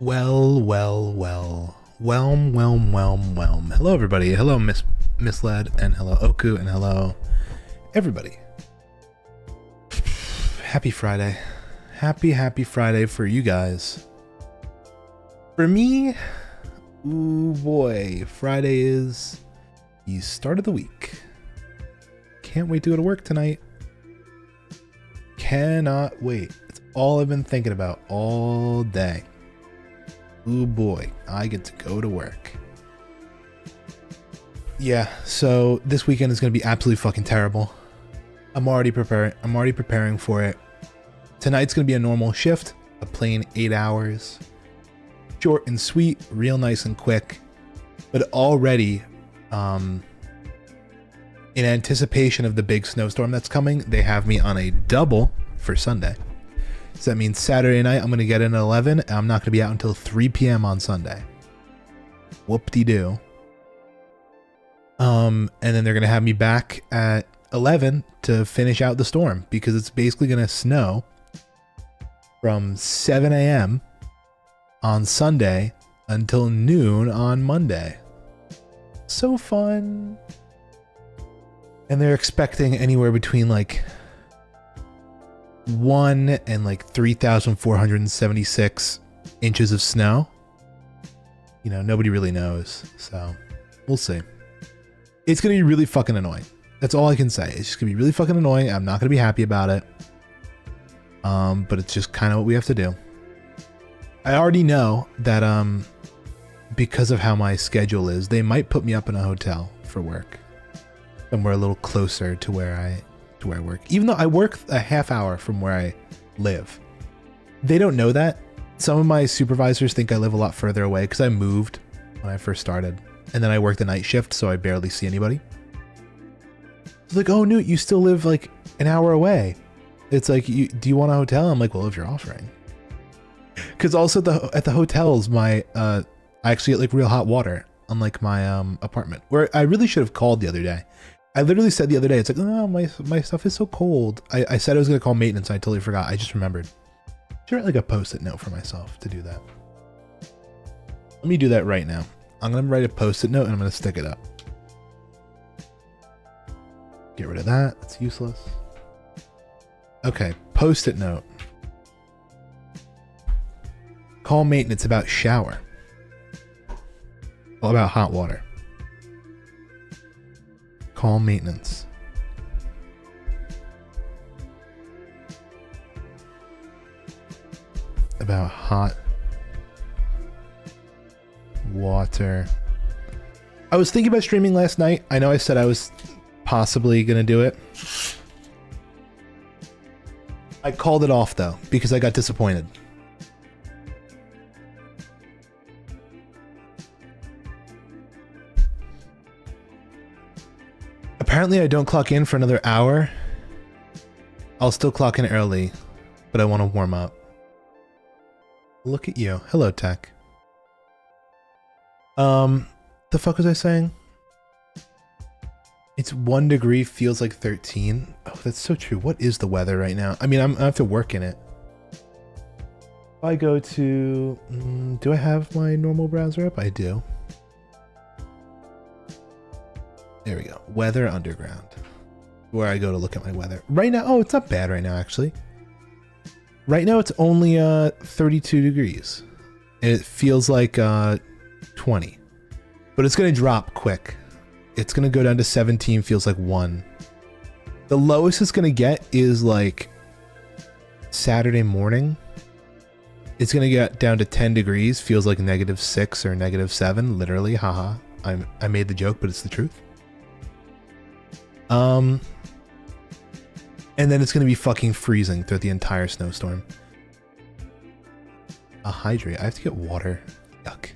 Well. Whelm. Hello, everybody. Hello, Miss Misled, and hello Oku, and hello everybody. Happy Friday. Happy Friday for you guys. For me, ooh boy, Friday is the start of the week. Can't wait to go to work tonight. Cannot wait. It's all I've been thinking about all day. Ooh boy, I get to go to work. Yeah, so this weekend is going to be absolutely fucking terrible. I'm already preparing for it. Tonight's going to be a normal shift, a plain 8 hours. Short and sweet, real nice and quick. But already, in anticipation of the big snowstorm that's coming, they have me on a double for Sunday. So that means Saturday night I'm going to get in at 11, and I'm not going to be out until 3 p.m. on Sunday. Whoop-de-doo. And then they're going to have me back at 11 to finish out the storm, because it's basically going to snow from 7 a.m. on Sunday until noon on Monday. So fun. And they're expecting anywhere between like 1 and like 3,476 inches of snow. You know, nobody really knows, so we'll see. It's going to be really fucking annoying. That's all I can say. It's just going to be really fucking annoying. I'm not going to be happy about it. But it's just kind of what we have to do. I already know that because of how my schedule is, they might put me up in a hotel for work. Somewhere a little closer to where I work. Even though I work a half hour from where I live. They don't know that. Some of my supervisors think I live a lot further away because I moved when I first started. And then I work the night shift, so I barely see anybody. It's like, oh, Newt, you still live like an hour away. It's like, do you want a hotel? I'm like, well, if you're offering. Because also at the hotels, I actually get like real hot water, unlike my apartment, where I really should have called the other day. I literally said the other day, it's like, oh, my stuff is so cold. I said I was going to call maintenance, and I totally forgot. I just remembered. I should write like a post-it note for myself to do that. Let me do that right now. I'm going to write a post-it note and I'm going to stick it up. Get rid of that. It's useless. Okay, post-it note. Call maintenance about shower. All about hot water. Call maintenance. About hot water. I was thinking about streaming last night. I know I said I was possibly gonna do it. I called it off though because I got disappointed. Apparently I don't clock in for another hour. I'll still clock in early, but I want to warm up. Look at you. Hello, tech. The fuck was I saying? It's 1 degree, feels like 13. Oh, that's so true. What is the weather right now? I mean, I have to work in it. If I go to... do I have my normal browser up? I do. There we go. Weather Underground. Where I go to look at my weather. Right now, oh, it's not bad right now, actually. Right now, it's only 32 degrees. And it feels like 20. But it's going to drop quick. It's going to go down to 17, feels like 1. The lowest it's going to get is like Saturday morning. It's going to get down to 10 degrees, feels like -6 or -7, literally, haha. I made the joke, but it's the truth. And then it's going to be fucking freezing throughout the entire snowstorm. A hydrate. I have to get water. Yuck.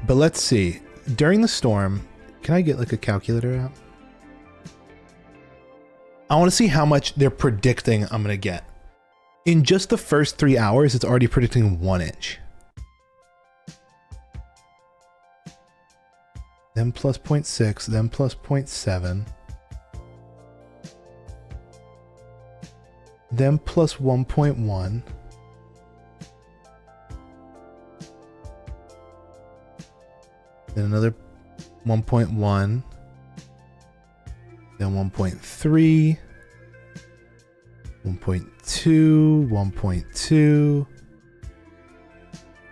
But let's see. During the storm, can I get like a calculator out? I want to see how much they're predicting I'm going to get. In just the first 3 hours, it's already predicting 1 inch. Then plus 0.6, then plus 0.7. Then plus 1.1. Then another 1.1, then 1.3, 1.2, 1.2,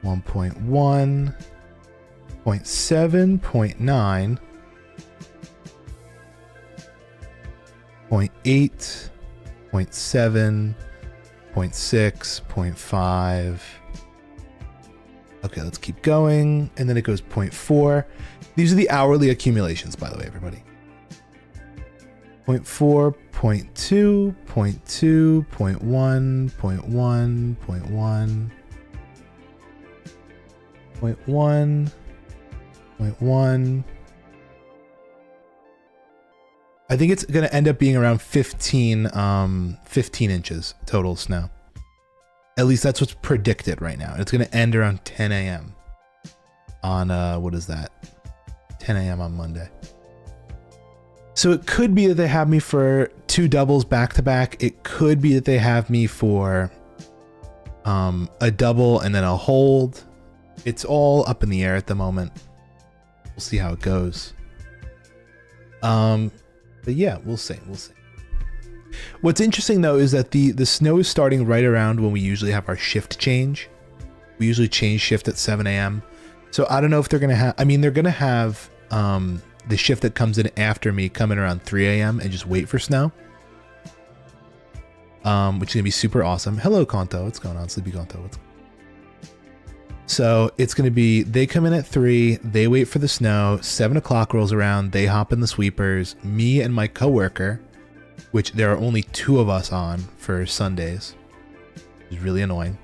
1.1, 0.7, 0.9, 0.8, 0.7, 0.6, 0.5. Okay, let's keep going. And then it goes 0.4. These are the hourly accumulations, by the way, everybody. 0.4, 0.2, 0.2, 0.1, 0.1, 0.1, 0.1, 0.1. I think it's going to end up being around 15 inches total snow. At least that's what's predicted right now. It's going to end around 10 a.m. on, what is that? 10 a.m. on Monday. So it could be that they have me for 2 doubles back to back. It could be that they have me for a double and then a hold. It's all up in the air at the moment. We'll see how it goes. But yeah, we'll see. We'll see. What's interesting though is that the snow is starting right around when we usually have our shift change. We usually change shift at 7 a.m. So I don't know if they're gonna have. I mean, they're gonna have the shift that comes in after me come in around 3 a.m. and just wait for snow. Which is gonna be super awesome. Hello, Kanto. What's going on, Sleepy Kanto? So it's gonna be, they come in at 3, they wait for the snow, 7 o'clock rolls around, they hop in the sweepers, me and my coworker, which there are only 2 of us on for Sundays, which is really annoying.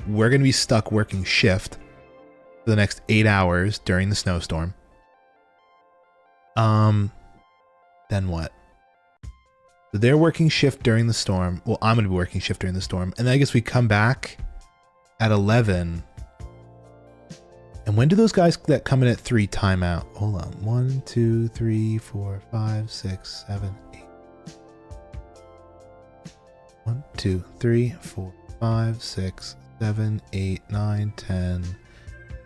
We're gonna be stuck working shift for the next 8 hours during the snowstorm. Then what? So they're working shift during the storm. Well, I'm gonna be working shift during the storm, and then I guess we come back at 11. And when do those guys that come in at 3 time out? Hold on. 1, 2, 3, 4, 5, 6, 7, 8. 1, 2, 3, 4, 5, 6, 7, 8, 9, 10,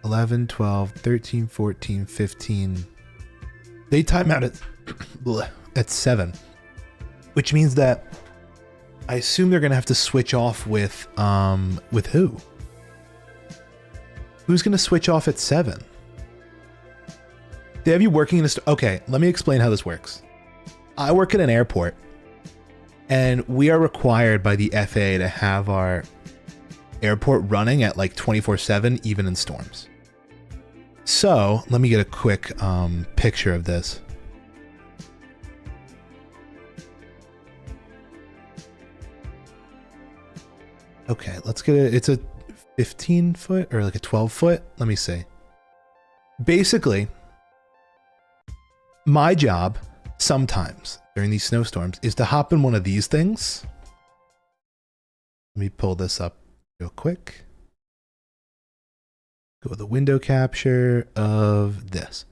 11, 12, 13, 14, 15. They time out at 7, which means that I assume they're gonna have to switch off with who? Who's gonna switch off at 7? They have you working in a okay, let me explain how this works. I work at an airport, and we are required by the FAA to have our airport running at like 24/7, even in storms. So let me get a quick picture of this. Okay, let's get it. It's a 15 foot or like a 12 foot. Let me see. Basically, my job sometimes during these snowstorms is to hop in one of these things. Let me pull this up real quick. Go with the window capture of this.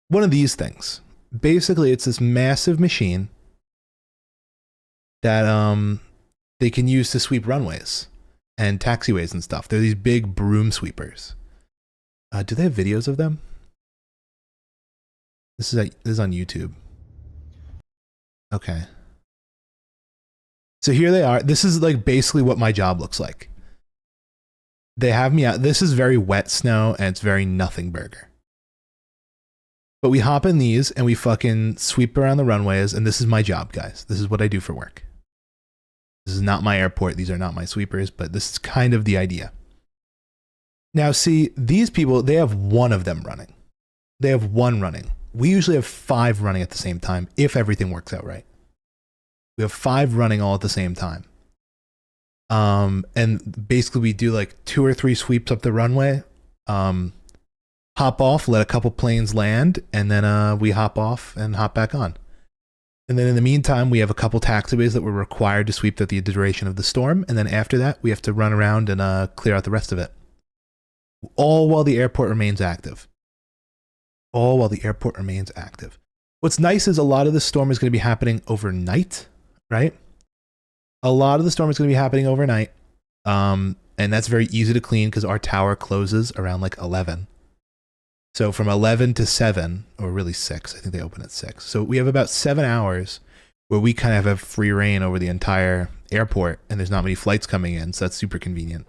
One of these things. Basically, it's this massive machine that they can use to sweep runways and taxiways and stuff. They're these big broom sweepers. Do they have videos of them? This is on YouTube. Okay. So here they are. This is like basically what my job looks like. They have me out. This is very wet snow and it's very nothing burger. But we hop in these and we fucking sweep around the runways, and this is my job, guys. This is what I do for work. This is not my airport. These are not my sweepers, but this is kind of the idea. Now, see, these people, they have one of them running. They have one running. We usually have 5 running at the same time, if everything works out right. We have 5 running all at the same time. And basically we do like 2 or 3 sweeps up the runway, hop off, let a couple planes land, and then we hop off and hop back on. And then in the meantime, we have a couple taxiways that we're required to sweep throughout the duration of the storm. And then after that, we have to run around and clear out the rest of it. All while the airport remains active. All while the airport remains active. What's nice is a lot of the storm is going to be happening overnight, right? A lot of the storm is going to be happening overnight. And that's very easy to clean because our tower closes around like 11. So from 11 to 7, or really 6, I think they open at 6. So we have about 7 hours where we kind of have free reign over the entire airport, and there's not many flights coming in, so that's super convenient.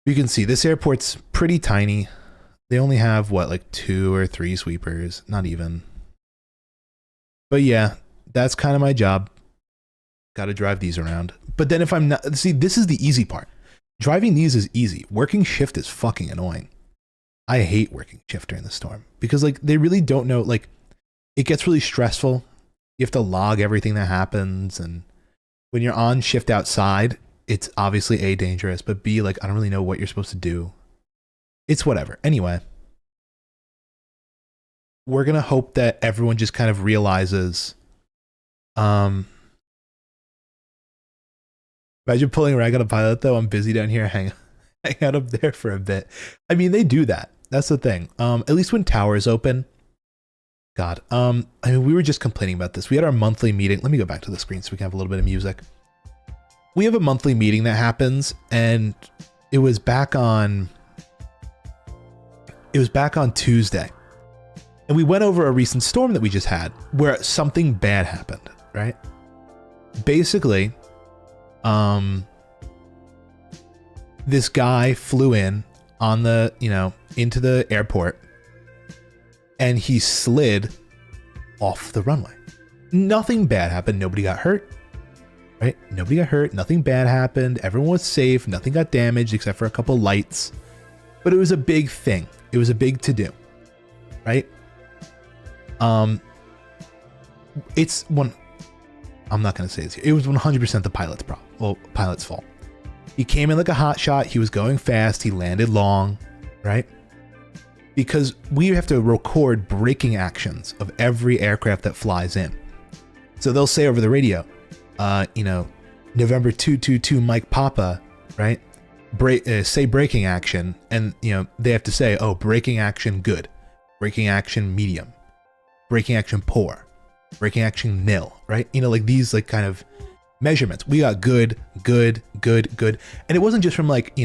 You can see this airport's pretty tiny. They only have, what, like 2 or 3 sweepers, not even. But yeah, that's kind of my job. Got to drive these around. But then if I'm not, see, this is the easy part. Driving these is easy. Working shift is fucking annoying. I hate working shift during the storm because like they really don't know, like it gets really stressful. You have to log everything that happens, and when you're on shift outside, it's obviously A, dangerous, but B, like I don't really know what you're supposed to do. It's whatever. Anyway, we're going to hope that everyone just kind of realizes, imagine pulling a rag on a pilot though. I'm busy down here. Hang out up there for a bit. I mean, they do that. That's the thing. At least when tower is open. God. I mean, we were just complaining about this. We had our monthly meeting. Let me go back to the screen so we can have a little bit of music. We have a monthly meeting that happens, and it was back on Tuesday. And we went over a recent storm that we just had where something bad happened, right? Basically, this guy flew in on the, into the airport, and he slid off the runway. Nothing bad happened. Nobody got hurt, right? Nobody got hurt. Nothing bad happened. Everyone was safe. Nothing got damaged except for a couple lights. But it was a big thing. It was a big to-do, right? It's one. I'm not going to say this here. It was 100% the pilot's problem. Well, pilot's fault. He came in like a hot shot. He was going fast. He landed long, right? Because we have to record braking actions of every aircraft that flies in. So they'll say over the radio, November 222 Mike Papa, right? Say braking action, and they have to say, oh, braking action good, braking action medium, braking action poor, braking action nil, right? Like these like kind of measurements. We got good, good, good, good. And it wasn't just from like,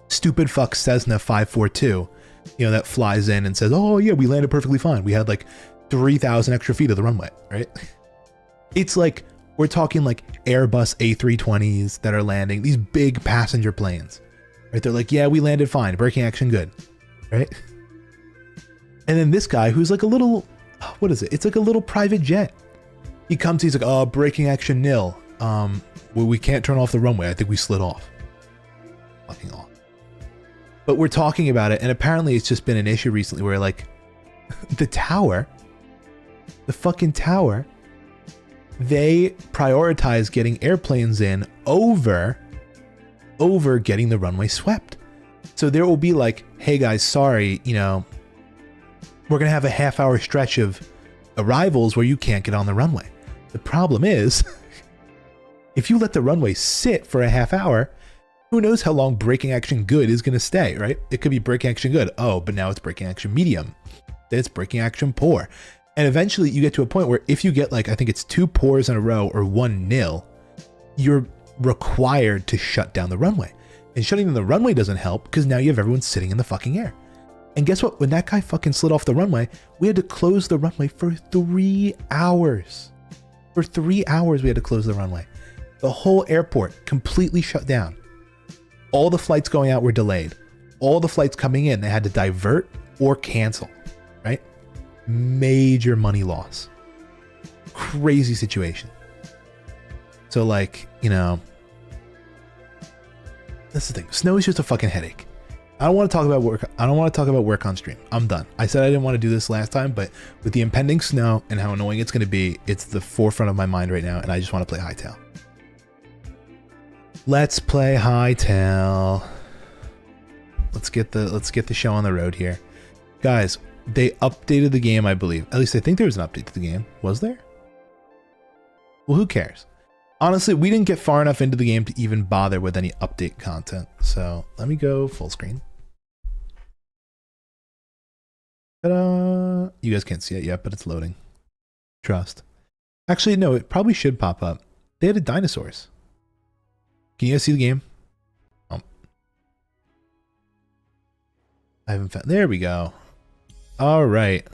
stupid fuck Cessna 542, that flies in and says, oh yeah, we landed perfectly fine. We had like 3,000 extra feet of the runway, right? It's like, we're talking like Airbus A320s that are landing, these big passenger planes, right? They're like, yeah, we landed fine, braking action good, right? And then this guy who's like a little, what is it? It's like a little private jet. He comes, he's like, oh, braking action nil. Well, we can't turn off the runway. I think we slid off. Fucking off. But we're talking about it, and apparently it's just been an issue recently where like the fucking tower, they prioritize getting airplanes in over getting the runway swept. So there will be like, hey guys, sorry, we're going to have a half-hour stretch of arrivals where you can't get on the runway. The problem is, if you let the runway sit for a half hour, who knows how long braking action good is going to stay, right? It could be braking action good. Oh, but now it's braking action medium. Then it's braking action poor. And eventually you get to a point where if you get like, I think it's 2 pours in a row or 1 nil, you're required to shut down the runway. And shutting down the runway doesn't help because now you have everyone sitting in the fucking air. And guess what? When that guy fucking slid off the runway, we had to close the runway for 3 hours. For 3 hours, we had to close the runway. The whole airport completely shut down. All the flights going out were delayed. All the flights coming in, they had to divert or cancel, right? Major money loss. Crazy situation. So like, that's the thing. Snow is just a fucking headache. I don't want to talk about work. I don't want to talk about work on stream. I'm done. I said I didn't want to do this last time, but with the impending snow and how annoying it's going to be, it's the forefront of my mind right now, and I just want to play HYTALE. Let's play HYTALE. Let's get the show on the road here. Guys, they updated the game, I believe. At least I think there was an update to the game. Was there? Well, who cares? Honestly, we didn't get far enough into the game to even bother with any update content. So let me go full screen. Ta-da! You guys can't see it yet, but it's loading. Trust. Actually, no, it probably should pop up. They had dinosaurs. Can you guys see the game? Oh. I haven't found, there we go. All right.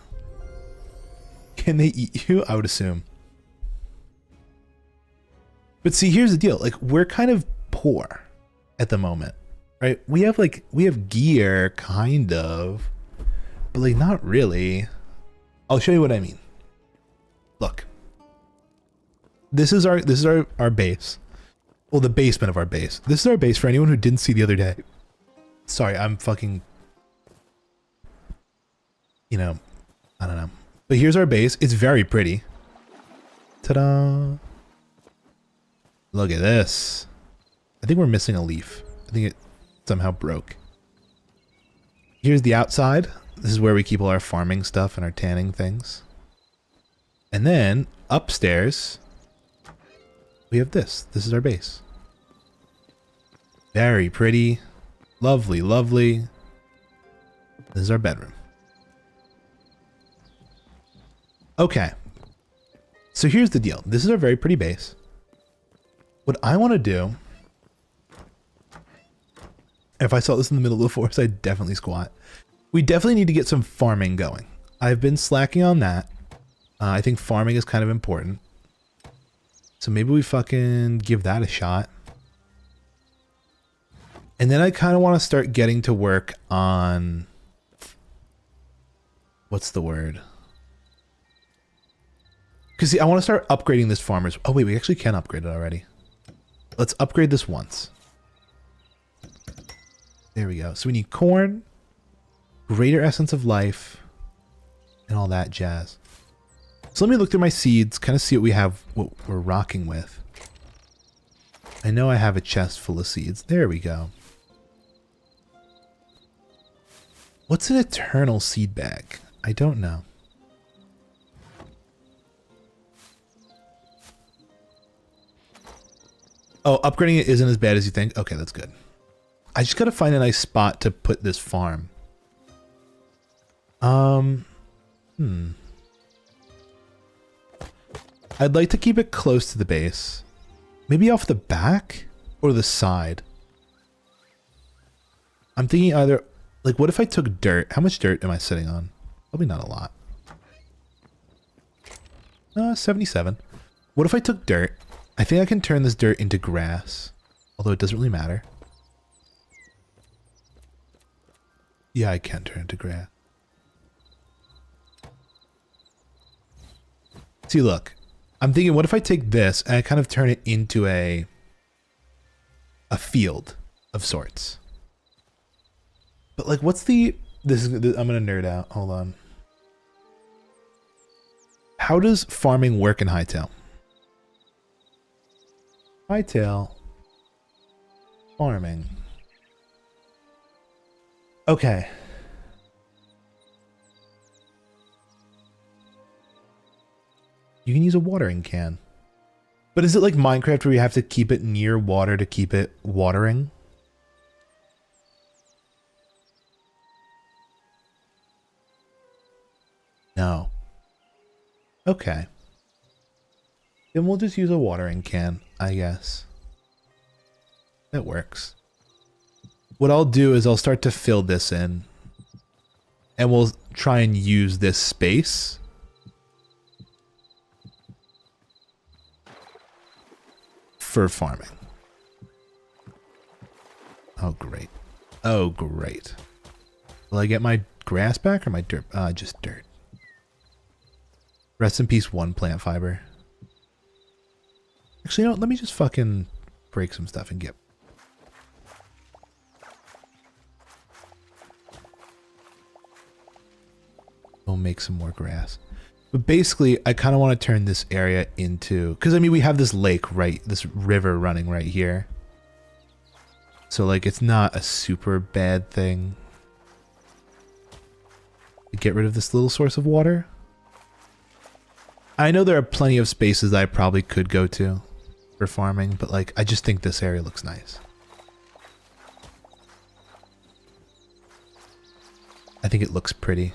Can they eat you? I would assume. But see, here's the deal. Like, we're kind of poor at the moment, right? We have gear, kind of, but like not really. I'll show you what I mean. Look, this is our base. Well, the basement of our base. This is our base for anyone who didn't see the other day. Sorry, I'm fucking, you know, I don't know. But here's our base. It's very pretty. Ta-da. Look at this. I think we're missing a leaf. I think it somehow broke. Here's the outside. This is where we keep all our farming stuff and our tanning things. And then upstairs, we have this. This is our base. Very pretty. Lovely, lovely. This is our bedroom. Okay. So here's the deal. This is our very pretty base. What I want to do, if I saw this in the middle of the forest, I'd definitely squat. We definitely need to get some farming going. I've been slacking on that. I think farming is kind of important. So maybe we fucking give that a shot. And then I kind of want to start getting to work on... What's the word? Because see, I want to start upgrading this farmer's... Oh wait, we actually can upgrade it already. Let's upgrade this once. There we go. So we need corn, greater essence of life, and all that jazz. So let me look through my seeds, kind of see what we have, what we're rocking with. I know I have a chest full of seeds. There we go. What's an eternal seed bag? I don't know. Oh, upgrading it isn't as bad as you think? Okay, that's good. I just gotta find a nice spot to put this farm. I'd like to keep it close to the base. Maybe off the back or the side. I'm thinking either, like, what if I took dirt? How much dirt am I sitting on? Probably not a lot. 77. What if I took dirt? I think I can turn this dirt into grass, although it doesn't really matter. Yeah, I can turn it into grass. See, look. I'm thinking, what if I take this and I kind of turn it into a field of sorts? But like, what's the... I'm gonna nerd out. Hold on. How does farming work in Hytale? Hytale. Farming. Okay. You can use a watering can. But is it like Minecraft where you have to keep it near water to keep it watering? No. Okay. Then we'll just use a watering can, I guess. That works. What I'll do is I'll start to fill this in. And we'll try and use this space for farming. Oh, great. Oh, great. Will I get my grass back or my dirt? Just dirt. Rest in peace, one plant fiber. Actually, no, let me just fucking break some stuff and get... We'll make some more grass. But basically, I kind of want to turn this area into... Because, I mean, we have this lake, right? This river running right here. So, like, it's not a super bad thing to get rid of this little source of water. I know there are plenty of spaces that I probably could go to for farming, but, like, I just think this area looks nice. I think it looks pretty.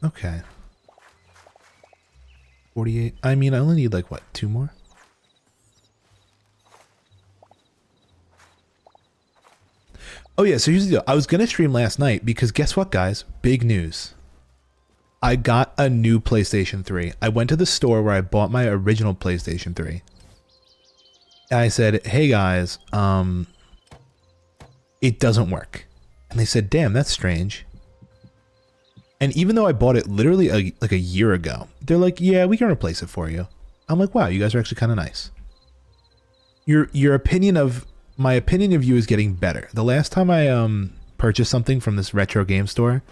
Okay. 48. I mean, I only need like, what, 2 more? Oh yeah, so here's the deal. I was gonna stream last night because guess what, guys? Big news. I got a new PlayStation 3. I went to the store where I bought my original PlayStation 3. And I said, hey guys, it doesn't work. And they said, damn, that's strange. And even though I bought it literally like a year ago, they're like, yeah, we can replace it for you. I'm like, wow, you guys are actually kind of nice. Your opinion of, my opinion of you is getting better. The last time I purchased something from this retro game store,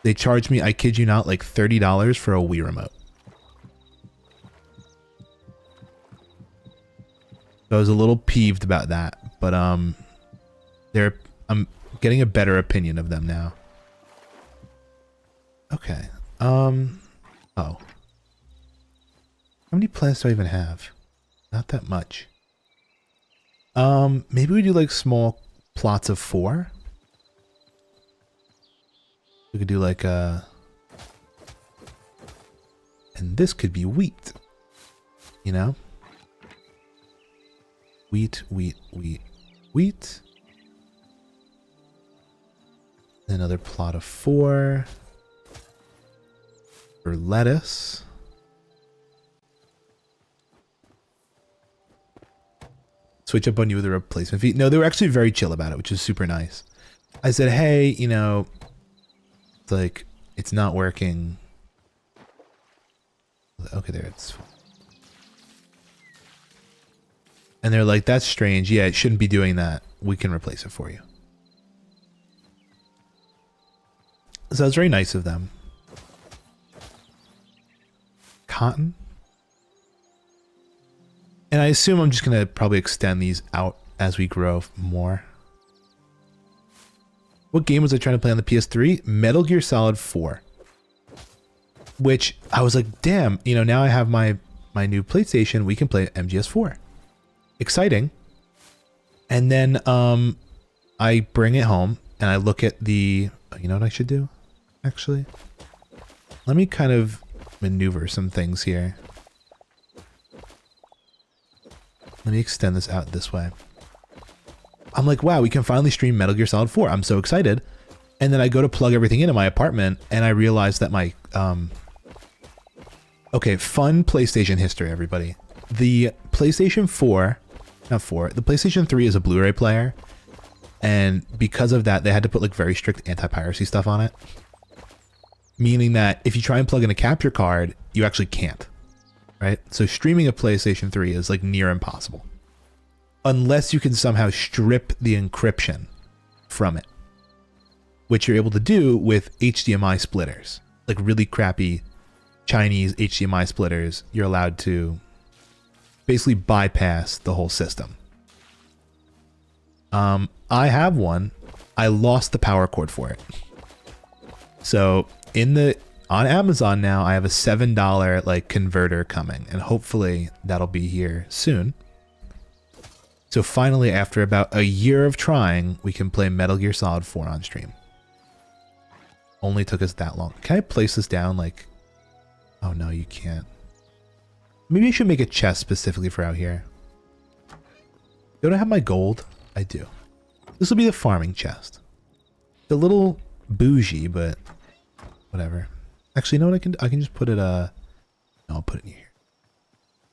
they charged me, I kid you not, like $30 for a Wii remote. So I was a little peeved about that, but I'm getting a better opinion of them now. Okay. Oh. How many plants do I even have? Not that much. Maybe we do like small plots of 4. We could do like and this could be wheat. You know? Wheat, wheat, wheat, wheat. Another plot of 4 for lettuce. Switch up on you with a replacement feed. No, they were actually very chill about it, which is super nice. I said, hey, you know, like, it's not working. Okay, there it's. And they're like, that's strange. Yeah, it shouldn't be doing that. We can replace it for you. So that's very nice of them. Cotton. And I assume I'm just going to probably extend these out as we grow more. What game was I trying to play on the PS3? Metal Gear Solid 4. Which I was like, damn, you know, now I have my new PlayStation. We can play MGS4. Exciting. And then I bring it home and I look at the... You know what I should do? Actually, let me kind of maneuver some things here. Let me extend this out this way. I'm like, wow, we can finally stream Metal Gear Solid 4. I'm so excited. And then I go to plug everything in my apartment and I realize that my... Okay, fun PlayStation history, everybody. The PlayStation 4... Not 4. The PlayStation 3 is a Blu-ray player. And because of that, they had to put like very strict anti-piracy stuff on it. Meaning that if you try and plug in a capture card, you actually can't. Right? So streaming a PlayStation 3 is like near impossible. Unless you can somehow strip the encryption from it. Which you're able to do with HDMI splitters. Like really crappy Chinese HDMI splitters. You're allowed to basically bypass the whole system. I have one. I lost the power cord for it. So on Amazon now, I have a $7 like converter coming, and hopefully that'll be here soon. So finally, after about a year of trying, we can play Metal Gear Solid 4 on stream. Only took us that long. Can I place this down like... Oh no, you can't. Maybe I should make a chest specifically for out here. Don't I have my gold? I do. This will be the farming chest. It's a little bougie, but whatever. Actually, you know what I can just put it, no, I'll put it in here.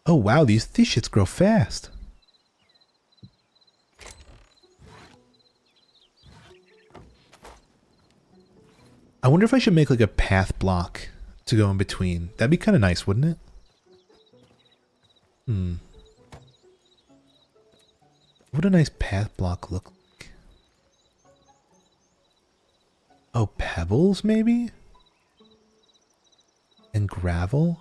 Oh wow, these shits grow fast. I wonder if I should make like a path block to go in between. That'd be kind of nice, wouldn't it? What would a nice path block look like? Oh, pebbles maybe? And gravel?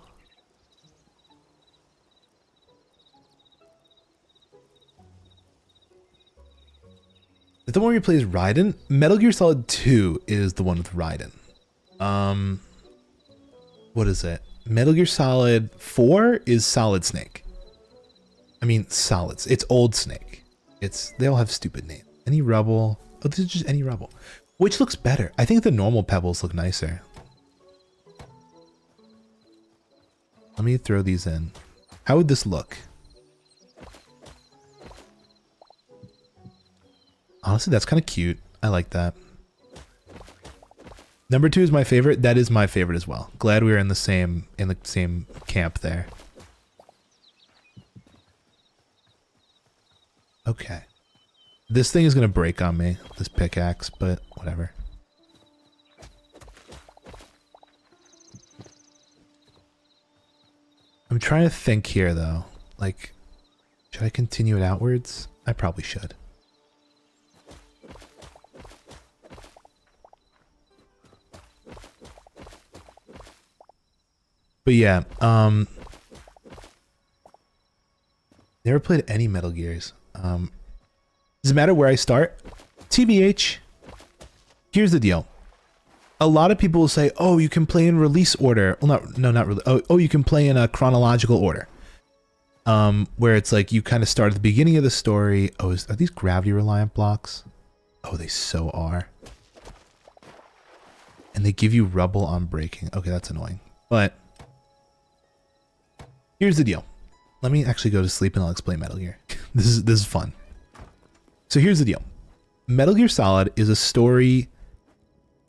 Is the one where he plays Raiden? Metal Gear Solid 2 is the one with Raiden. What is it? Metal Gear Solid 4 is Solid Snake. I mean, Solids. It's Old Snake. They all have stupid names. Any rubble? Oh, this is just any rubble. Which looks better? I think the normal pebbles look nicer. Let me throw these in. How would this look? Honestly, that's kind of cute. I like that. Number 2 is my favorite. That is my favorite as well. Glad we were in the same camp there. Okay. This thing is gonna break on me, this pickaxe, but whatever. I'm trying to think here though. Like, should I continue it outwards? I probably should. But yeah, never played any Metal Gears. Does it matter where I start? TBH, here's the deal. A lot of people will say, oh, you can play in release order. Well, not really. Oh, you can play in a chronological order. Where it's like you kind of start at the beginning of the story. Oh, are these gravity reliant blocks? Oh, they so are. And they give you rubble on breaking. Okay, that's annoying. But here's the deal. Let me actually go to sleep and I'll explain Metal Gear. This is fun. So here's the deal. Metal Gear Solid is a story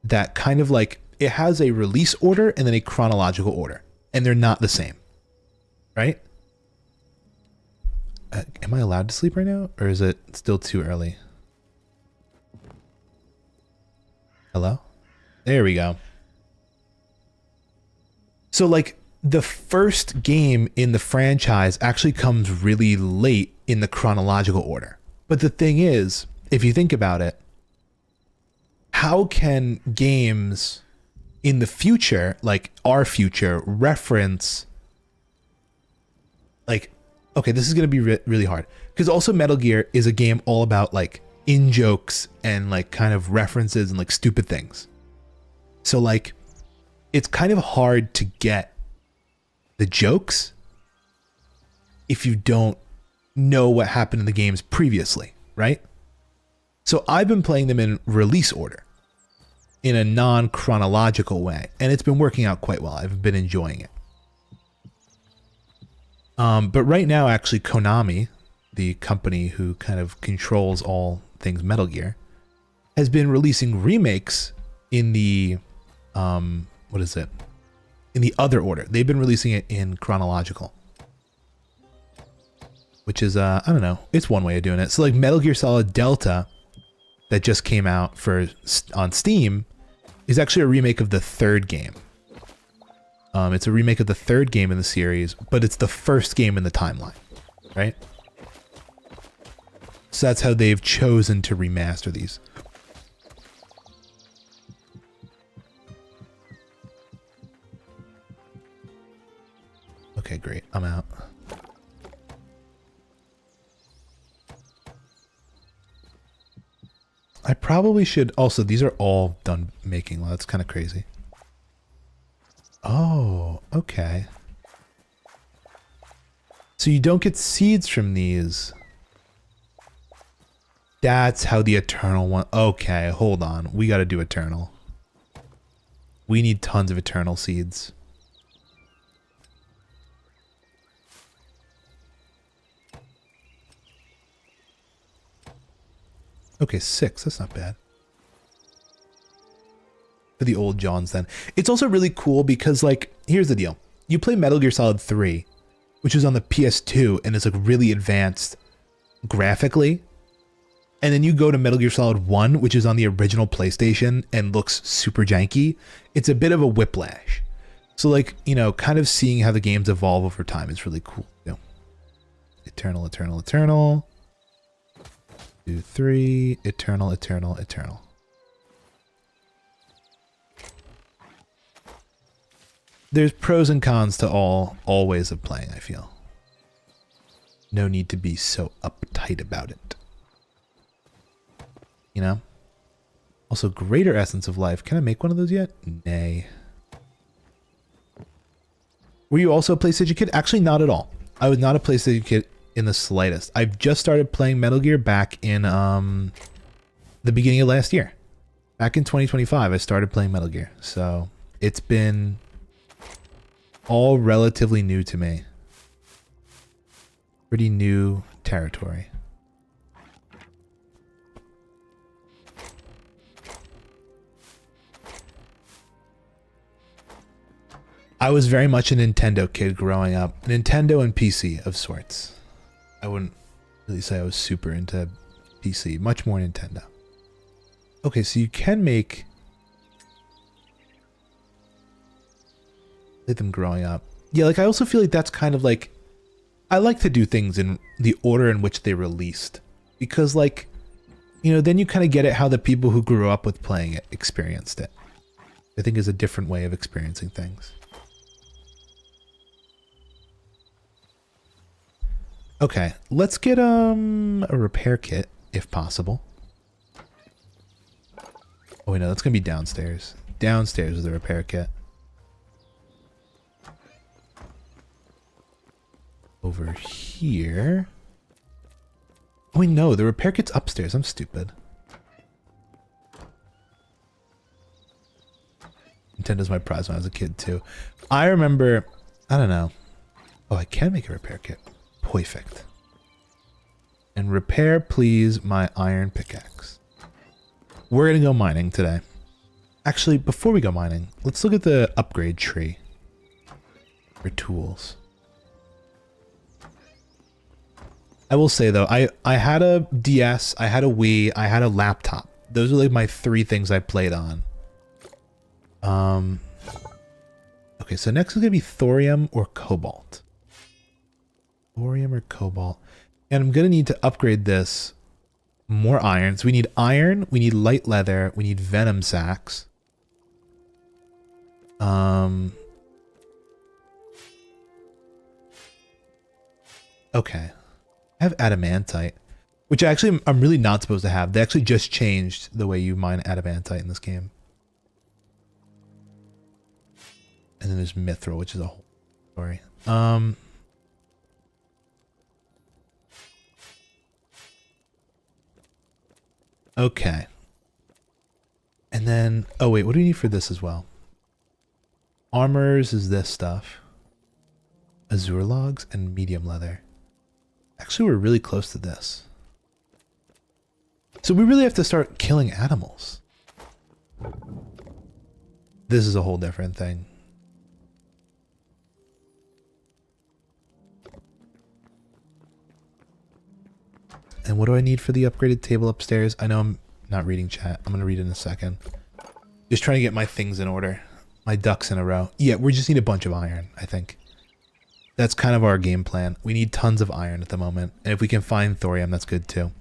that kind of like, it has a release order and then a chronological order. And they're not the same. Right? Am I allowed to sleep right now? Or is it still too early? Hello? There we go. So like, the first game in the franchise actually comes really late in the chronological order. But the thing is, if you think about it, how can games in the future, like our future, reference, like, okay, this is going to be really hard. Because also Metal Gear is a game all about like in-jokes and like kind of references and like stupid things. So like, it's kind of hard to get the jokes if you don't know what happened in the games previously, right? So I've been playing them in release order in a non-chronological way, and it's been working out quite well. I've been enjoying it. But right now, actually, Konami, the company who kind of controls all things Metal Gear, has been releasing remakes in the, what is it? In the other order. They've been releasing it in chronological. Which is, I don't know, it's one way of doing it. So like Metal Gear Solid Delta that just came out on Steam is actually a remake of the third game. It's a remake of the third game in the series, but it's the first game in the timeline, right? So that's how they've chosen to remaster these. Okay, great. I'm out. I probably should also, these are all done making. Well, that's kind of crazy. Oh, okay. So you don't get seeds from these. That's how the Eternal one. Okay, hold on. We got to do Eternal. We need tons of Eternal seeds. Okay, 6. That's not bad. For the old Johns then. It's also really cool because, like, here's the deal. You play Metal Gear Solid 3, which is on the PS2, and it's, like, really advanced graphically. And then you go to Metal Gear Solid 1, which is on the original PlayStation and looks super janky. It's a bit of a whiplash. So, like, you know, kind of seeing how the games evolve over time is really cool. You know, Eternal, Eternal, Eternal. 2, 3, Eternal, Eternal, Eternal. There's pros and cons to all ways of playing, I feel. No need to be so uptight about it. You know? Also, greater essence of life. Can I make one of those yet? Nay. Were you also a PlayStation kid? Actually, not at all. I was not a PlayStation kid in the slightest. I've just started playing Metal Gear back in the beginning of last year. Back in 2025, I started playing Metal Gear. So it's been all relatively new to me. Pretty new territory. I was very much a Nintendo kid growing up. Nintendo and PC of sorts. I wouldn't really say I was super into PC. Much more Nintendo. Okay, so you can make them growing up. Yeah, like I also feel like that's kind of like, I like to do things in the order in which they released. Because like, you know, then you kind of get it how the people who grew up with playing it experienced it. I think is a different way of experiencing things. Okay, let's get a repair kit if possible. Oh wait, no, that's gonna be downstairs. Downstairs is the repair kit. Over here. Oh wait, no, the repair kit's upstairs. I'm stupid. Nintendo's my prize when I was a kid too. I remember, I don't know. Oh, I can make a repair kit. Perfect. And repair, please, my iron pickaxe. We're gonna go mining today. Actually, before we go mining, let's look at the upgrade tree for tools. I will say though, I had a DS, I had a Wii, I had a laptop. Those are like my 3 things I played on. Okay, so next is gonna be thorium or cobalt. Thorium or cobalt. And I'm gonna need to upgrade this. More iron. So we need iron, we need light leather, we need venom sacks. Okay. I have adamantite, which actually I'm really not supposed to have. They actually just changed the way you mine adamantite in this game. And then there's mithril, which is a whole story. Okay. And then, oh wait, what do we need for this as well? Armors is this stuff. Azure logs and medium leather. Actually, we're really close to this. So we really have to start killing animals. This is a whole different thing. And what do I need for the upgraded table upstairs? I know I'm not reading chat. I'm going to read it in a second. Just trying to get my things in order. My ducks in a row. Yeah, we just need a bunch of iron, I think. That's kind of our game plan. We need tons of iron at the moment. And if we can find thorium, that's good too.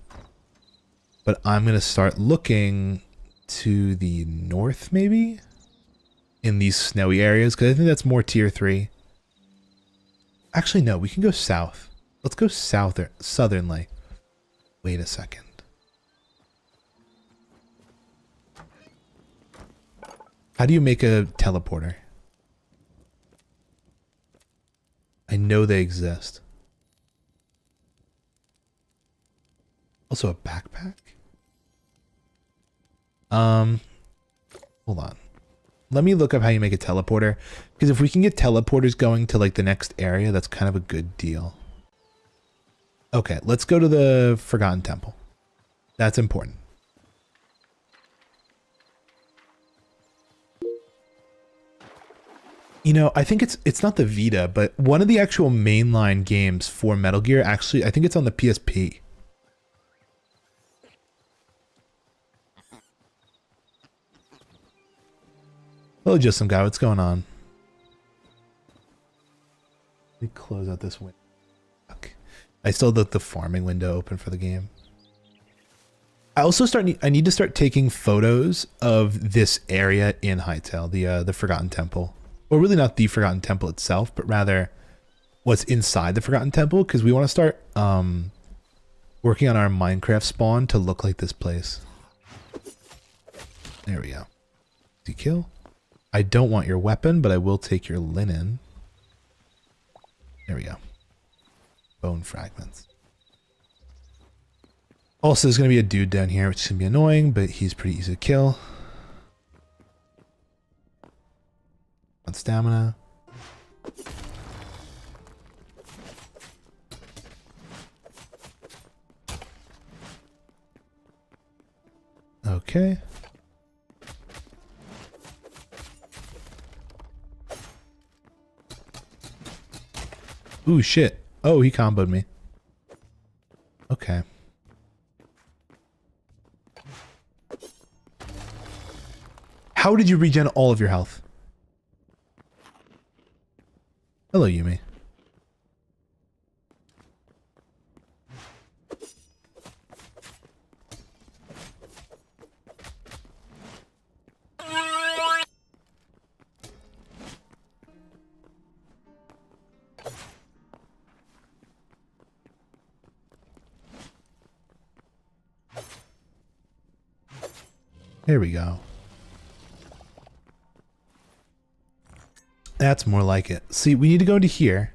But I'm going to start looking to the north, maybe? In these snowy areas, because I think that's more tier 3. Actually, no, we can go south. Let's go southernly. Wait a second. How do you make a teleporter? I know they exist. Also a backpack? Hold on. Let me look up how you make a teleporter. Because if we can get teleporters going to like the next area, that's kind of a good deal. Okay, let's go to the Forgotten Temple. That's important. You know, I think it's not the Vita, but one of the actual mainline games for Metal Gear, actually, I think it's on the PSP. Hello, just some guy. What's going on? Let me close out this window. I still left the farming window open for the game. I need to start taking photos of this area in Hytale, the Forgotten Temple. Well, really not the Forgotten Temple itself, but rather what's inside the Forgotten Temple, because we want to start working on our Minecraft spawn to look like this place. There we go. Easy kill. I don't want your weapon, but I will take your linen. There we go. Bone fragments. Also, there's going to be a dude down here, which is going to be annoying, but he's pretty easy to kill. On stamina. Okay. Ooh, shit. Oh, he comboed me. Okay. How did you regen all of your health? Hello, Yumi. There we go. That's more like it. See, we need to go into here.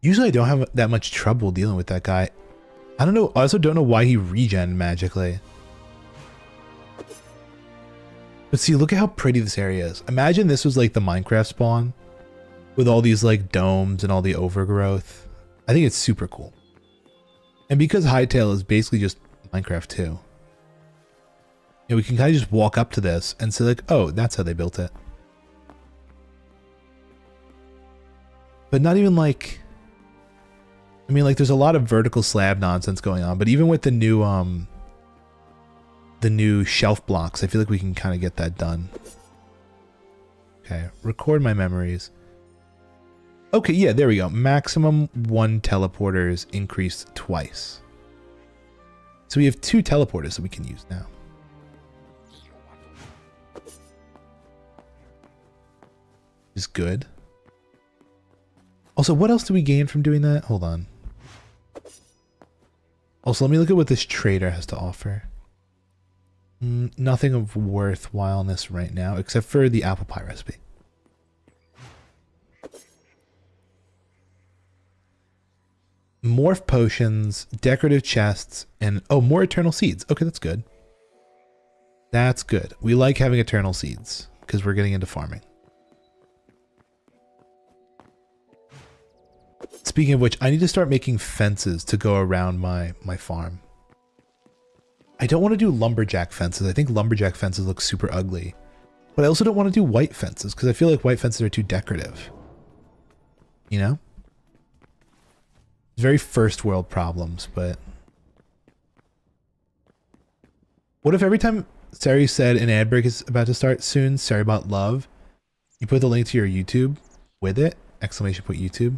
Usually I don't have that much trouble dealing with that guy. I don't know. I also don't know why he regen magically. But see, look at how pretty this area is. Imagine this was like the Minecraft spawn with all these like domes and all the overgrowth. I think it's super cool. And because Hytale is basically just Minecraft 2. You know, we can kind of just walk up to this and say like, oh, that's how they built it. But not even like, I mean, like there's a lot of vertical slab nonsense going on, but even with the new shelf blocks, I feel like we can kind of get that done. Okay, record my memories. Okay, yeah, there we go. Maximum 1 teleporters increased twice. So we have 2 teleporters that we can use now. Is good. Also, what else do we gain from doing that? Hold on. Also, let me look at what this trader has to offer. Nothing of worthwhileness right now, except for the apple pie recipe. Morph potions, decorative chests, and oh, more eternal seeds. Okay, that's good. That's good. We like having eternal seeds because we're getting into farming. Speaking of which, I need to start making fences to go around my farm. I don't want to do lumberjack fences. I think lumberjack fences look super ugly. But I also don't want to do white fences because I feel like white fences are too decorative. You know? Very first world problems, but... What if every time Sari said an ad break is about to start soon, Sari about love, you put the link to your YouTube with it? Exclamation point YouTube.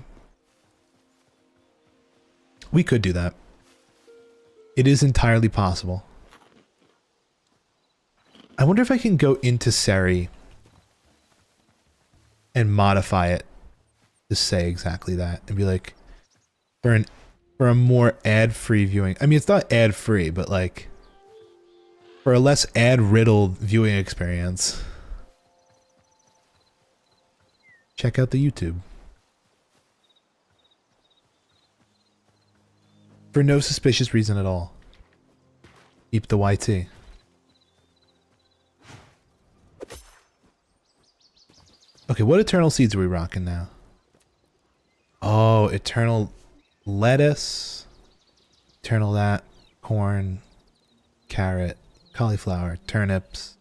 We could do that. It is entirely possible. I wonder if I can go into Sari and modify it to say exactly that and be like, for a more ad-free viewing. I mean, it's not ad-free, but like for a less ad-riddled viewing experience. Check out the YouTube. For no suspicious reason at all. Keep the YT. Okay, what eternal seeds are we rocking now? Oh, eternal lettuce. Eternal that. Corn. Carrot. Cauliflower. Turnips.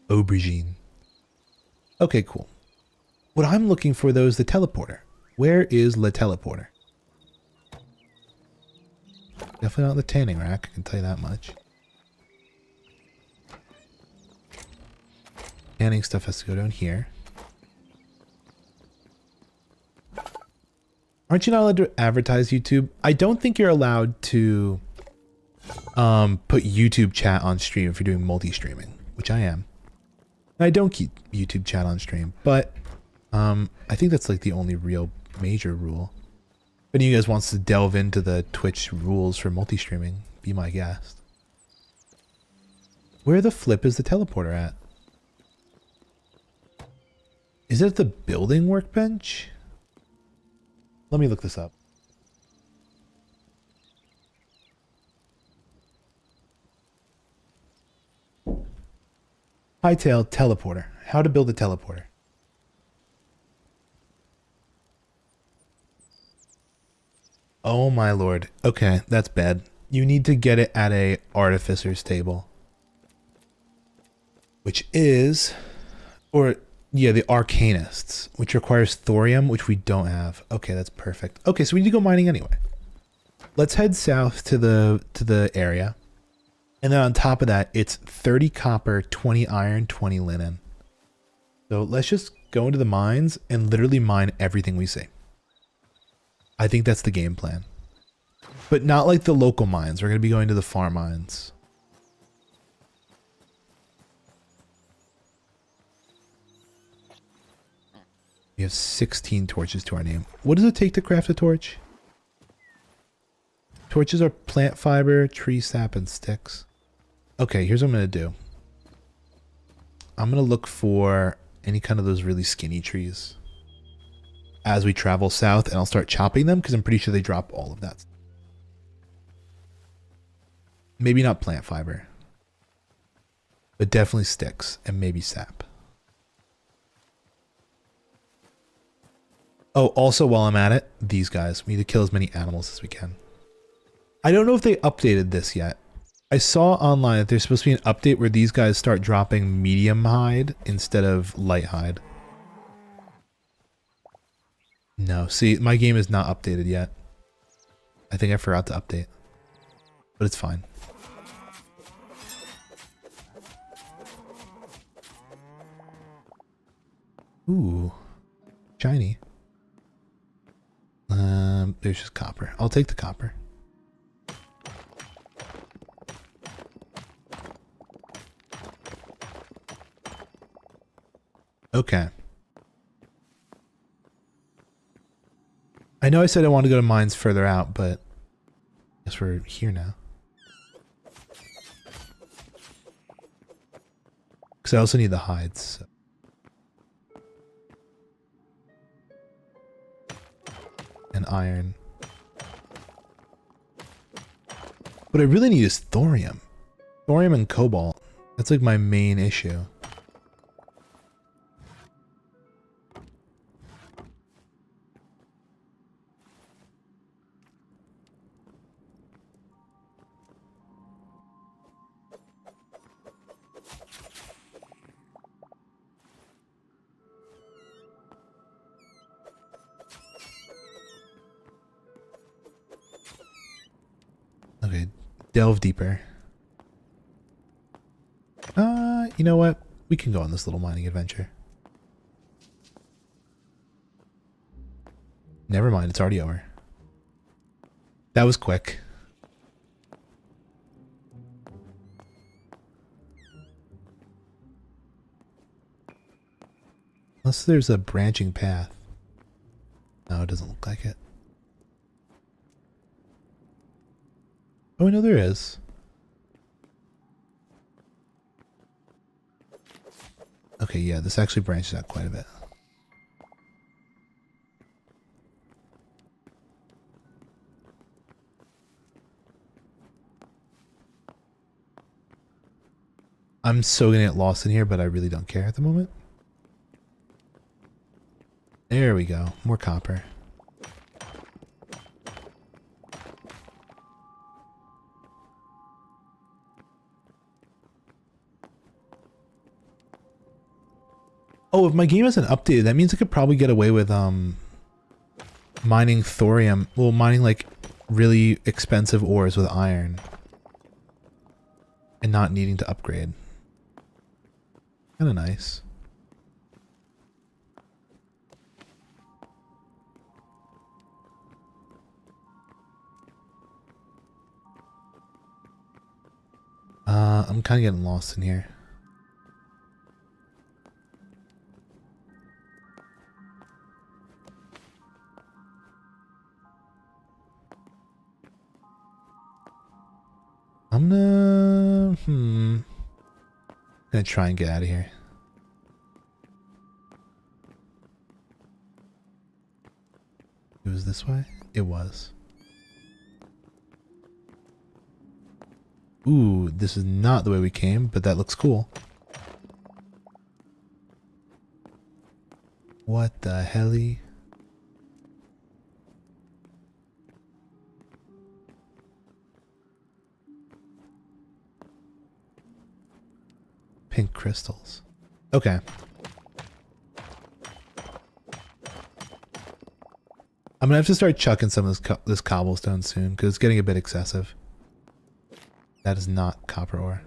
Aubergine. Okay, cool. What I'm looking for though is the teleporter. Where is the teleporter? Definitely not the tanning rack, I can tell you that much. Tanning stuff has to go down here. Aren't you not allowed to advertise YouTube? I don't think you're allowed to put YouTube chat on stream if you're doing multi-streaming, which I am. And I don't keep YouTube chat on stream, but I think that's like the only real major rule. If any of you guys wants to delve into the Twitch rules for multi-streaming, be my guest. Where the flip is the teleporter at? Is it the building workbench? Let me look this up. Hytale teleporter. How to build a teleporter. Oh my lord. Okay, that's bad. You need to get it at a artificer's table. Which is... Or Yeah, the Arcanists, which requires thorium, which we don't have. Okay, that's perfect. Okay, so we need to go mining anyway. Let's head south to the area. And then on top of that, it's 30 copper, 20 iron, 20 linen. So let's just go into the mines and literally mine everything we see. I think that's the game plan. But not like the local mines. We're going to be going to the farm mines. We have 16 torches to our name. What does it take to craft a torch? Torches are plant fiber, tree sap, and sticks. Okay, here's what I'm going to do. I'm going to look for any kind of those really skinny trees as we travel south, and I'll start chopping them because I'm pretty sure they drop all of that. Maybe not plant fiber, but definitely sticks and maybe sap. Oh, also while I'm at it, these guys, we need to kill as many animals as we can. I don't know if they updated this yet. I saw online that there's supposed to be an update where these guys start dropping medium hide instead of light hide. No, see, my game is not updated yet. I think I forgot to update, but it's fine. Ooh, shiny. There's just copper. I'll take the copper. Okay. I know I said I wanted to go to mines further out, but I guess we're here now. Because I also need the hides. So. And iron. What I really need is thorium. Thorium and cobalt. That's like my main issue. Okay, delve deeper. You know what? We can go on this little mining adventure. Never mind, it's already over. That was quick. Unless there's a branching path. No, it doesn't look like it. Oh, no, there is. Okay, yeah, this actually branches out quite a bit. I'm so gonna get lost in here, but I really don't care at the moment. There we go. More copper. Oh, if my game isn't updated, that means I could probably get away with mining thorium. Well, mining like really expensive ores with iron. And not needing to upgrade. Kinda nice. I'm kinda getting lost in here. I'm gonna try and get out of here. It was this way? It was. Ooh, this is not the way we came, but that looks cool. What the helly? Pink crystals. Okay. I'm gonna have to start chucking some of this cobblestone soon because it's getting a bit excessive. That is not copper ore.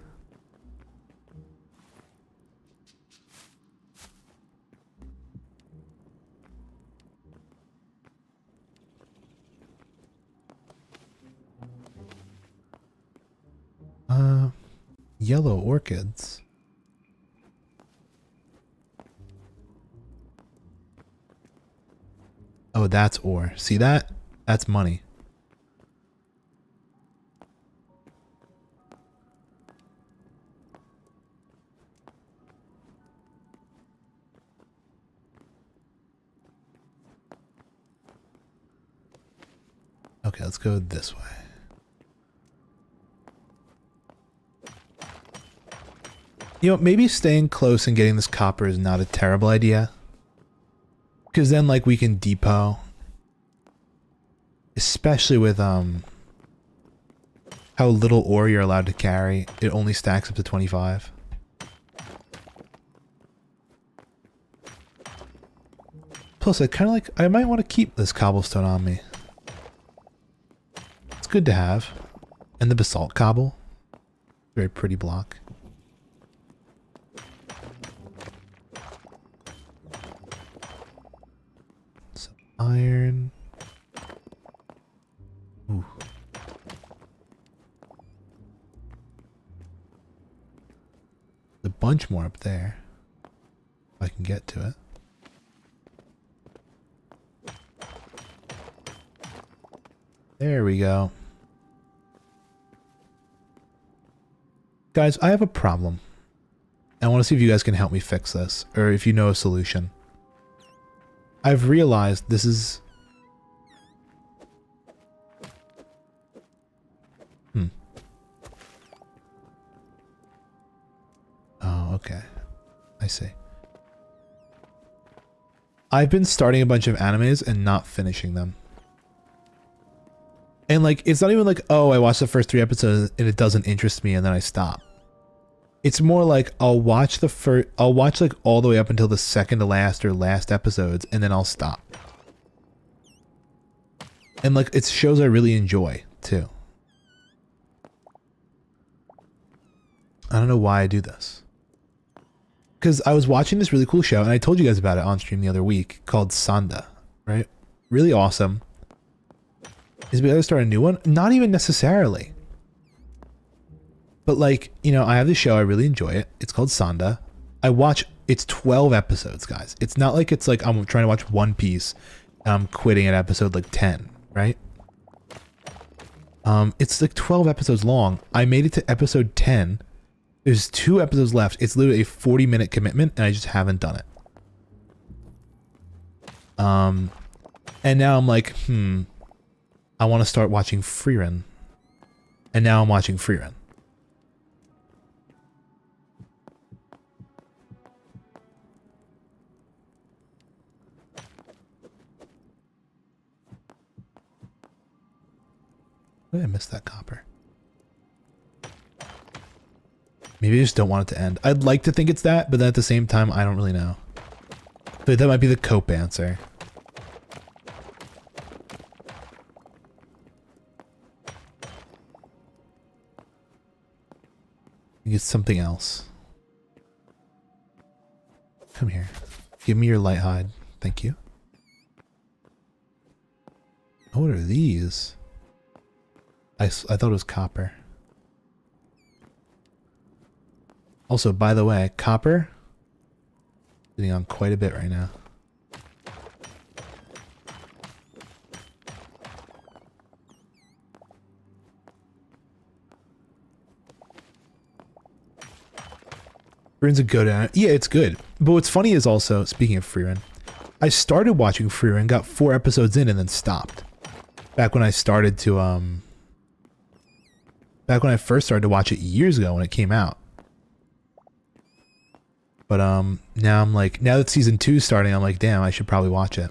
Yellow orchids. Oh, that's ore. See that? That's money. Okay, let's go this way. You know, maybe staying close and getting this copper is not a terrible idea. Because then, like, we can depot. Especially with, how little ore you're allowed to carry. It only stacks up to 25. Plus, I kind of like, I might want to keep this cobblestone on me. It's good to have. And the basalt cobble. Very pretty block. Some iron. Ooh. A bunch more up there. If I can get to it. There we go. Guys, I have a problem. I want to see if you guys can help me fix this, or if you know a solution. I've realized this is... Oh, okay. I see. I've been starting a bunch of animes and not finishing them. And like, it's not even like, oh, I watched the first 3 episodes and it doesn't interest me and then I stop. It's more like, I'll watch like all the way up until the second to last or last episodes and then I'll stop. And like, it's shows I really enjoy too. I don't know why I do this. Because I was watching this really cool show and I told you guys about it on stream the other week called Sanda, right? Really awesome. Is we gotta start a new one? Not even necessarily. But like, you know, I have this show, I really enjoy it. It's called Sanda. I watch, it's 12 episodes, guys. It's not like it's like I'm trying to watch One Piece and I'm quitting at episode like 10, right? It's like 12 episodes long. I made it to episode 10. There's 2 episodes left. It's literally a 40-minute commitment and I just haven't done it. And now I'm like, I want to start watching Freerun. And now I'm watching Freerun. Why did I miss that copper? Maybe I just don't want it to end. I'd like to think it's that, but then at the same time, I don't really know. But that might be the cope answer. It's something else. Come here. Give me your light hide. Thank you. Oh, what are these? I thought it was copper. Also, by the way, copper sitting on quite a bit right now. Freerun's a good anime. Yeah, it's good. But what's funny is also, speaking of Freerun, I started watching Freerun, got 4 episodes in, and then stopped. Back when I started to, back when I first started to watch it years ago when it came out. But, now I'm like, now that season 2 is starting, I'm like, damn, I should probably watch it.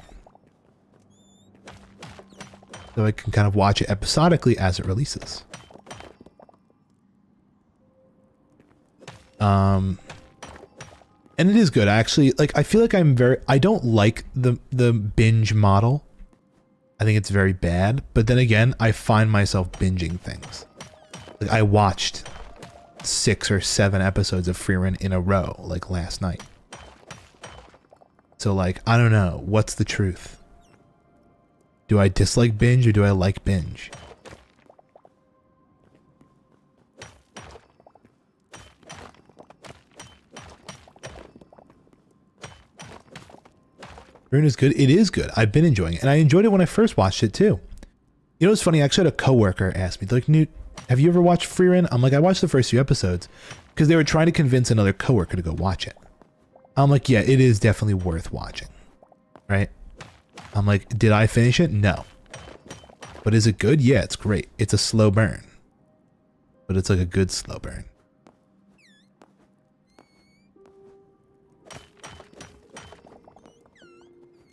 So I can kind of watch it episodically as it releases. And it is good. I actually, like, I feel like I don't like the binge model. I think it's very bad. But then again, I find myself binging things. Like I watched 6 or 7 episodes of Frieren in a row, like last night. So like, I don't know. What's the truth? Do I dislike binge or do I like binge? Frieren is good. It is good. I've been enjoying it. And I enjoyed it when I first watched it too. You know what's funny? I actually had a coworker ask me, like, Newt, have you ever watched Frieren? I'm like, I watched the first few episodes because they were trying to convince another coworker to go watch it. I'm like, yeah, it is definitely worth watching. Right? I'm like, did I finish it? No. But is it good? Yeah, it's great. It's a slow burn. But it's like a good slow burn.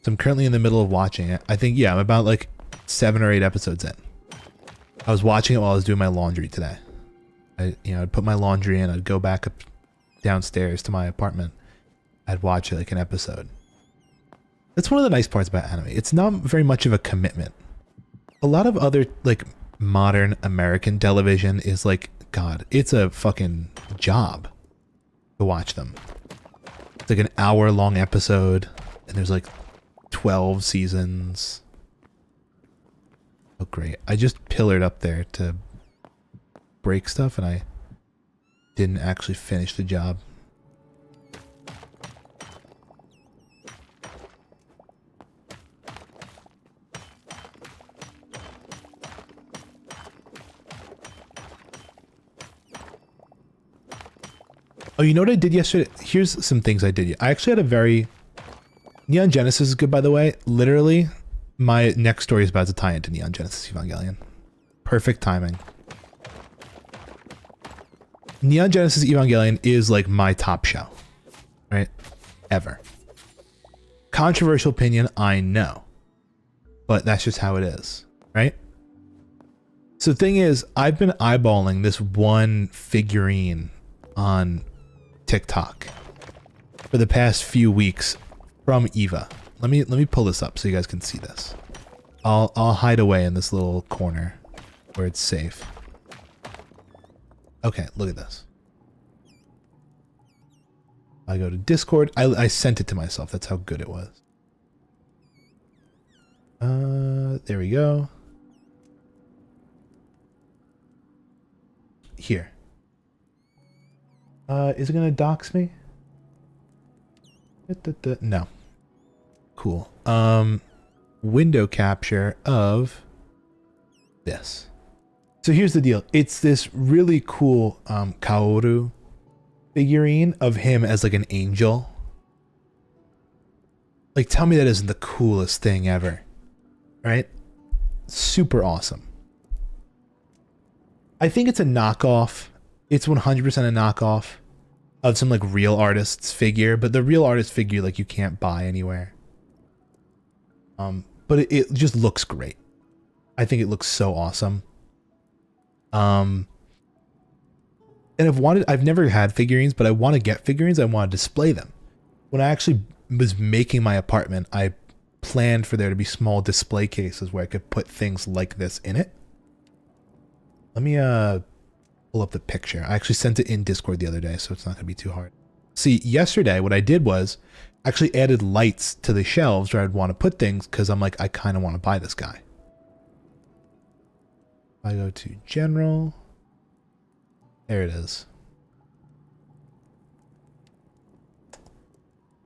So I'm currently in the middle of watching it. I think, yeah, I'm about like 7 or 8 episodes in. I was watching it while I was doing my laundry today. I'd put my laundry in, I'd go back up downstairs to my apartment. I'd watch like an episode. That's one of the nice parts about anime. It's not very much of a commitment. A lot of other like modern American television is like, God, it's a fucking job to watch them. It's like an hour-long episode, and there's like 12 seasons. Oh, great. I just pillared up there to break stuff, and I didn't actually finish the job. Oh, you know what I did yesterday? Here's some things I did. I actually had a very... Neon Genesis is good, by the way. Literally, my next story is about to tie into Neon Genesis Evangelion. Perfect timing. Neon Genesis Evangelion is like my top show. Right? Ever. Controversial opinion, I know. But that's just how it is. Right? So the thing is, I've been eyeballing this one figurine on TikTok for the past few weeks from Eva. Let me pull this up so you guys can see this. I'll hide away in this little corner where it's safe. Okay, look at this. I go to Discord. I sent it to myself. That's how good it was. There we go. Here. Is it gonna dox me? No. Cool. Window capture of this. So here's the deal. It's this really cool Kaoru figurine of him as like an angel. Like, tell me that isn't the coolest thing ever. Right? Super awesome. I think it's a knockoff. It's 100% a knockoff of some like real artist's figure, but the real artist figure like you can't buy anywhere. But it just looks great. I think it looks so awesome. And I've never had figurines, but I want to get figurines. I want to display them. When I actually was making my apartment, I planned for there to be small display cases where I could put things like this in it. Let me pull up the picture. I actually sent it in Discord the other day, so it's not going to be too hard. See, yesterday what I did was actually added lights to the shelves where I'd want to put things because I'm like, I kind of want to buy this guy. I go to general. There it is.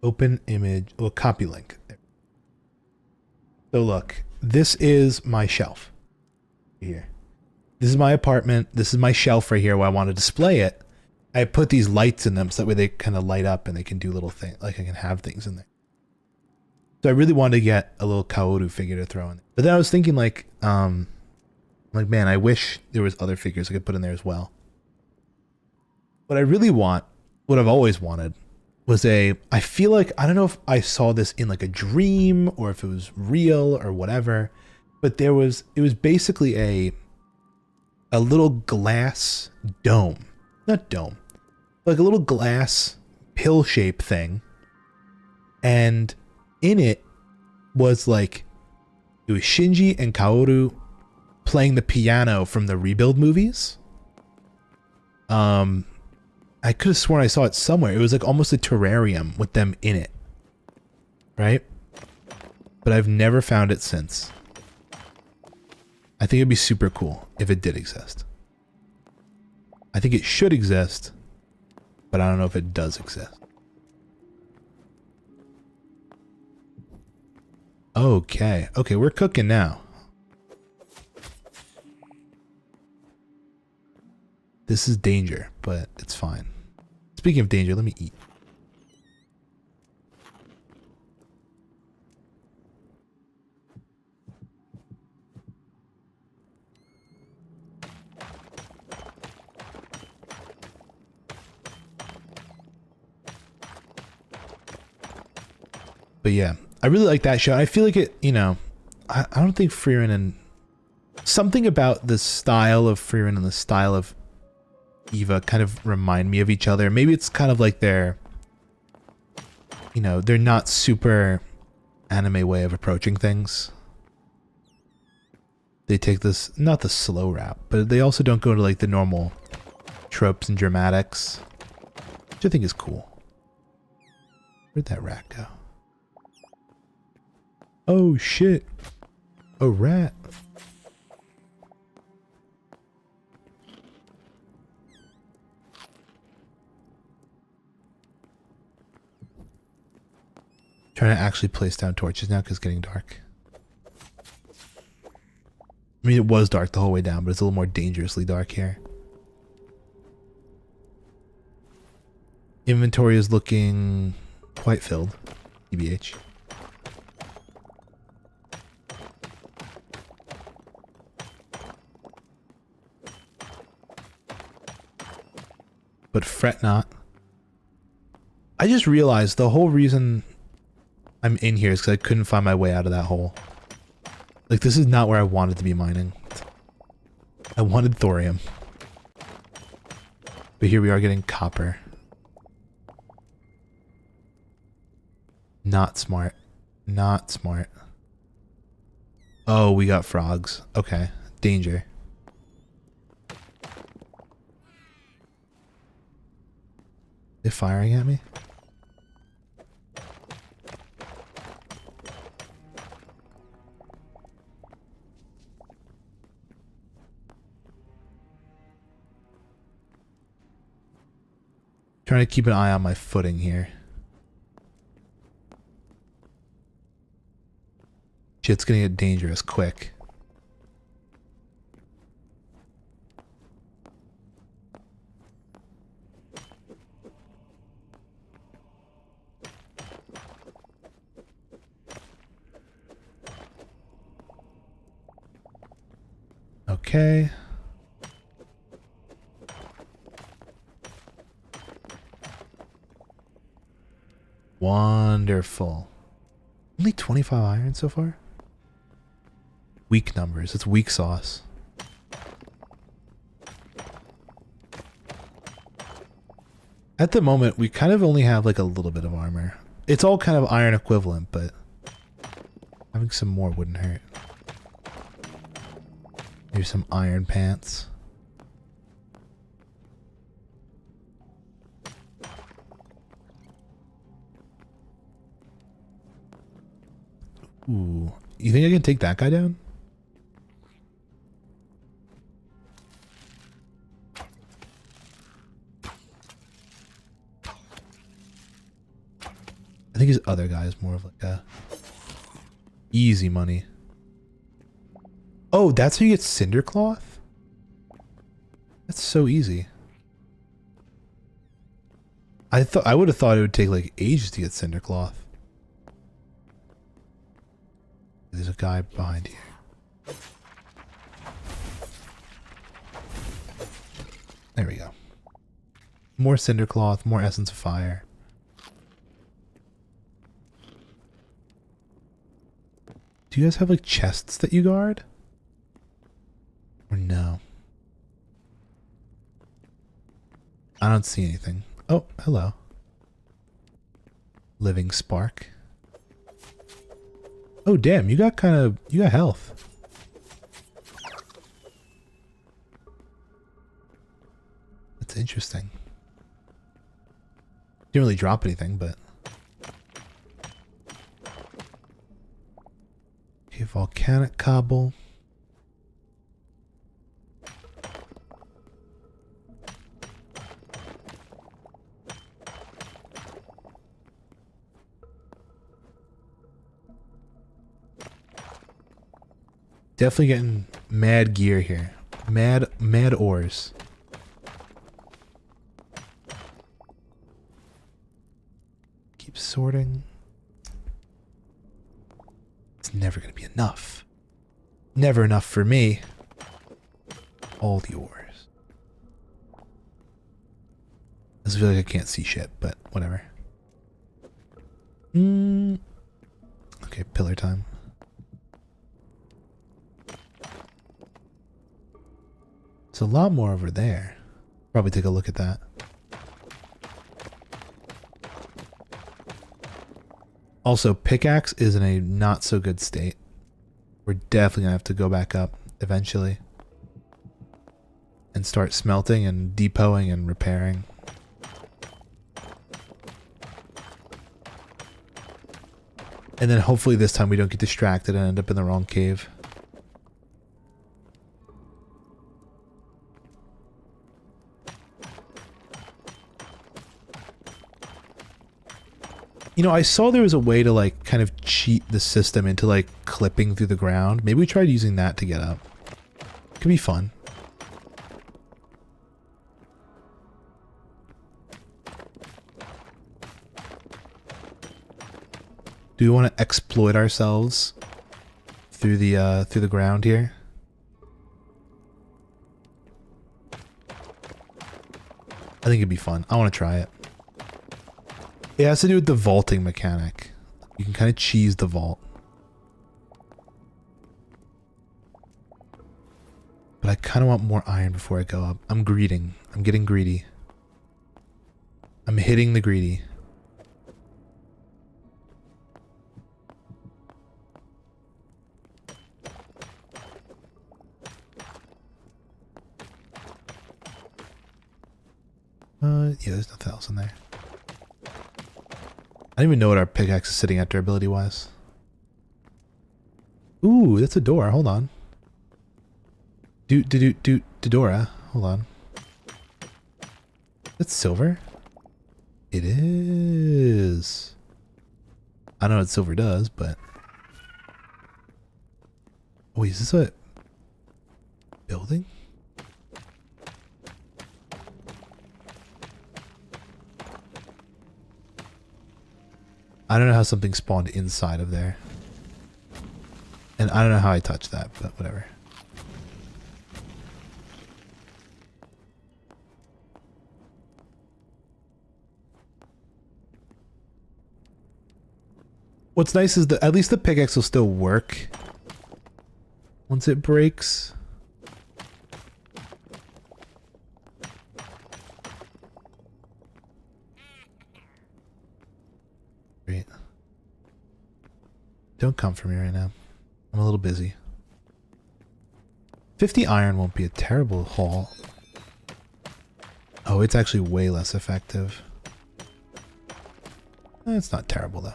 Open image, well, copy link. There. So look, this is my shelf here. This is my apartment. This is my shelf right here where I want to display it. I put these lights in them so that way they kind of light up and they can do little things, like I can have things in there. So I really wanted to get a little Kaoru figure to throw in there. But then I was thinking like, man, I wish there was other figures I could put in there as well. What I really want, what I've always wanted, was I feel like, I don't know if I saw this in like a dream or if it was real or whatever, but it was basically a little glass dome. Not dome. Like a little glass pill-shaped thing. And in it was like It was Shinji and Kaoru playing the piano from the Rebuild movies. I could have sworn I saw it somewhere. It was like almost a terrarium with them in it. Right? But I've never found it since. I think it'd be super cool if it did exist. I think it should exist, but I don't know if it does exist. Okay. Okay, we're cooking now. This is danger, but it's fine. Speaking of danger, let me eat. But yeah, I really like that show. I feel like it, you know, I don't think Frieren and something about the style of Frieren and the style of Eva kind of remind me of each other. Maybe it's kind of like their, you know, they're not super anime way of approaching things. They take this, not the slow rap, but they also don't go to like the normal tropes and dramatics, which I think is cool. Where'd that rat go? Oh shit, a rat. Trying to actually place down torches now because it's getting dark. I mean, it was dark the whole way down, but it's a little more dangerously dark here. Inventory is looking quite filled, TBH. But fret not. I just realized the whole reason I'm in here is because I couldn't find my way out of that hole. Like, this is not where I wanted to be mining. I wanted thorium. But here we are getting copper. Not smart. Not smart. Oh, we got frogs. Okay. Danger. They're firing at me? Trying to keep an eye on my footing here. Shit's gonna get dangerous quick. Okay. Wonderful. Only 25 iron so far? Weak numbers. It's weak sauce. At the moment, we kind of only have like a little bit of armor. It's all kind of iron equivalent, but having some more wouldn't hurt. Here's some iron pants. Ooh, you think I can take that guy down? I think his other guy is more of like a easy money. Oh, that's how you get cinder cloth? That's so easy. I would have thought it would take like ages to get cinder cloth. There's a guy behind here. There we go. More cinder cloth, more essence of fire. Do you guys have like chests that you guard? Or no? I don't see anything. Oh, hello. Living spark. Oh, damn, you got health. That's interesting. Didn't really drop anything, but... Okay, volcanic cobble. Definitely getting mad gear here. Mad ores. Keep sorting. It's never going to be enough. Never enough for me. All the ores. I feel like I can't see shit, but whatever. Okay, pillar time. There's a lot more over there. Probably take a look at that. Also, pickaxe is in a not so good state. We're definitely gonna have to go back up eventually. And start smelting and depoting and repairing. And then hopefully this time we don't get distracted and end up in the wrong cave. You know, I saw there was a way to like kind of cheat the system into like clipping through the ground. Maybe we tried using that to get up. Could be fun. Do we want to exploit ourselves through the ground here? I think it'd be fun. I want to try it. It has to do with the vaulting mechanic. You can kind of cheese the vault. But I kind of want more iron before I go up. I'm greeding. I'm getting greedy. I'm hitting the greedy. Yeah, there's nothing else in there. I don't even know what our pickaxe is sitting at durability-wise. Ooh, that's a door. Hold on. Dora. Hold on. That's silver? It is. I don't know what silver does, but... Wait, is this a... building? I don't know how something spawned inside of there. And I don't know how I touched that, but whatever. What's nice is that at least the pickaxe will still work once it breaks. Great. Don't come for me right now. I'm a little busy. 50 iron won't be a terrible haul. Oh, it's actually way less effective. It's not terrible though.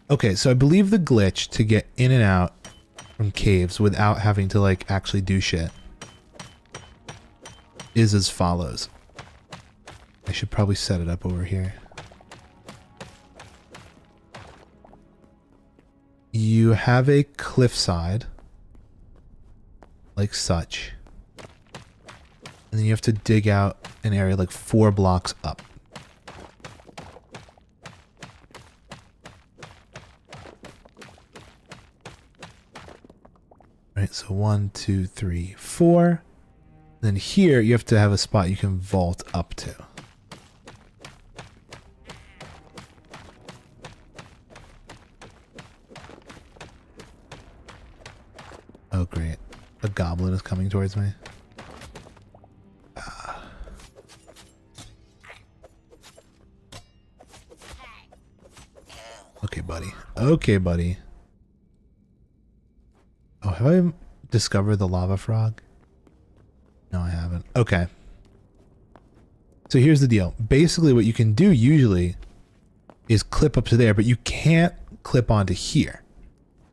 Okay, so I believe the glitch to get in and out from caves without having to like actually do shit is as follows. I should probably set it up over here. You have a cliffside like such, and then you have to dig out an area like 4 blocks up. Right, so 1, 2, 3, 4. Then here you have to have a spot you can vault up to. Oh, great. A goblin is coming towards me. Okay, buddy. Okay, buddy. Oh, have I discovered the lava frog? No, I haven't. Okay. So here's the deal. Basically, what you can do usually is clip up to there, but you can't clip onto here.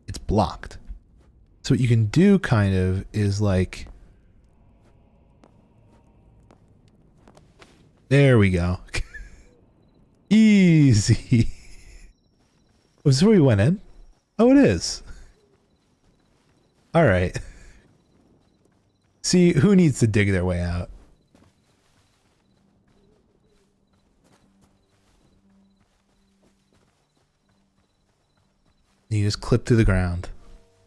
It's blocked. So what you can do kind of is like... There we go. Easy. Was this where we went in? Oh, it is. All right. See, who needs to dig their way out? You just clip through the ground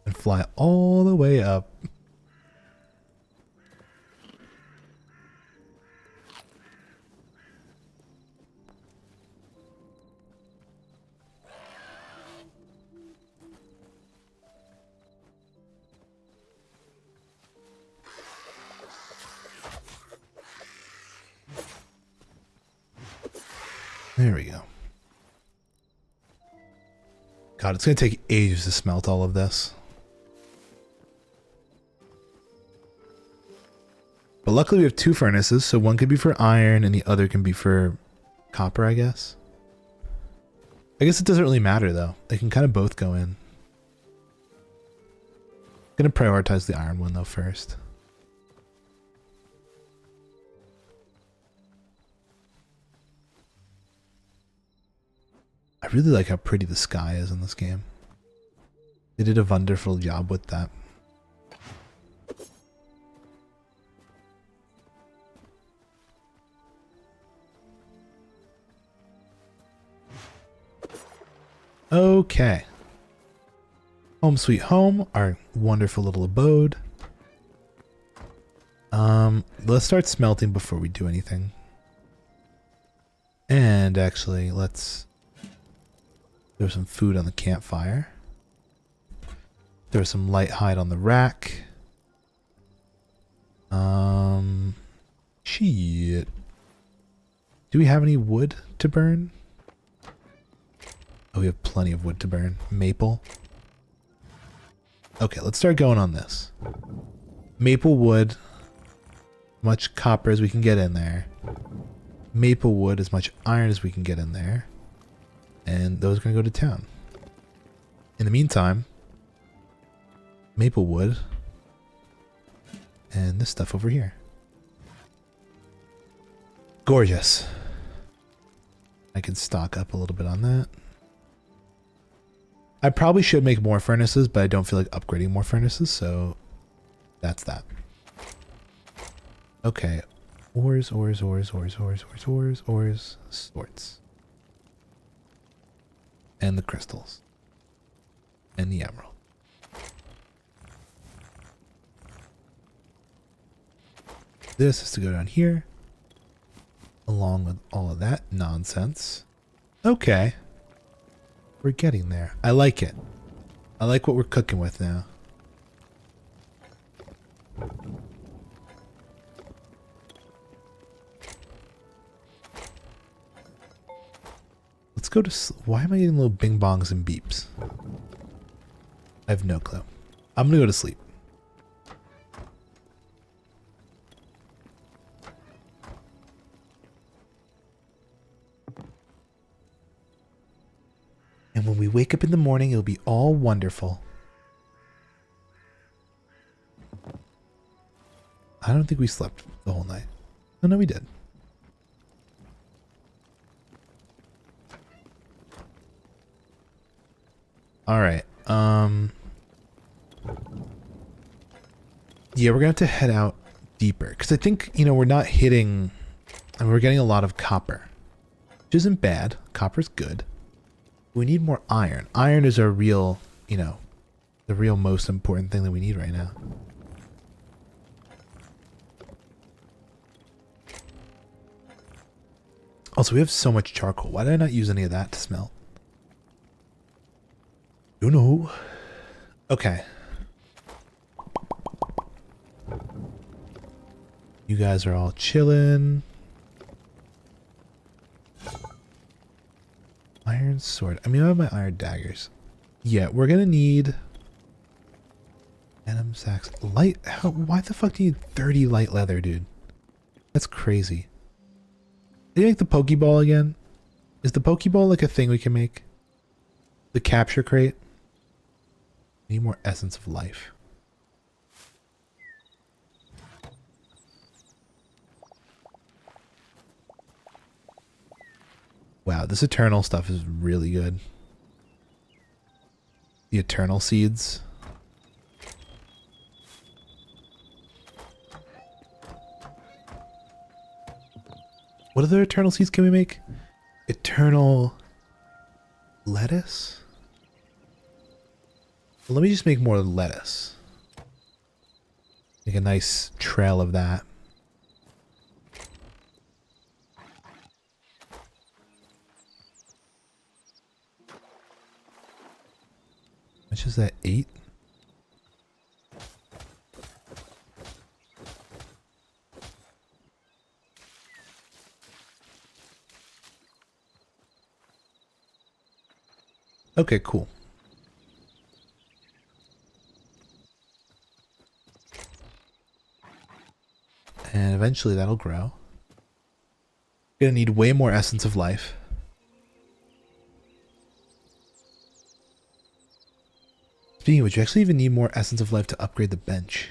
and fly all the way up. There we go. God, it's going to take ages to smelt all of this. But luckily we have two furnaces, so one could be for iron and the other can be for copper, I guess. I guess it doesn't really matter though. They can kind of both go in. I'm going to prioritize the iron one though first. I really like how pretty the sky is in this game. They did a wonderful job with that. Okay. Home sweet home, our wonderful little abode. Let's start smelting before we do anything. And actually, let's... There's some food on the campfire. There's some light hide on the rack. Shit. Do we have any wood to burn? Oh, we have plenty of wood to burn. Maple. Okay, let's start going on this. Maple wood. Much copper as we can get in there. Maple wood, as much iron as we can get in there. And those are going to go to town. In the meantime, maple wood and this stuff over here. Gorgeous. I can stock up a little bit on that. I probably should make more furnaces, but I don't feel like upgrading more furnaces, so that's that. Okay. Ores, sorts. And the crystals. And the emerald. This is to go down here. Along with all of that nonsense. Okay. We're getting there. I like it. I like what we're cooking with now. Let's go to... Why am I getting little bing bongs and beeps? I have no clue. I'm gonna go to sleep. And when we wake up in the morning, it'll be all wonderful. I don't think we slept the whole night. Oh, no, we did. All right. Yeah, we're going to have to head out deeper because I think, you know, we're not hitting, and we're getting a lot of copper, which isn't bad. Copper's good. We need more iron. Iron is our real, you know, the real most important thing that we need right now. Also, we have so much charcoal. Why did I not use any of that to smelt? You know. Okay. You guys are all chilling. Iron sword. I mean, I have my iron daggers. Yeah, we're gonna need denim sacks. Light. Why the fuck do you need 30 light leather, dude? That's crazy. Did you make the Pokeball again? Is the Pokeball like a thing we can make? The capture crate? Need more essence of life. Wow, this eternal stuff is really good. The eternal seeds. What other eternal seeds can we make? Eternal lettuce? Well, let me just make more lettuce. Make a nice trail of that. How much is that? 8? Okay, cool. And eventually that'll grow. Gonna need way more essence of life. Speaking of which, you actually even need more essence of life to upgrade the bench.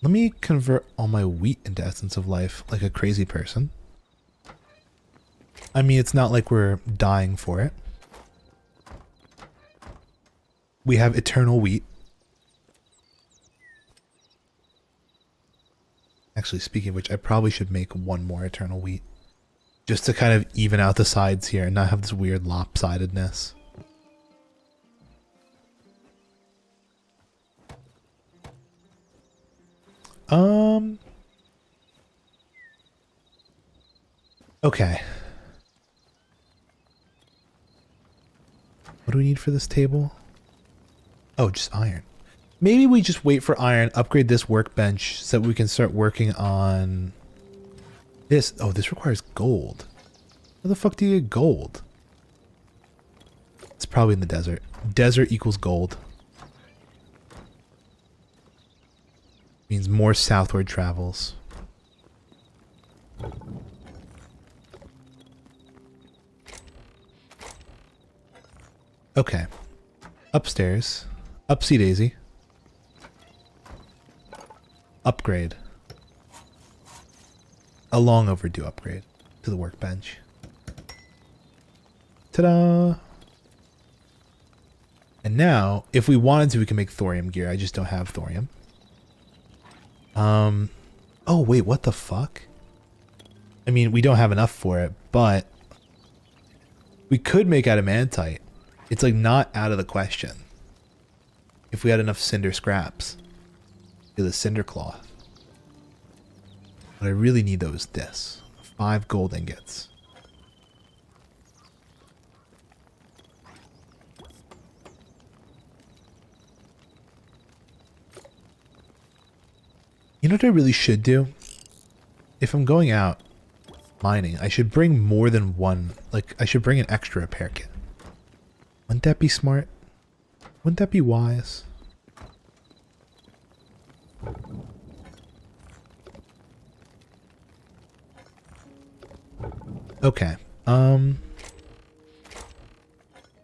Let me convert all my wheat into essence of life like a crazy person. I mean, it's not like we're dying for it. We have eternal wheat. Actually, speaking of which, I probably should make one more eternal wheat. Just to kind of even out the sides here and not have this weird lopsidedness. Okay. What do we need for this table? Oh, just iron. Maybe we just wait for iron, upgrade this workbench so that we can start working on this. Oh, this requires gold. How the fuck do you get gold? It's probably in the desert. Desert equals gold. Means more southward travels. Okay. Upstairs. Upsy daisy. Upgrade. A long overdue upgrade to the workbench. Ta-da! And now, if we wanted to, we can make thorium gear. I just don't have thorium. Oh wait, what the fuck? I mean, we don't have enough for it, but we could make adamantite. It's like not out of the question. If we had enough cinder scraps. Do the cinder cloth. What I really need though is this. 5 gold ingots. You know what I really should do? If I'm going out mining, I should bring more than one. Like, I should bring an extra repair kit. Wouldn't that be smart? Wouldn't that be wise? Okay.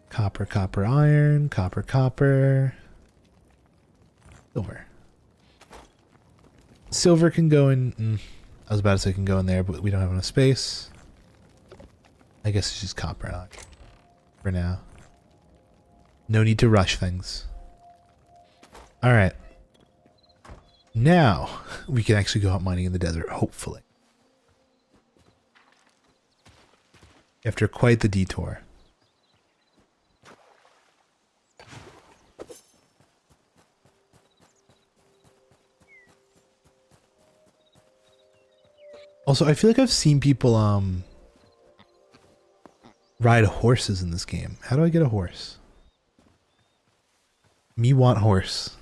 Copper, copper, iron, copper, copper. Silver. Silver can go in. I was about to say can go in there, but we don't have enough space. I guess it's just copper and iron for now. No need to rush things. Alright. Now, we can actually go out mining in the desert, hopefully. After quite the detour. Also, I feel like I've seen people, ride horses in this game. How do I get a horse? Me want horse.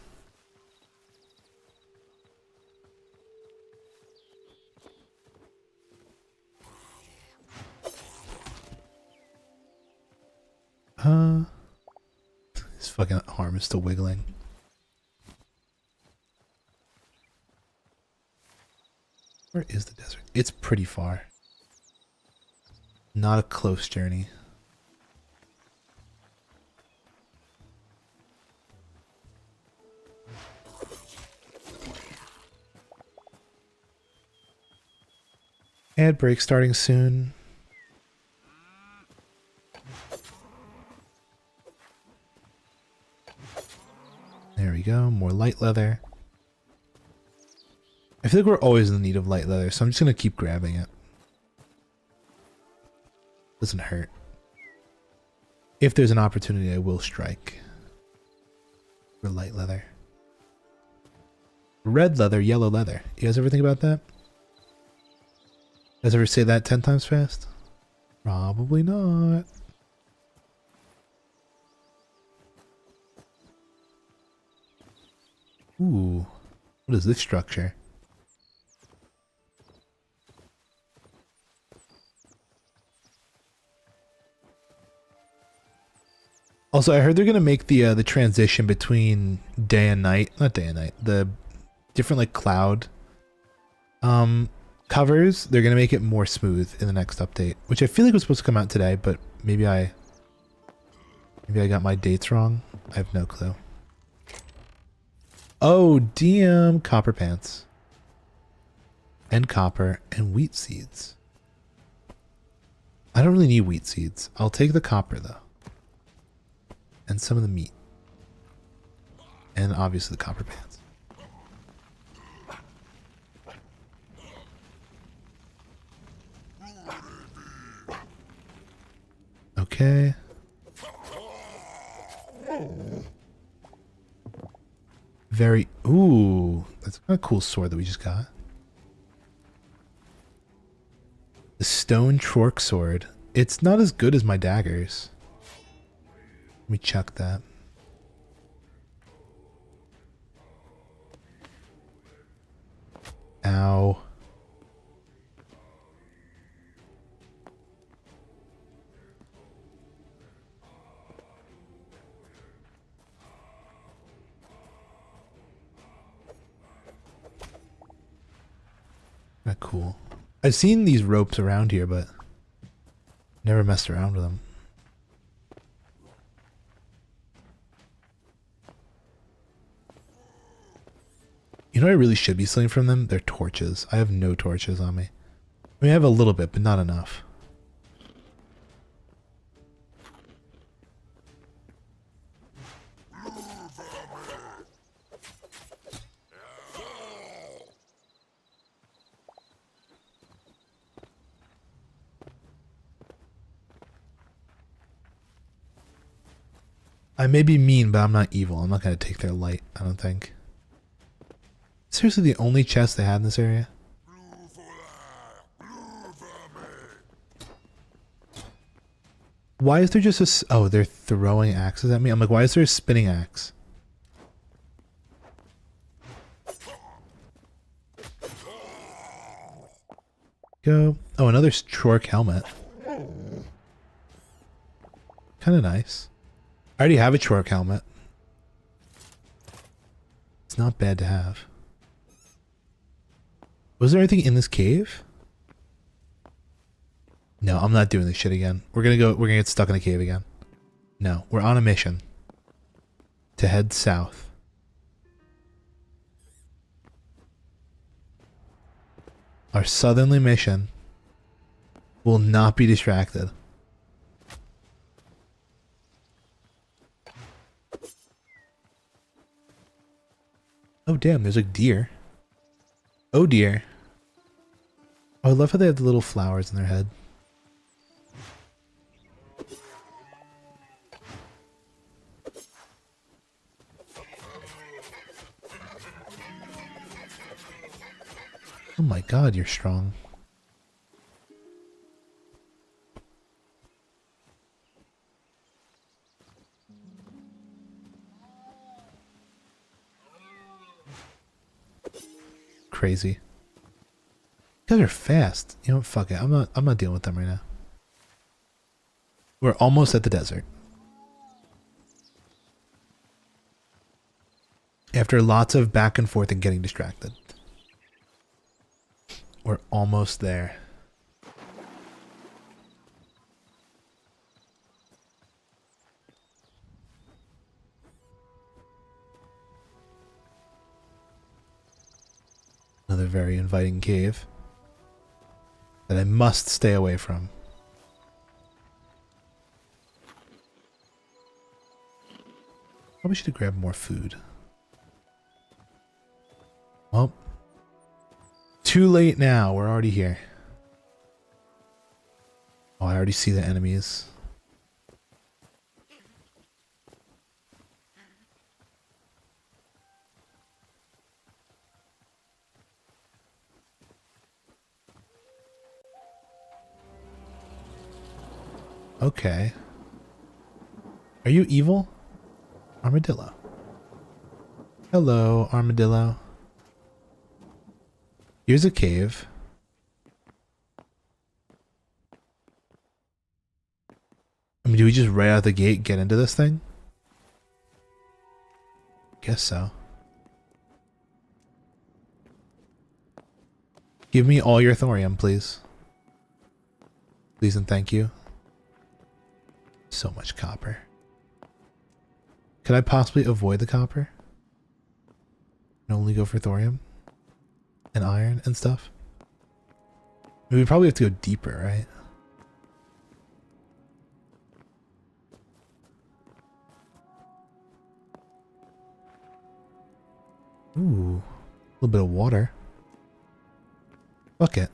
His fucking arm is still wiggling. Where is the desert? It's pretty far. Not a close journey. Ad break starting soon. There we go, more light leather. I feel like we're always in the need of light leather, so I'm just gonna keep grabbing it. Doesn't hurt. If there's an opportunity, I will strike for light leather. Red leather, yellow leather. You guys ever think about that? You guys ever say that 10 times fast? Probably not. Ooh, what is this structure? Also, I heard they're gonna make the transition between day and night, not day and night, the different like cloud covers. They're gonna make it more smooth in the next update, which I feel like was supposed to come out today, but maybe I got my dates wrong. I have no clue. Oh, DM copper pants and copper and wheat seeds. I don't really need wheat seeds. I'll take the copper though. And some of the meat. And obviously the copper pants. Okay. Very... Ooh. That's kind of cool sword that we just got. The stone trork sword. It's not as good as my daggers. Let me check that. Ow. Not cool. I've seen these ropes around here, but never messed around with them. You know what I really should be stealing from them? Their torches. I have no torches on me. I mean, I have a little bit, but not enough. I may be mean, but I'm not evil. I'm not going to take their light, I don't think. Seriously, the only chest they had in this area? Why is there just a... Oh, they're throwing axes at me? I'm like, why is there a spinning axe? Go. Oh, another Trork helmet. Kind of nice. I already have a Trork helmet. It's not bad to have. Was there anything in this cave? No, I'm not doing this shit again. We're gonna get stuck in a cave again. No, we're on a mission to head south. Our southerly mission will not be distracted. Oh damn, there's like deer. Oh dear. Oh, I love how they have the little flowers in their head. Oh my god, you're strong. crazy. You guys are fast. You know what? Fuck it. I'm not dealing with them right now. We're almost at the desert. After lots of back and forth and getting distracted. We're almost there. Another very inviting cave that I must stay away from. Probably should have grabbed more food. Well, too late now. We're already here. Oh, I already see the enemies. Okay. Are you evil? Armadillo. Hello, armadillo. Here's a cave. I mean, do we just right out the gate get into this thing? Guess so. Give me all your thorium, please. Please and thank you. So much copper. Could I possibly avoid the copper? And only go for thorium? And iron and stuff? I mean, we probably have to go deeper, right? Ooh. A little bit of water. Fuck it.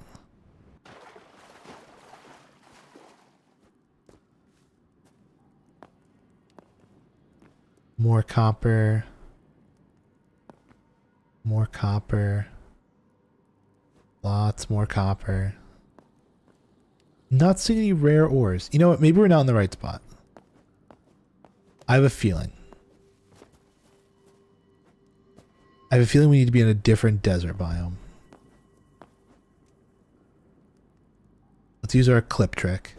More copper. More copper. Lots more copper. Not seeing any rare ores. You know what? Maybe we're not in the right spot. I have a feeling. I have a feeling we need to be in a different desert biome. Let's use our clip trick.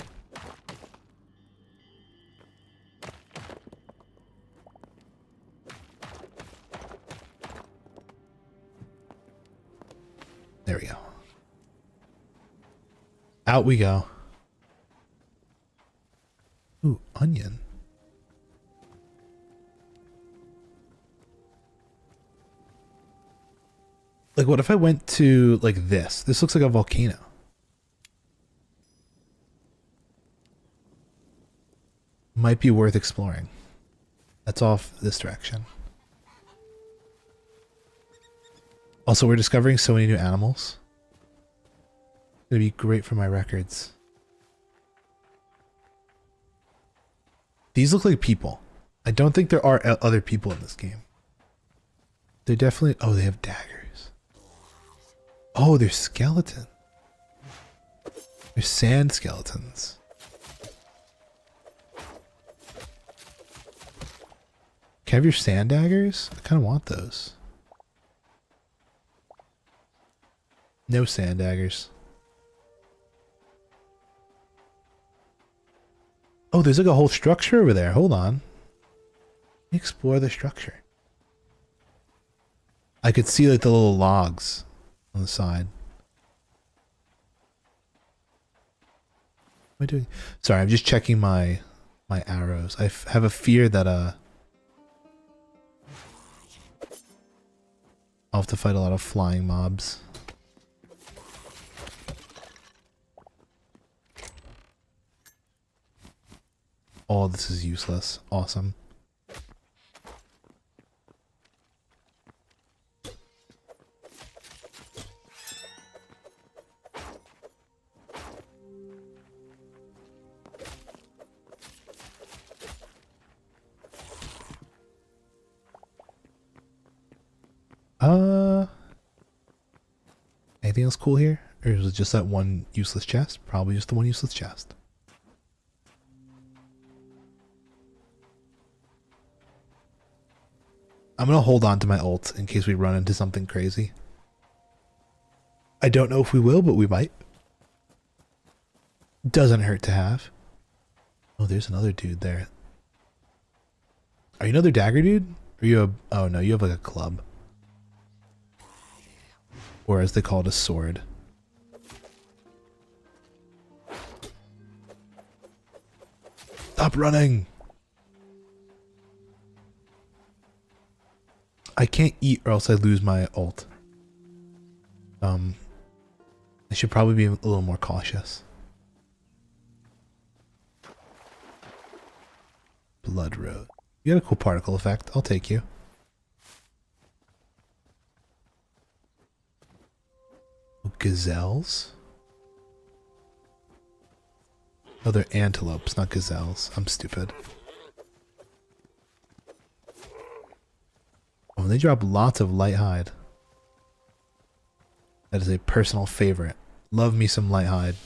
There we go. Out we go. Ooh, onion. Like, what if I went to, like, this? This looks like a volcano. Might be worth exploring. That's off this direction. Also, we're discovering so many new animals. It's gonna be great for my records. These look like people. I don't think there are other people in this game. They definitely... Oh, they have daggers. Oh, they're skeleton. They're sand skeletons. Can I have your sand daggers? I kind of want those. No sand daggers. Oh, there's like a whole structure over there. Hold on. Let me explore the structure. I could see like the little logs on the side. What am I doing? Sorry, I'm just checking my arrows. I have a fear that I'll have to fight a lot of flying mobs. Oh, this is useless. Awesome. Anything else cool here? Or was it just that one useless chest? Probably just the one useless chest. I'm gonna hold on to my ult in case we run into something crazy. I don't know if we will, but we might. Doesn't hurt to have. Oh, there's another dude there. Are you another dagger dude? Are you a... Oh, no, you have like a club. Or as they call it, a sword. Stop running! I can't eat or else I lose my ult. I should probably be a little more cautious. Blood road. You got a cool particle effect. I'll take you. Oh, gazelles? Oh, they're antelopes, not gazelles. I'm stupid. Oh, they drop lots of light hide. That is a personal favorite. Love me some light hide.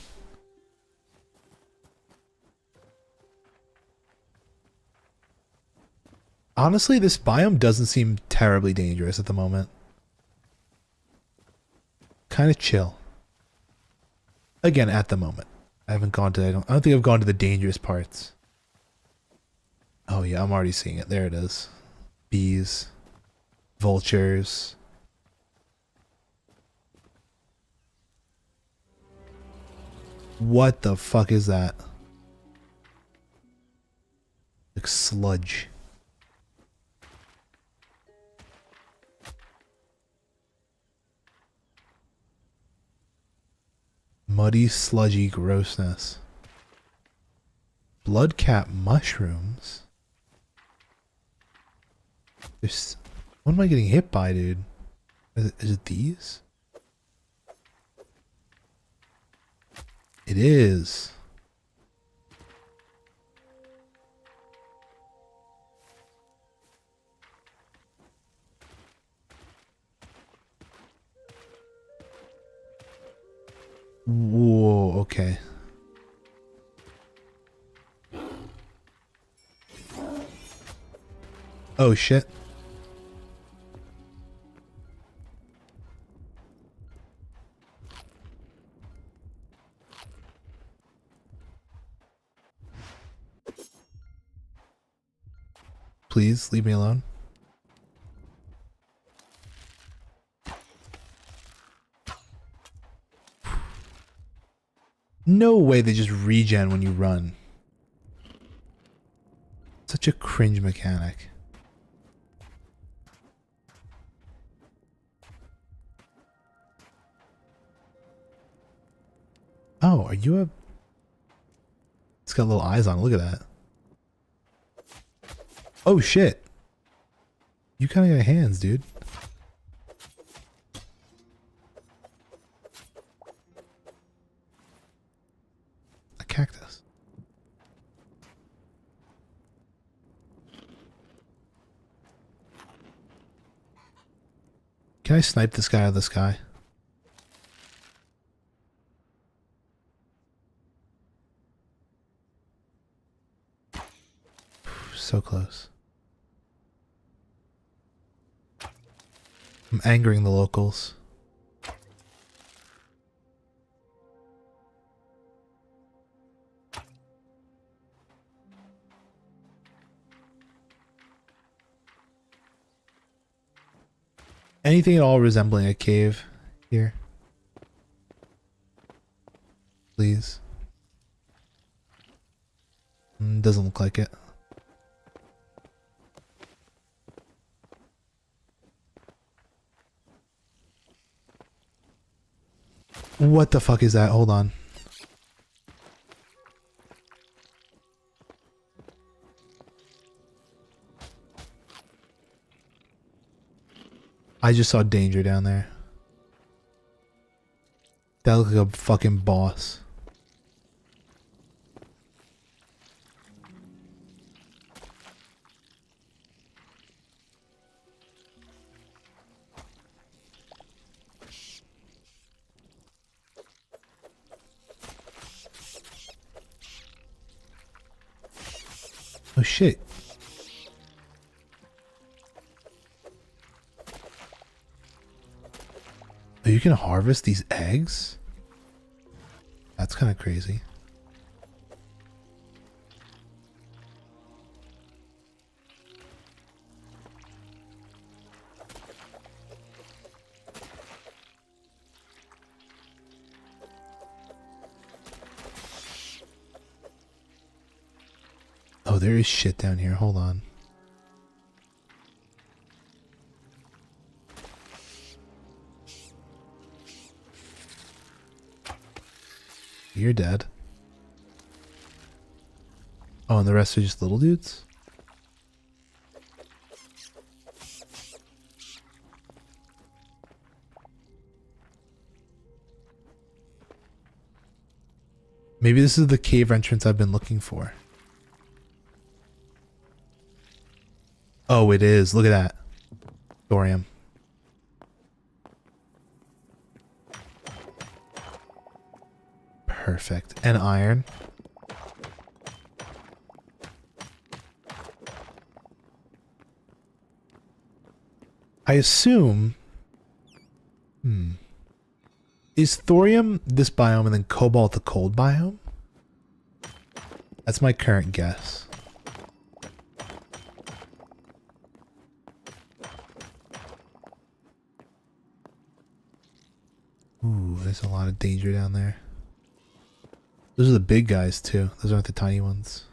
Honestly, this biome doesn't seem terribly dangerous at the moment. Kind of chill. Again, at the moment. I haven't gone to... I don't think I've gone to the dangerous parts. Oh yeah, I'm already seeing it. There it is. Bees. Vultures. What the fuck is that? Like sludge. Muddy, sludgy grossness. Bloodcap mushrooms? There's... What am I getting hit by, dude? Is it these? It is. Whoa, okay. Oh shit. Please leave me alone. No way they just regen when you run. Such a cringe mechanic. Oh, are you a... It's got little eyes on it. Look at that. Oh shit. You kind of got hands, dude. A cactus. Can I snipe this guy out of the sky? So close. I'm angering the locals. Anything at all resembling a cave here? Please. Doesn't look like it. What the fuck is that? Hold on. I just saw danger down there. That looks like a fucking boss. Oh shit. Oh, you can harvest these eggs? That's kind of crazy. Oh, there is shit down here. Hold on. You're dead. Oh, and the rest are just little dudes? Maybe this is the cave entrance I've been looking for. Oh, it is. Look at that. Thorium. Perfect. And iron. I assume... Is thorium this biome and then cobalt the cold biome? That's my current guess. Ooh, there's a lot of danger down there. Those are the big guys too. Those aren't the tiny ones.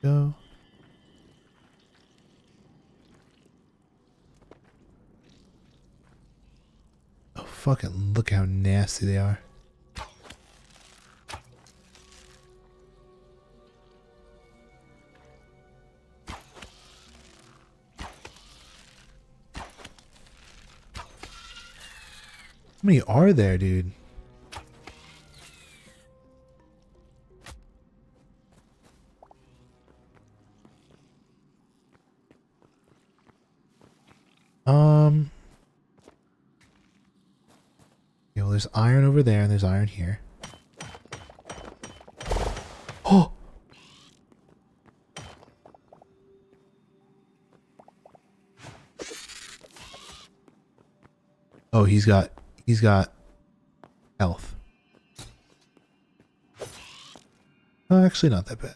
Go. Oh, fucking look how nasty they are. How many are there, dude? Yeah, well, there's iron over there and there's iron here. Oh! Oh, he's got health. Oh, actually not that bad.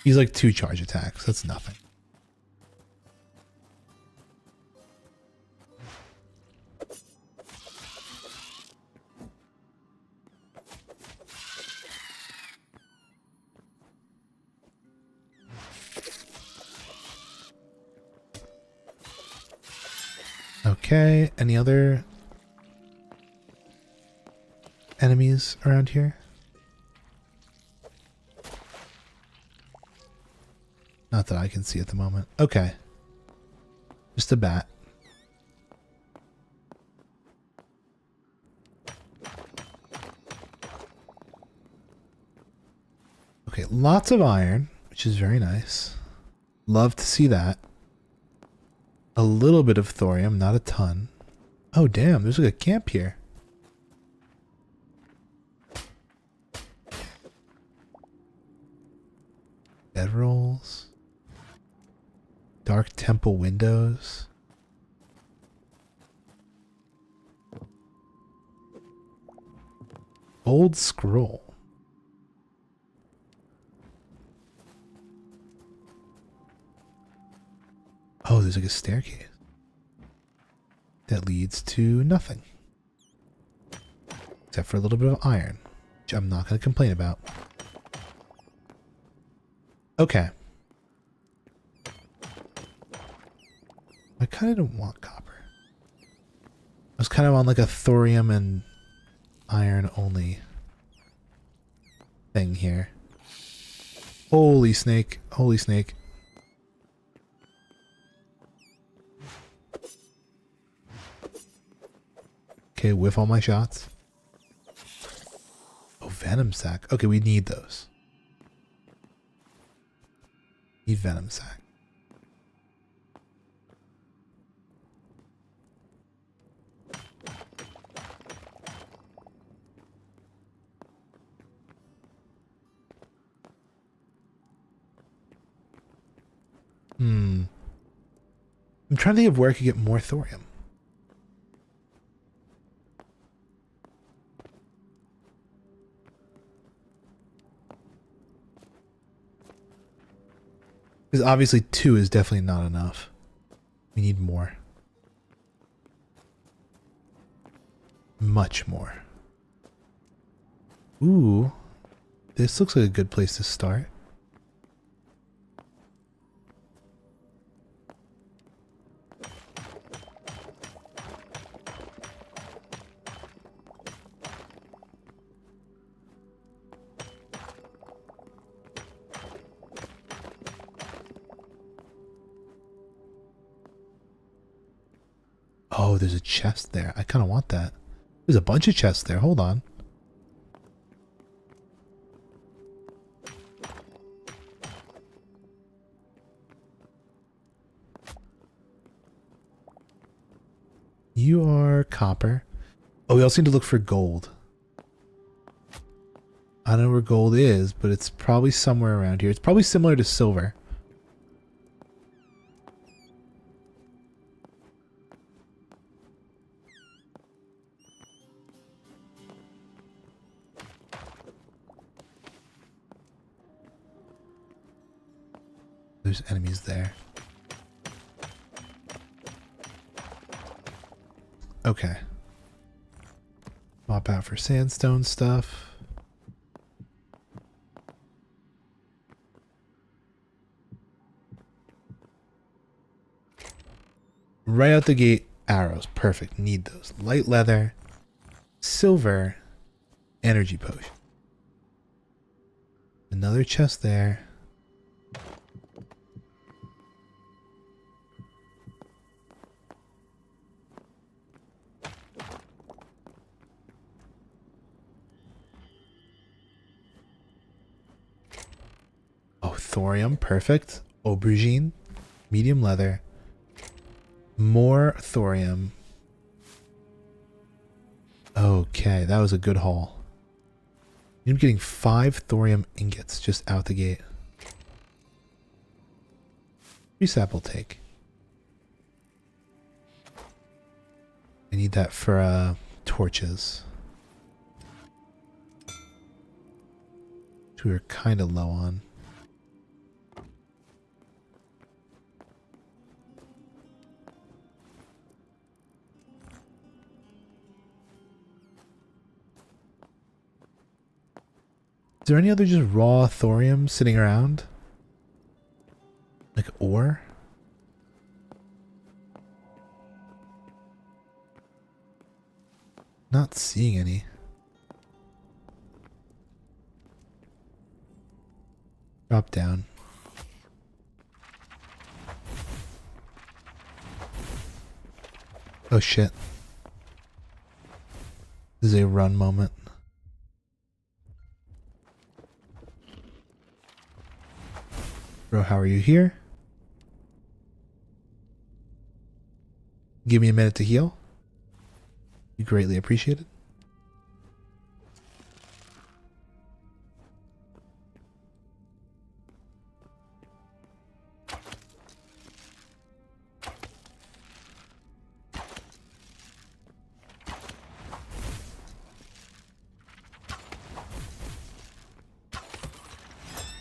He's like 2 charge attacks. That's nothing. Okay, any other enemies around here? Not that I can see at the moment. Okay. Just a bat. Okay, lots of iron, which is very nice. Love to see that. A little bit of thorium, not a ton. Oh, damn, there's like a camp here. Bedrolls. Dark temple windows. Old scroll. Oh, there's like a staircase that leads to nothing. Except for a little bit of iron, which I'm not going to complain about. Okay. I kind of don't want copper. I was kind of on like a thorium and iron only thing here. Holy snake. Holy snake. Okay, whiff all my shots. Venom sac. Okay, we need those. Need venom sac. I'm trying to think of where I could get more thorium. Because obviously 2 is definitely not enough. We need more. Much more. Ooh. This looks like a good place to start. Oh, there's a chest there. I kind of want that. There's a bunch of chests there. Hold on. You are copper. Oh, we also need to look for gold. I don't know where gold is, but it's probably somewhere around here. It's probably similar to silver. There's enemies there. Okay. Swap out for sandstone stuff. Right out the gate, arrows. Perfect. Need those. Light leather, silver, energy potion. Another chest there. Oh, thorium. Perfect. Aubergine. Medium leather. More thorium. Okay, that was a good haul. I'm getting 5 thorium ingots just out the gate. Resap will take. I need that for torches. Which we were kind of low on. Is there any other just raw thorium sitting around? Like ore? Not seeing any. Drop down. Oh shit. This is a run moment. Bro, how are you here? Give me a minute to heal. You greatly appreciate it.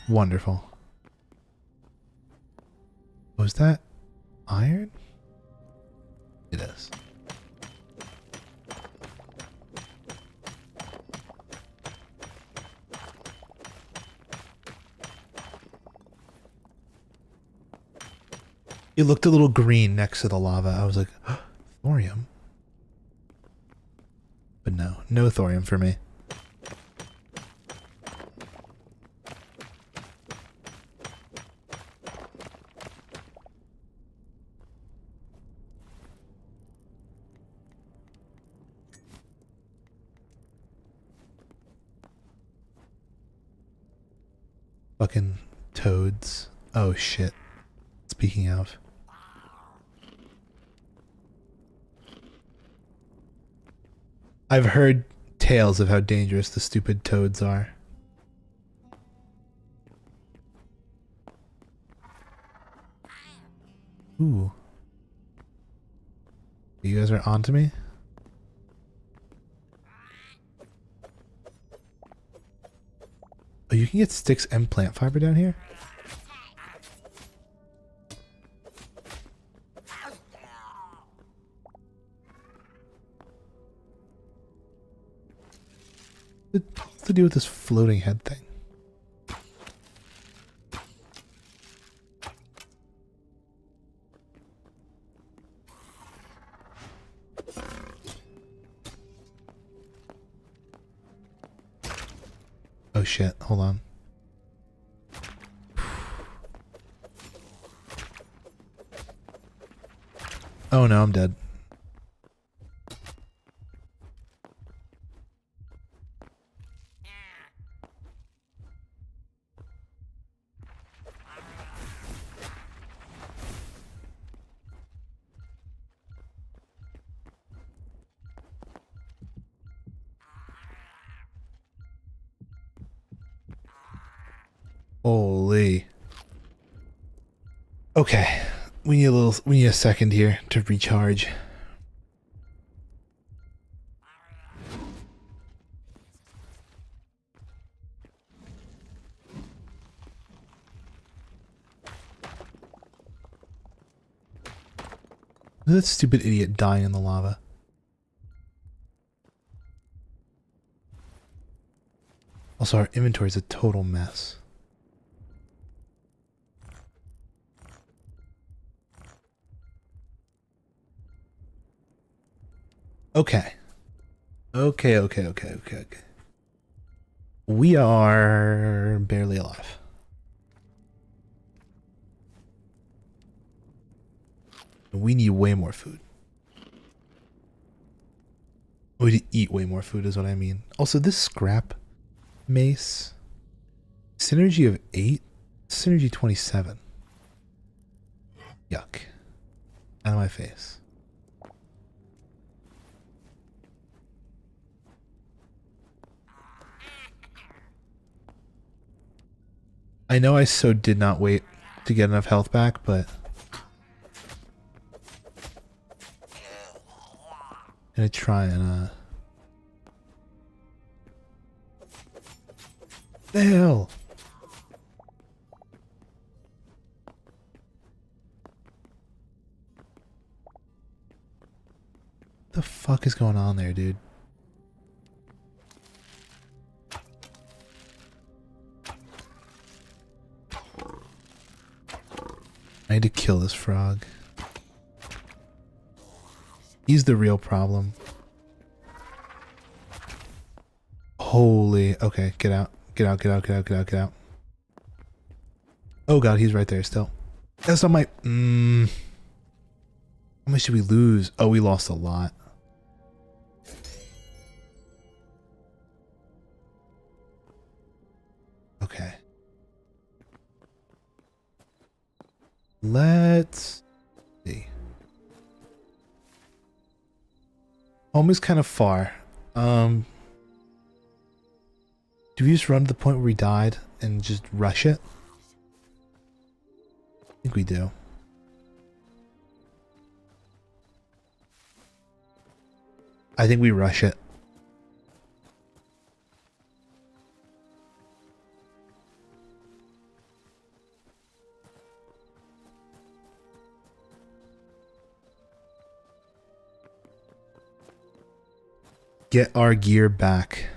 Wonderful. Was that iron? It is. It looked a little green next to the lava. I was like, oh, thorium. But no, no thorium for me. Fucking toads. Oh shit. Speaking of. I've heard tales of how dangerous the stupid toads are. Ooh. You guys are onto me? Oh, you can get sticks and plant fiber down here? What's the deal with this floating head thing? Oh shit, hold on. Oh no, I'm dead. Holy. Okay. We need a second here to recharge. Look at that stupid idiot dying in the lava. Also, our inventory is a total mess. Okay. Okay. We are barely alive. We need way more food. We need to eat way more food is what I mean. Also, this scrap mace. Synergy of 8? Synergy 27. Yuck. Out of my face. I know I so did not wait to get enough health back, but I'm gonna try and the hell? What the fuck is going on there, dude? I need to kill this frog. He's the real problem. Holy. Okay, get out. Get out. Oh god, he's right there still. That's not my... How much did we lose? Oh, we lost a lot. Okay. Let's see. Home is kind of far. Do we just run to the point where we died and just rush it? I think we do. I think we rush it. Get our gear back.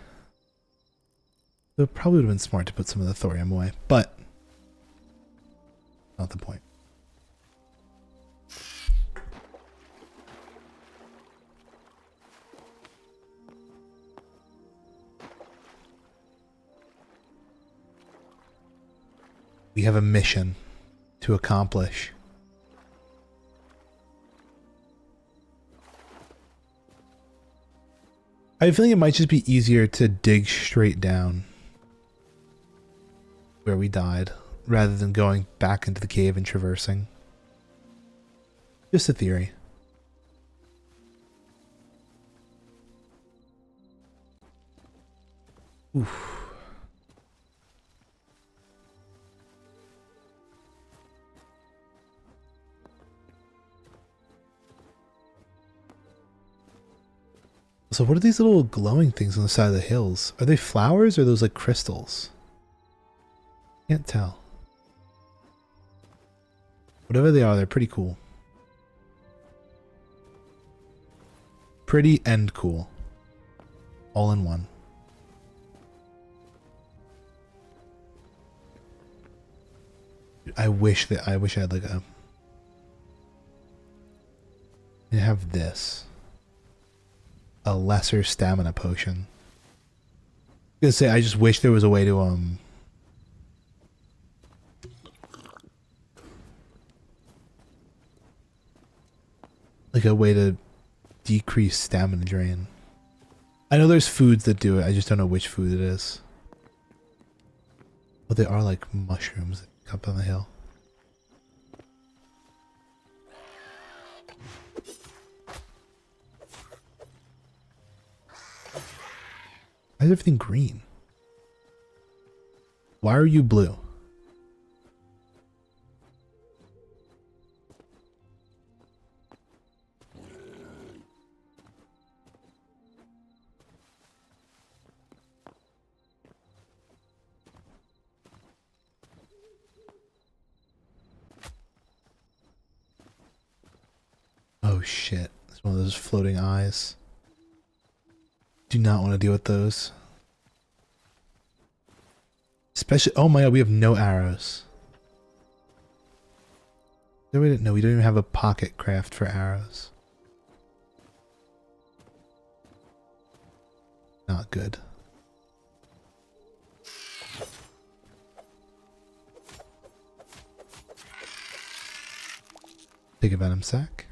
It probably would have been smart to put some of the thorium away, but not the point. We have a mission to accomplish. I have a feeling it might just be easier to dig straight down. where we died, rather than going back into the cave and traversing. Just a theory. Oof. So what are these little glowing things on the side of the hills? Are they flowers or are those like crystals? Can't tell. Whatever they are, they're pretty cool. Pretty and cool. All in one. I wish I had like a... I have this. A lesser stamina potion. I was gonna say, I just wish there was a way to, like a way to decrease stamina drain. I know there's foods that do it, I just don't know which food it is. But they are like mushrooms up on the hill. Why is everything green? Why are you blue? Oh shit. It's one of those floating eyes. Do not want to deal with those. Especially, oh my god, we have no arrows. No, we don't even have a pocket craft for arrows. Not good. Take a venom sac.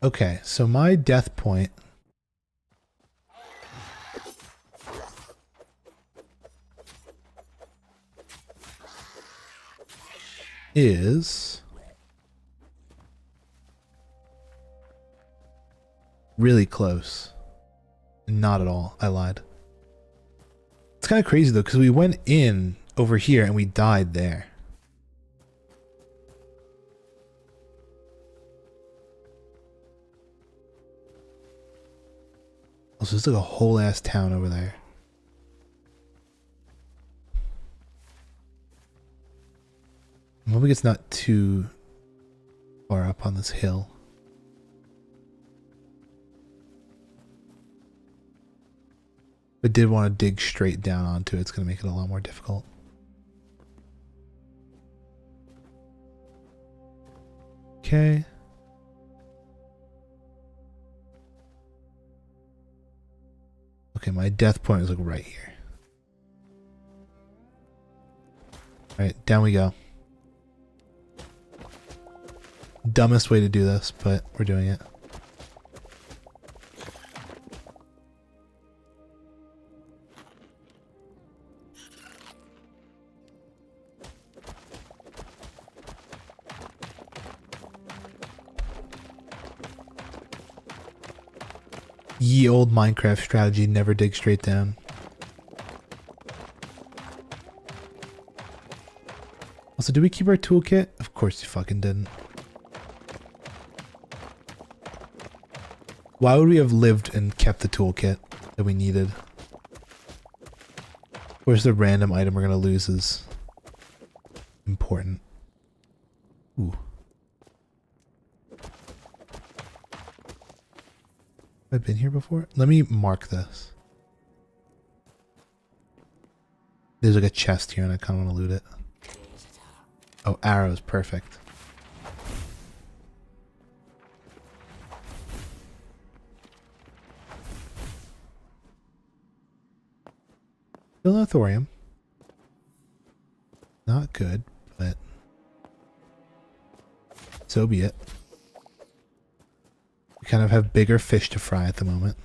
Okay, so my death point is really close. Not at all. I lied. It's kind of crazy though, because we went in over here and we died there. So there's like a whole ass town over there. I'm hoping it's not too far up on this hill. But did want to dig straight down onto it. It's going to make it a lot more difficult. Okay. Okay, my death point is like right here. Alright, down we go. Dumbest way to do this, but we're doing it. Ye old Minecraft strategy, never dig straight down. Also, did we keep our toolkit? Of course you fucking didn't. Why would we have lived and kept the toolkit that we needed? Where's the random item we're gonna lose is important. Ooh. Have I been here before? Let me mark this. There's like a chest here and I kind of want to loot it. Oh, arrows, perfect. Still no thorium. not good, but so be it. We kind of have bigger fish to fry at the moment.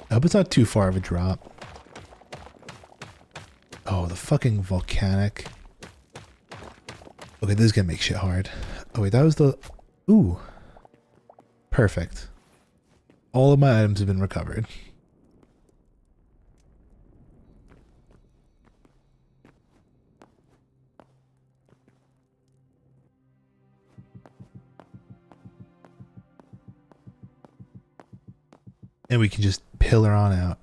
I hope it's not too far of a drop. Oh, the fucking volcanic. Okay, this is gonna make shit hard. Oh wait, that was the... Ooh. Perfect. All of my items have been recovered. And we can just pillar on out.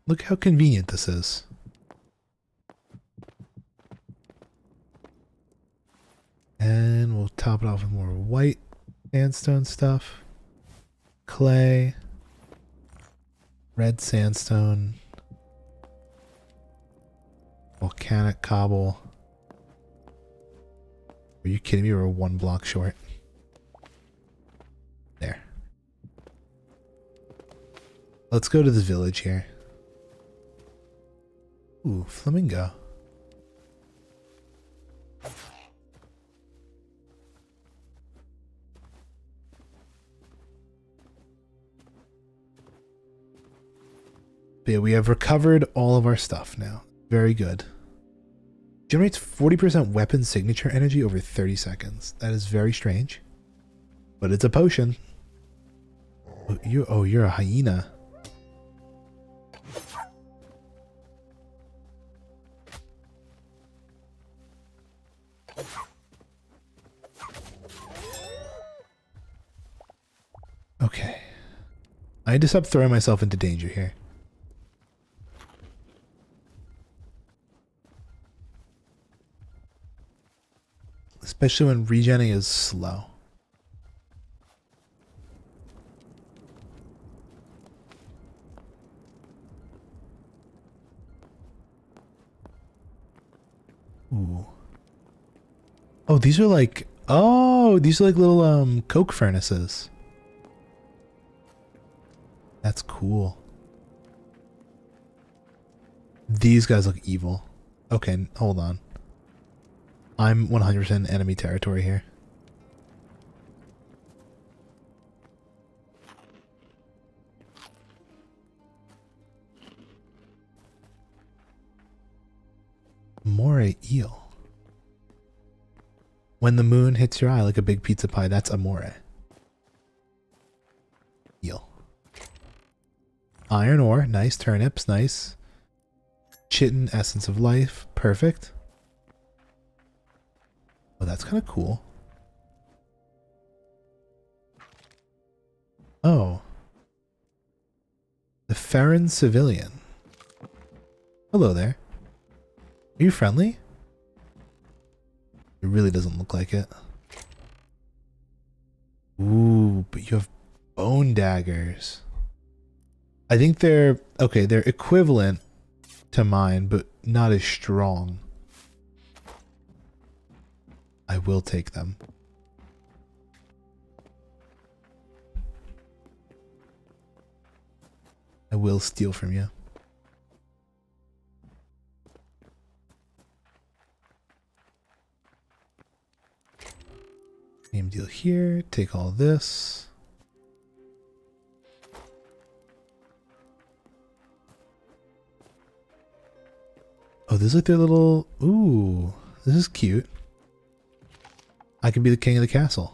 Look how convenient this is. And we'll top it off with more white sandstone stuff. Clay. Red sandstone. Volcanic cobble. Are you kidding me? We're 1 block short. There. Let's go to the village here. Ooh, flamingo. But yeah, we have recovered all of our stuff now. Very good. Generates 40% weapon signature energy over 30 seconds. That is very strange. But it's a potion. Oh, you're a hyena. Okay. I need to stop throwing myself into danger here. Especially when regenning is slow. Ooh. Oh, these are like... Oh, these are like little coke furnaces. That's cool. These guys look evil. Okay, hold on. I'm 100% enemy territory here. Moray eel. When the moon hits your eye like a big pizza pie, that's amore. Eel. Iron ore, nice. Turnips, nice. Chitin, essence of life, perfect. Oh, that's kind of cool. Oh. The Farron Civilian. Hello there. Are you friendly? It really doesn't look like it. Ooh, but you have bone daggers. I think they're... Okay, they're equivalent to mine, but not as strong. I will take them. I will steal from you. Name deal here. Take all this. Oh, this is like their little... Ooh, this is cute. I can be the king of the castle.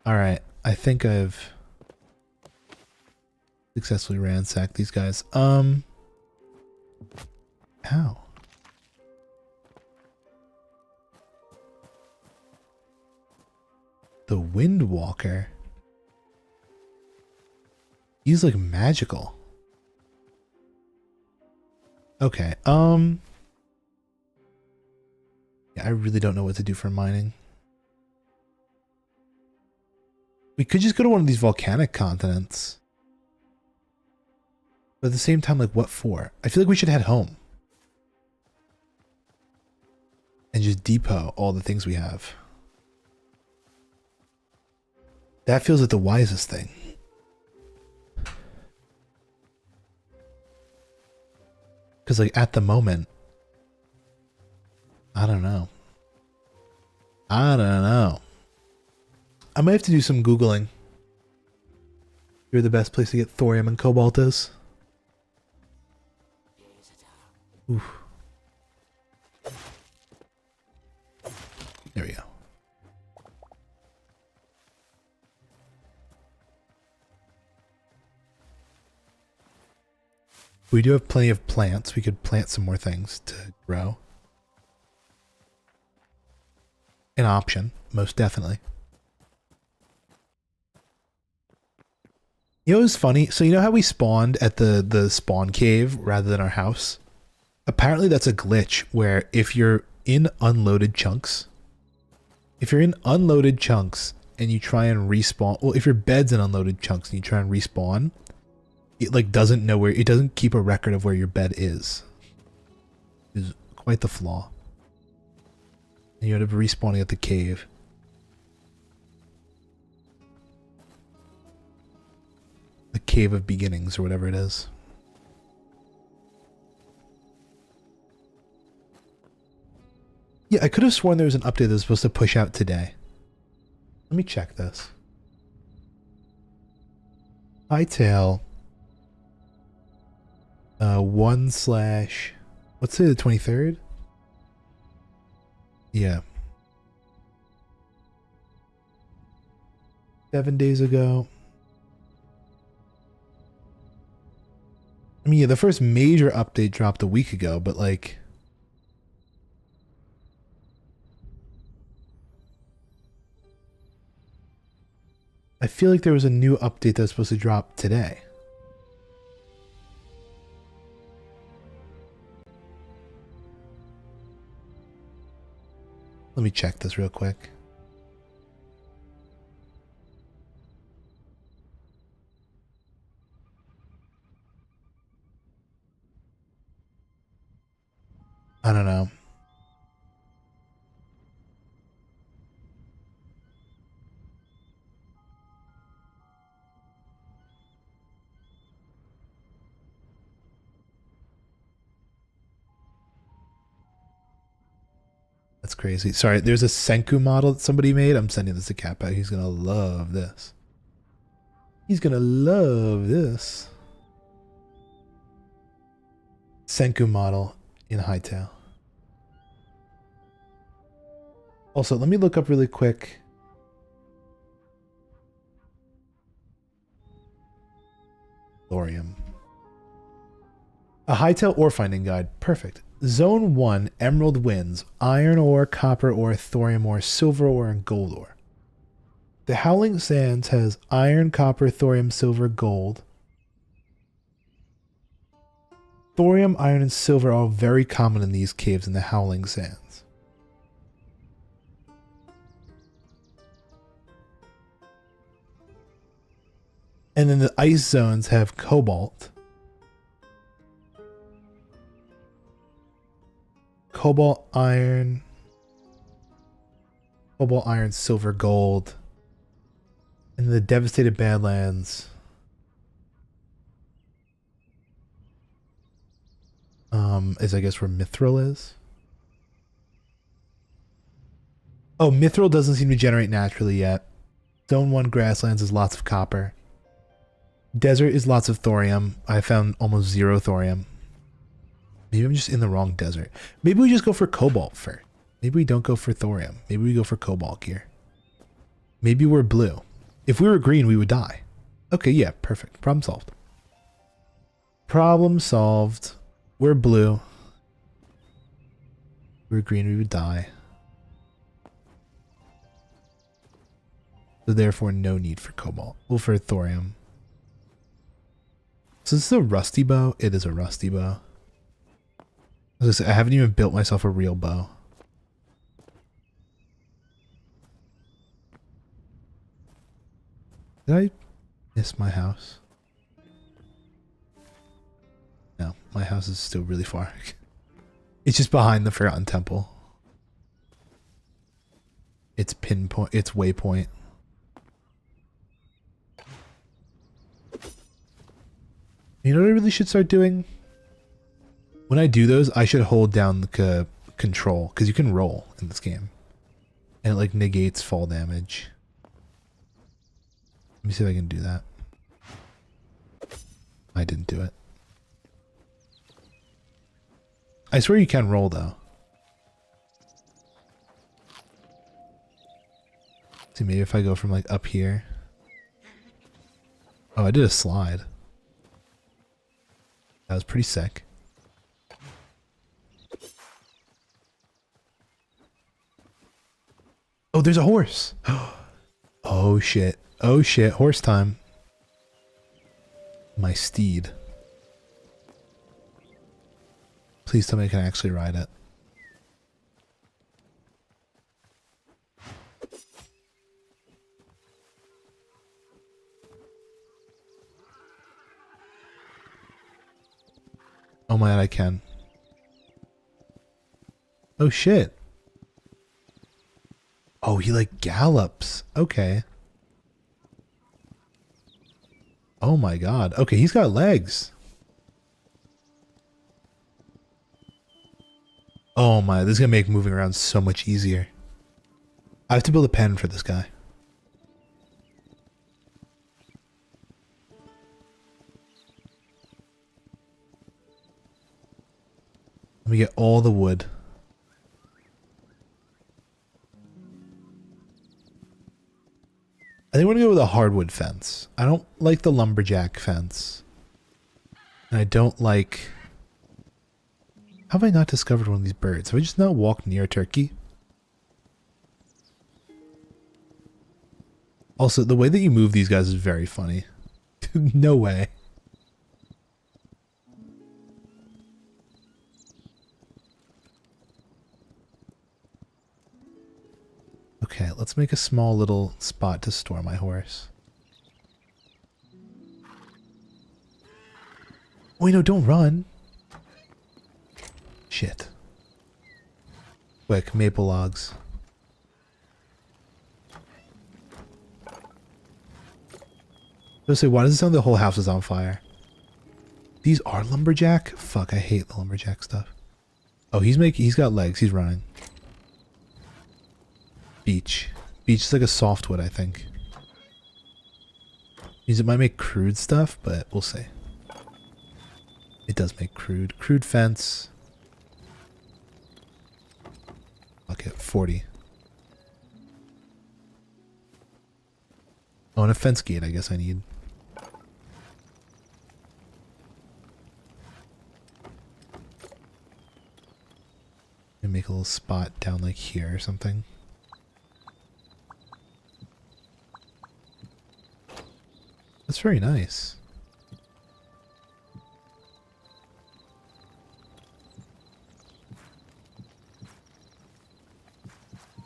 Alright, I think I've successfully ransacked these guys. Ow. The Windwalker. He's like magical. Okay, yeah, I really don't know what to do for mining. We could just go to one of these volcanic continents. But at the same time, like, what for? I feel like we should head home. And just depot all the things we have. That feels like the wisest thing. Because, like, at the moment, I don't know. I don't know. I might have to do some Googling. You're the best place to get thorium and cobalt is. Oof. There we go. We do have plenty of plants. We could plant some more things to grow. An option, most definitely. You know what's funny? So you know how we spawned at the spawn cave rather than our house? Apparently that's a glitch where if you're in unloaded chunks, and you try and respawn, well, if your bed's in unloaded chunks and you try and respawn, it like doesn't know where, it doesn't keep a record of where your bed is. It's quite the flaw. And you end up respawning at the cave. The Cave of Beginnings or whatever it is. Yeah, I could have sworn there was an update that was supposed to push out today. Let me check this. HYTALE 1/ let's say the 23rd? Yeah. 7 days ago. I mean, yeah, the first major update dropped a week ago, but like... I feel like there was a new update that was supposed to drop today. Let me check this real quick. I don't know. That's crazy. Sorry, there's a Senku model that somebody made. I'm sending this to Kappa. He's gonna love this. He's gonna love this. Senku model in HYTALE. Also, let me look up really quick. Thorium. A HYTALE ore finding guide. Perfect. Zone 1, emerald winds, iron ore, copper ore, thorium ore, silver ore, and gold ore. The Howling Sands has iron, copper, thorium, silver, gold. Thorium, iron, and silver are all very common in these caves in the Howling Sands. And then the ice zones have cobalt. Cobalt, iron, silver, gold. And the devastated Badlands. Is I guess where Mithril is. Oh, Mithril doesn't seem to generate naturally yet. Zone 1 grasslands is lots of copper. Desert is lots of thorium. I found almost 0 thorium. Maybe I'm just in the wrong desert. Maybe we just go for cobalt first. Maybe we don't go for thorium. Maybe we go for cobalt here. Maybe we're blue. If we were green, we would die. Okay, yeah, perfect. Problem solved. Problem solved. We're blue. If we were green, we would die. So therefore, no need for cobalt. Well, for thorium. So this is a rusty bow? It is a rusty bow. I haven't even built myself a real bow. Did I miss my house? my house is still really far. It's just behind the Forgotten Temple. It's pinpoint, it's waypoint. You know what I really should start doing? When I do those, I should hold down the control, because you can roll in this game. And it like negates fall damage. Let me see if I can do that. I didn't do it. I swear you can roll though. See, maybe if I go from like up here. Oh, I did a slide. That was pretty sick. Oh, there's a horse. Oh shit. Oh shit. Horse time. My steed. Please tell me I can actually ride it. Oh my god, I can. Oh shit. Oh, he like gallops. Okay. Oh my god. Okay, he's got legs. Oh my, this is gonna make moving around so much easier. I have to build a pen for this guy. Let me get all the wood. I think we're gonna go with a hardwood fence. I don't like the lumberjack fence. And I don't like... How have I not discovered one of these birds? Have I just not walked near a turkey? Also, the way that you move these guys is very funny. No way. Okay, let's make a small little spot to store my horse. Wait, no, don't run. Shit. Quick, maple logs. Let's say, why does it sound like the whole house is on fire? These are lumberjack? Fuck, I hate the lumberjack stuff. Oh, he's got legs, he's running. Beech. Beech is like a softwood, I think. Means it might make crude stuff, but we'll see. It does make crude. Crude fence. Fuck it, 40. Oh, and a fence gate I guess I need. And make a little spot down like here or something. That's very nice.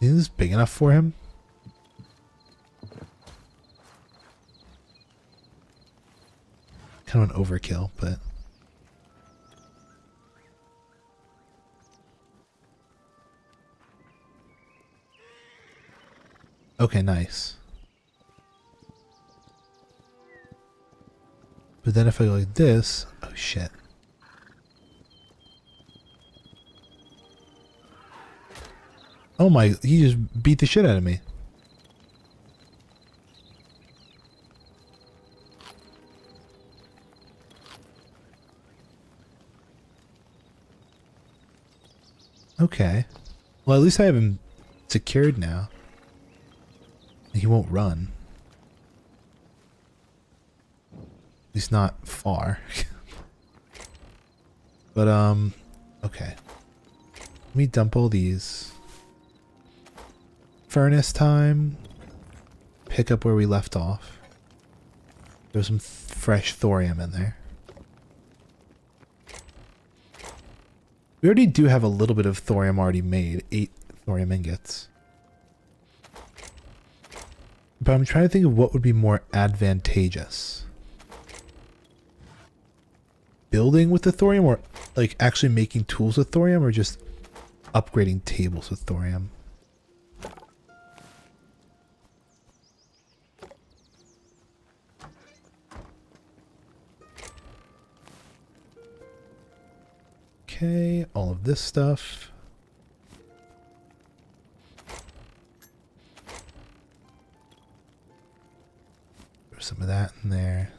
Is this big enough for him? Kind of an overkill, but... Okay, nice. But then if I go like this... Oh shit. Oh my, he just beat the shit out of me. Okay. Well, at least I have him secured now. He won't run. At least not far. But, okay. Let me dump all these. Furnace time. Pick up where we left off. There's some fresh thorium in there. We already do have a little bit of thorium already made. 8 thorium ingots. But I'm trying to think of what would be more advantageous. building with the thorium, or like actually making tools with thorium, or just upgrading tables with thorium? Okay, all of this stuff. Throw some of that in there.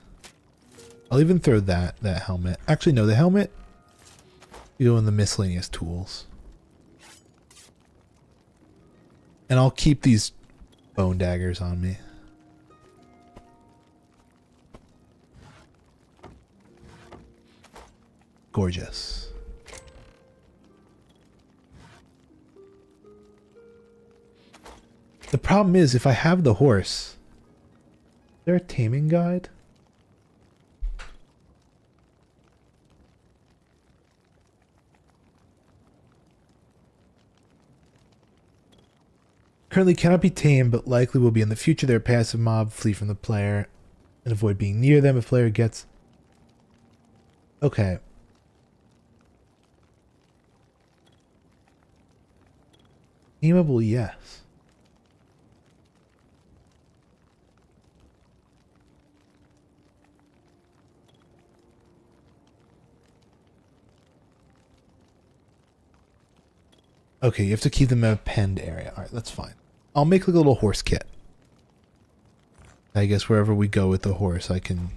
I'll even throw that helmet. Actually, no, the helmet, you go in the miscellaneous tools. And I'll keep these bone daggers on me. Gorgeous. The problem is, if I have the horse, is there a taming guide? Currently cannot be tamed, but likely will be in the future. They're a passive mob. Flee from the player and avoid being near them if player gets... Okay. Tameable, yes. Okay, you have to keep them in a penned area. Alright, that's fine. I'll make like a little horse kit. I guess wherever we go with the horse, I can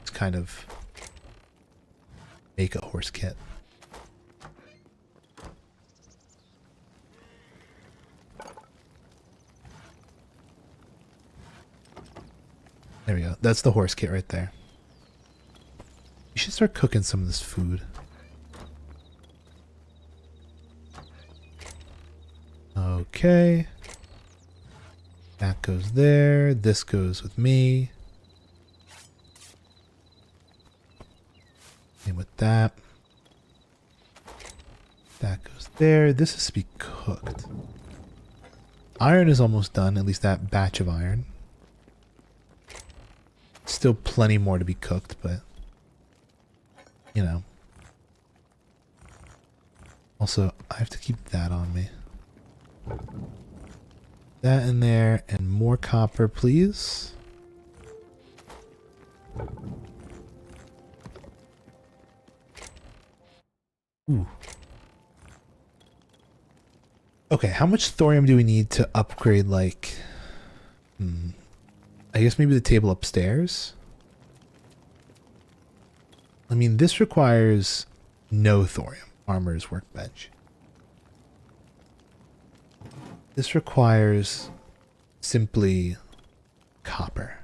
just kind of make a horse kit. There we go. That's the horse kit right there. You should start cooking some of this food. Okay. That goes there. This goes with me. Same with that. That goes there. This is to be cooked. Iron is almost done, at least that batch of iron. Still plenty more to be cooked, but you know. Also, I have to keep that on me. That in there, and more copper, please. Ooh. Okay, how much thorium do we need to upgrade, like... I guess maybe the table upstairs? I mean, this requires no thorium. Armorer's workbench. This requires simply copper.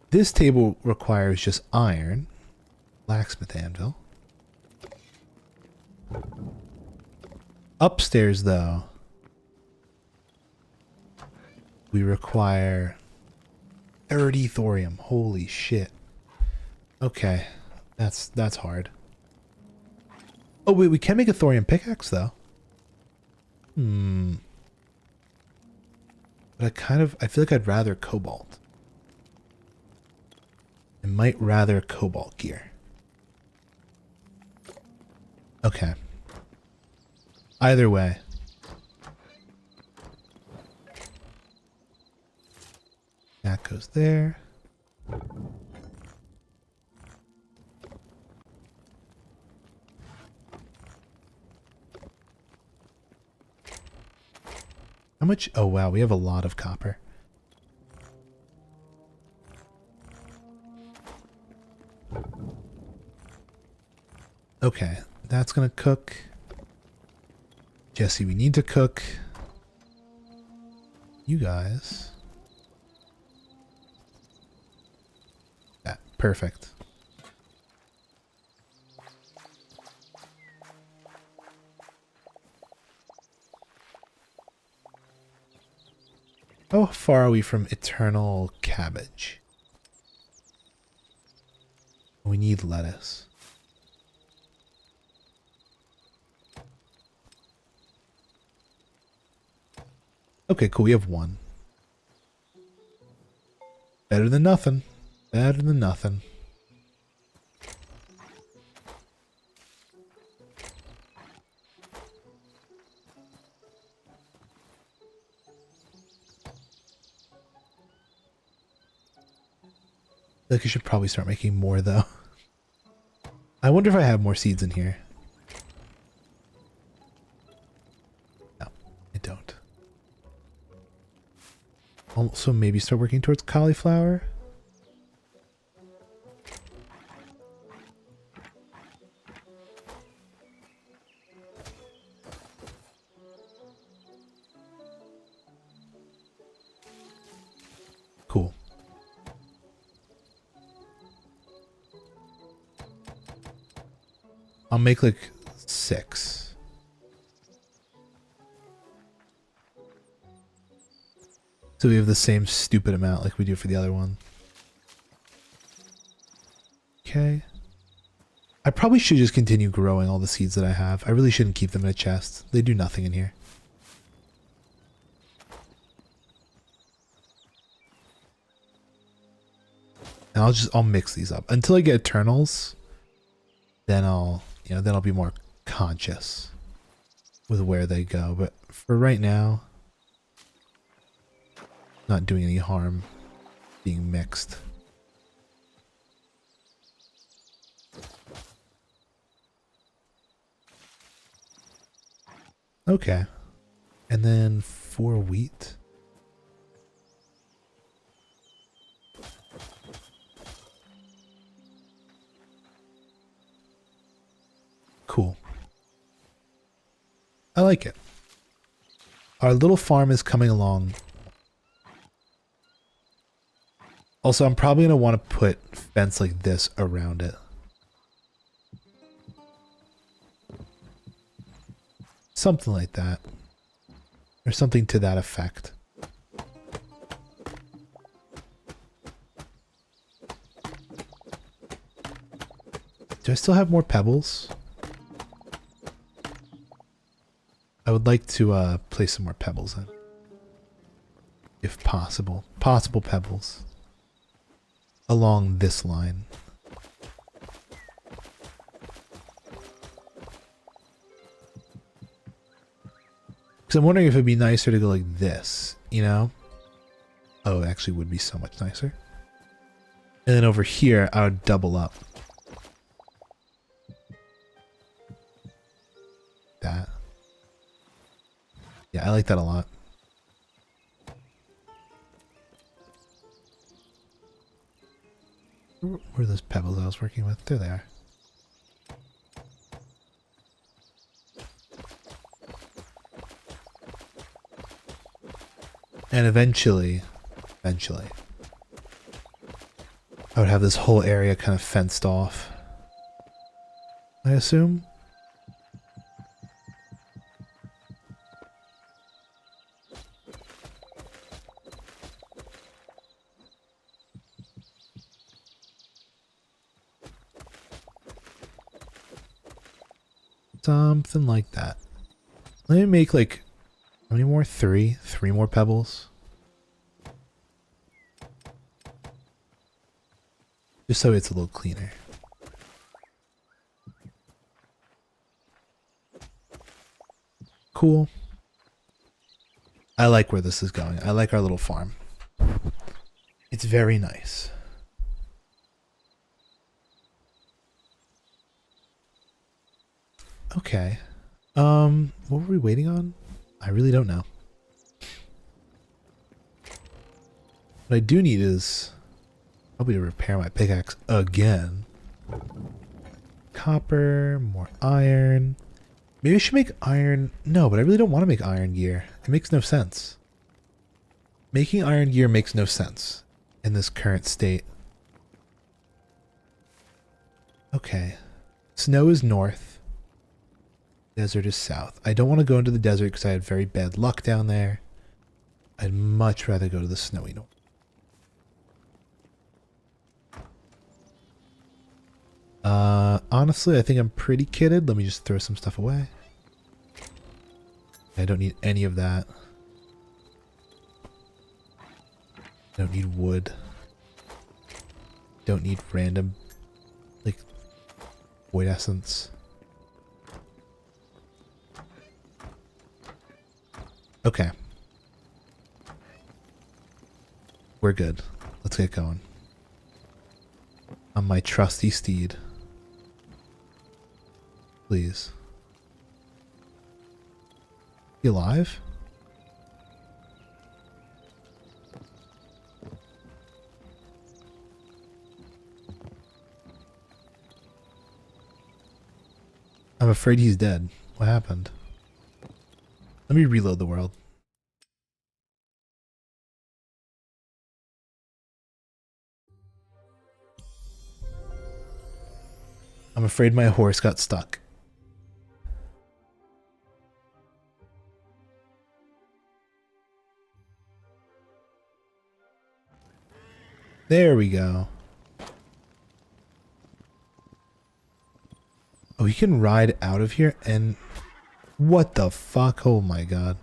This table requires just iron, blacksmith anvil. Upstairs, though, we require 30 thorium. Holy shit. Okay, that's hard. Oh wait, we can make a thorium pickaxe though. But I feel like I'd rather cobalt. I might rather cobalt gear. Okay. Either way. That goes there. How much? Oh wow, we have a lot of copper. Okay, that's gonna cook. Jesse, we need to cook. You guys. That, perfect. How far are we from eternal cabbage? We need lettuce. Okay, cool. We have one. Better than nothing. Better than nothing. I feel like I should probably start making more though. I wonder if I have more seeds in here. No, I don't. Also, maybe start working towards cauliflower. Cool. I'll make like 6. So we have the same stupid amount like we do for the other one. Okay. I probably should just continue growing all the seeds that I have. I really shouldn't keep them in a chest. They do nothing in here. And I'll mix these up until I get Eternals. Then I'll be more conscious with where they go. But for right now, not doing any harm being mixed. Okay. And then 4 wheat. Cool. I like it. Our little farm is coming along. Also, I'm probably going to want to put fence like this around it. Something like that. Or something to that effect. Do I still have more pebbles? I would like to place some more pebbles in. If possible. Possible pebbles. Along this line. Because I'm wondering if it'd be nicer to go like this, you know? Oh, it actually would be so much nicer. And then over here, I would double up. That. Yeah, I like that a lot. Where are those pebbles I was working with? There they are. And eventually, I would have this whole area kind of fenced off. I assume. Something like that. Let me make like, how many more? 3? 3 more pebbles. Just so it's a little cleaner. Cool. I like where this is going. I like our little farm. It's very nice. Okay. What were we waiting on? I really don't know. What I do need is probably to repair my pickaxe again. Copper, more iron. Maybe I should make iron. No, but I really don't want to make iron gear. It makes no sense. Making iron gear makes no sense in this current state. Okay. Snow is north. Desert is south. I don't want to go into the desert because I had very bad luck down there. I'd much rather go to the snowy north. Honestly, I think I'm pretty kitted. Let me just throw some stuff away. I don't need any of that. Don't need wood. Don't need random, like, void essence. Okay. We're good. Let's get going. On my trusty steed. Please. You alive? I'm afraid he's dead. What happened? Let me reload the world. I'm afraid my horse got stuck. There we go. Oh, he can ride out of here and... What the fuck? Oh my god.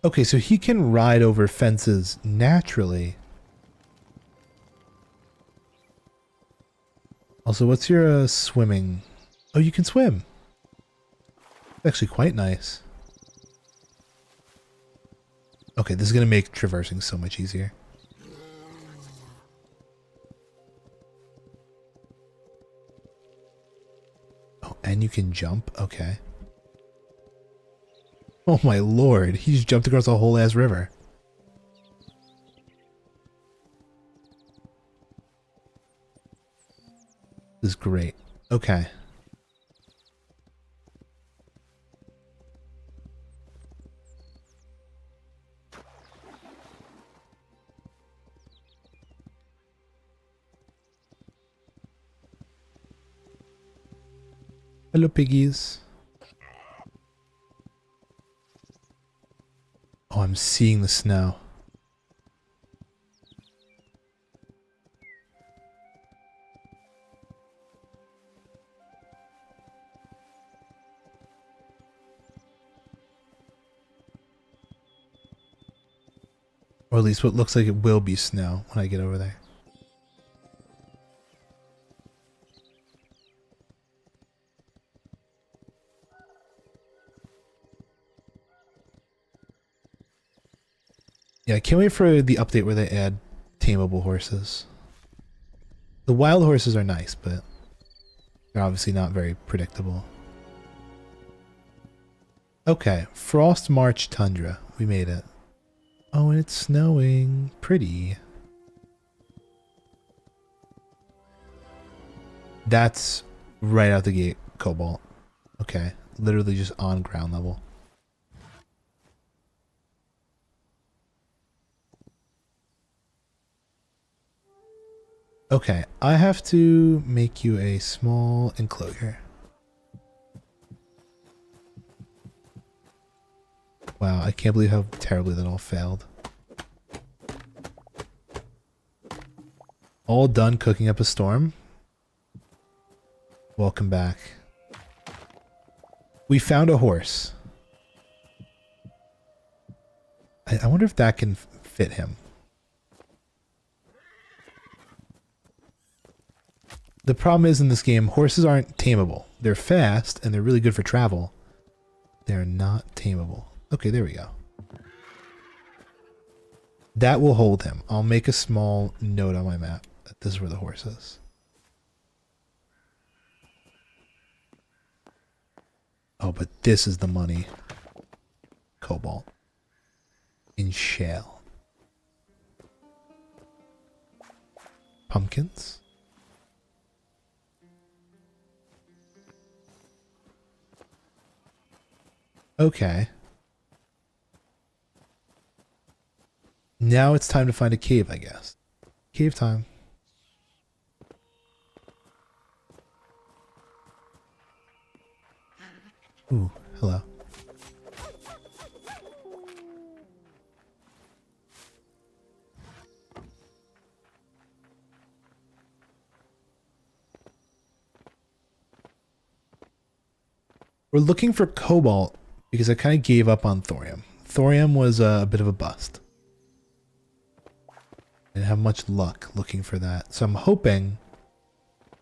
Okay, so he can ride over fences naturally. Also, what's your swimming? Oh, you can swim. It's actually quite nice. Okay, this is going to make traversing so much easier. Oh, and you can jump? Okay. Oh my lord, he just jumped across a whole ass river. This is great. Okay. Hello, piggies. Oh, I'm seeing the snow. Or at least what looks like it will be snow when I get over there. Yeah, I can't wait for the update where they add tameable horses. The wild horses are nice, but they're obviously not very predictable. Okay, Frost March Tundra. We made it. Oh, and it's snowing. Pretty. That's right out the gate, Cobalt. Okay, literally just on ground level. Okay, I have to make you a small enclosure. Wow, I can't believe how terribly that all failed. All done cooking up a storm? Welcome back. We found a horse. I wonder if that can fit him. The problem is in this game, horses aren't tameable. They're fast and they're really good for travel. They're not tameable. Okay, there we go. That will hold him. I'll make a small note on my map that this is where the horse is. Oh, but this is the money. Cobalt. In shale. Pumpkins. Okay. Now it's time to find a cave, I guess. Cave time. Ooh, hello. We're looking for cobalt because I kind of gave up on thorium. thorium was a bit of a bust. I didn't have much luck looking for that. So I'm hoping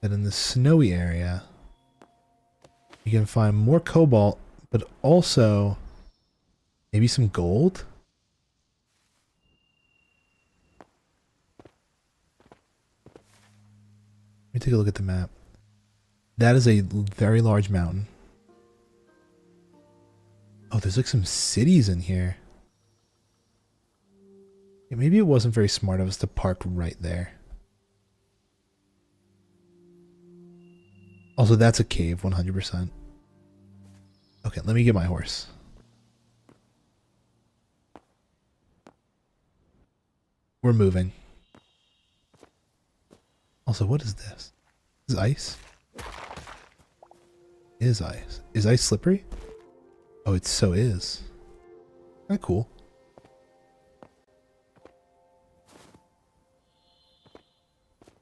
that in the snowy area, you can find more cobalt, but also maybe some gold. Let me take a look at the map. That is a very large mountain. Oh, there's like some cities in here. Yeah, maybe it wasn't very smart of us to park right there. Also, that's a cave, 100%. Okay, let me get my horse. We're moving. Also, what is this? This is ice? It is ice. Is ice slippery? Oh, it so is. Kinda cool.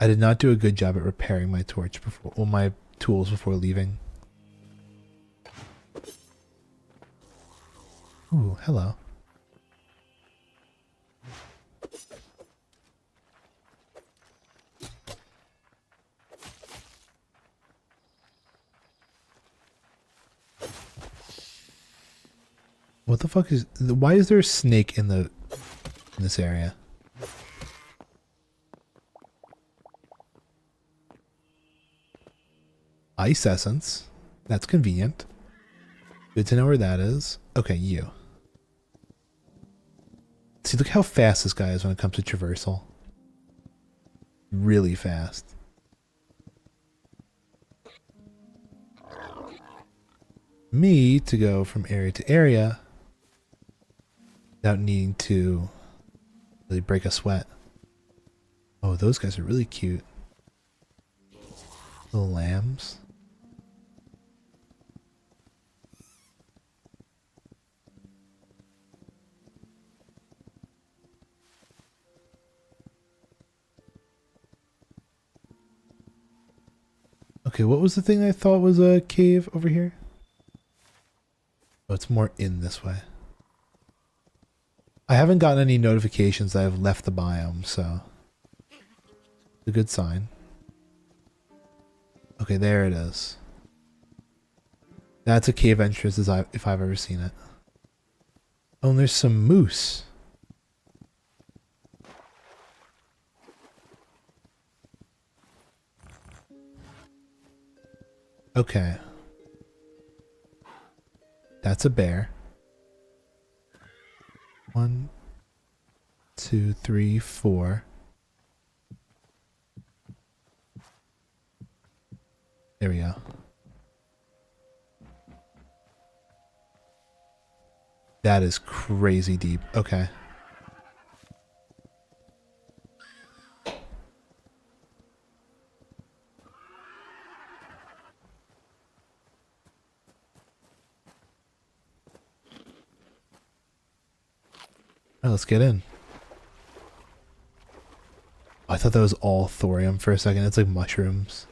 I did not do a good job at repairing my torch before, well, my tools before leaving. Ooh, hello. What the fuck is, why is there a snake in this area? Ice essence. That's convenient. Good to know where that is. Okay, you. See, look how fast this guy is when it comes to traversal. Really fast. Me to go from area to area without needing to really break a sweat. Oh, those guys are really cute. Little lambs. Okay, what was the thing I thought was a cave over here? Oh, it's more in this way. I haven't gotten any notifications that I've left the biome, so it's a good sign. Okay, there it is. That's a cave entrance if I've ever seen it. Oh, and there's some moose. Okay. That's a bear. 1, 2, 3, 4. There we go. That is crazy deep. Okay. All right, let's get in. Oh, I thought that was all thorium for a second. It's like mushrooms.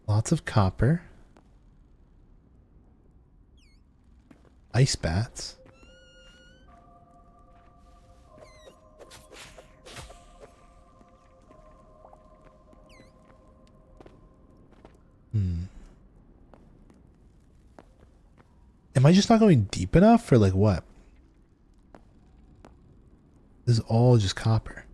Lots of copper. Ice bats. Am I just not going deep enough, or like what? This is all just copper.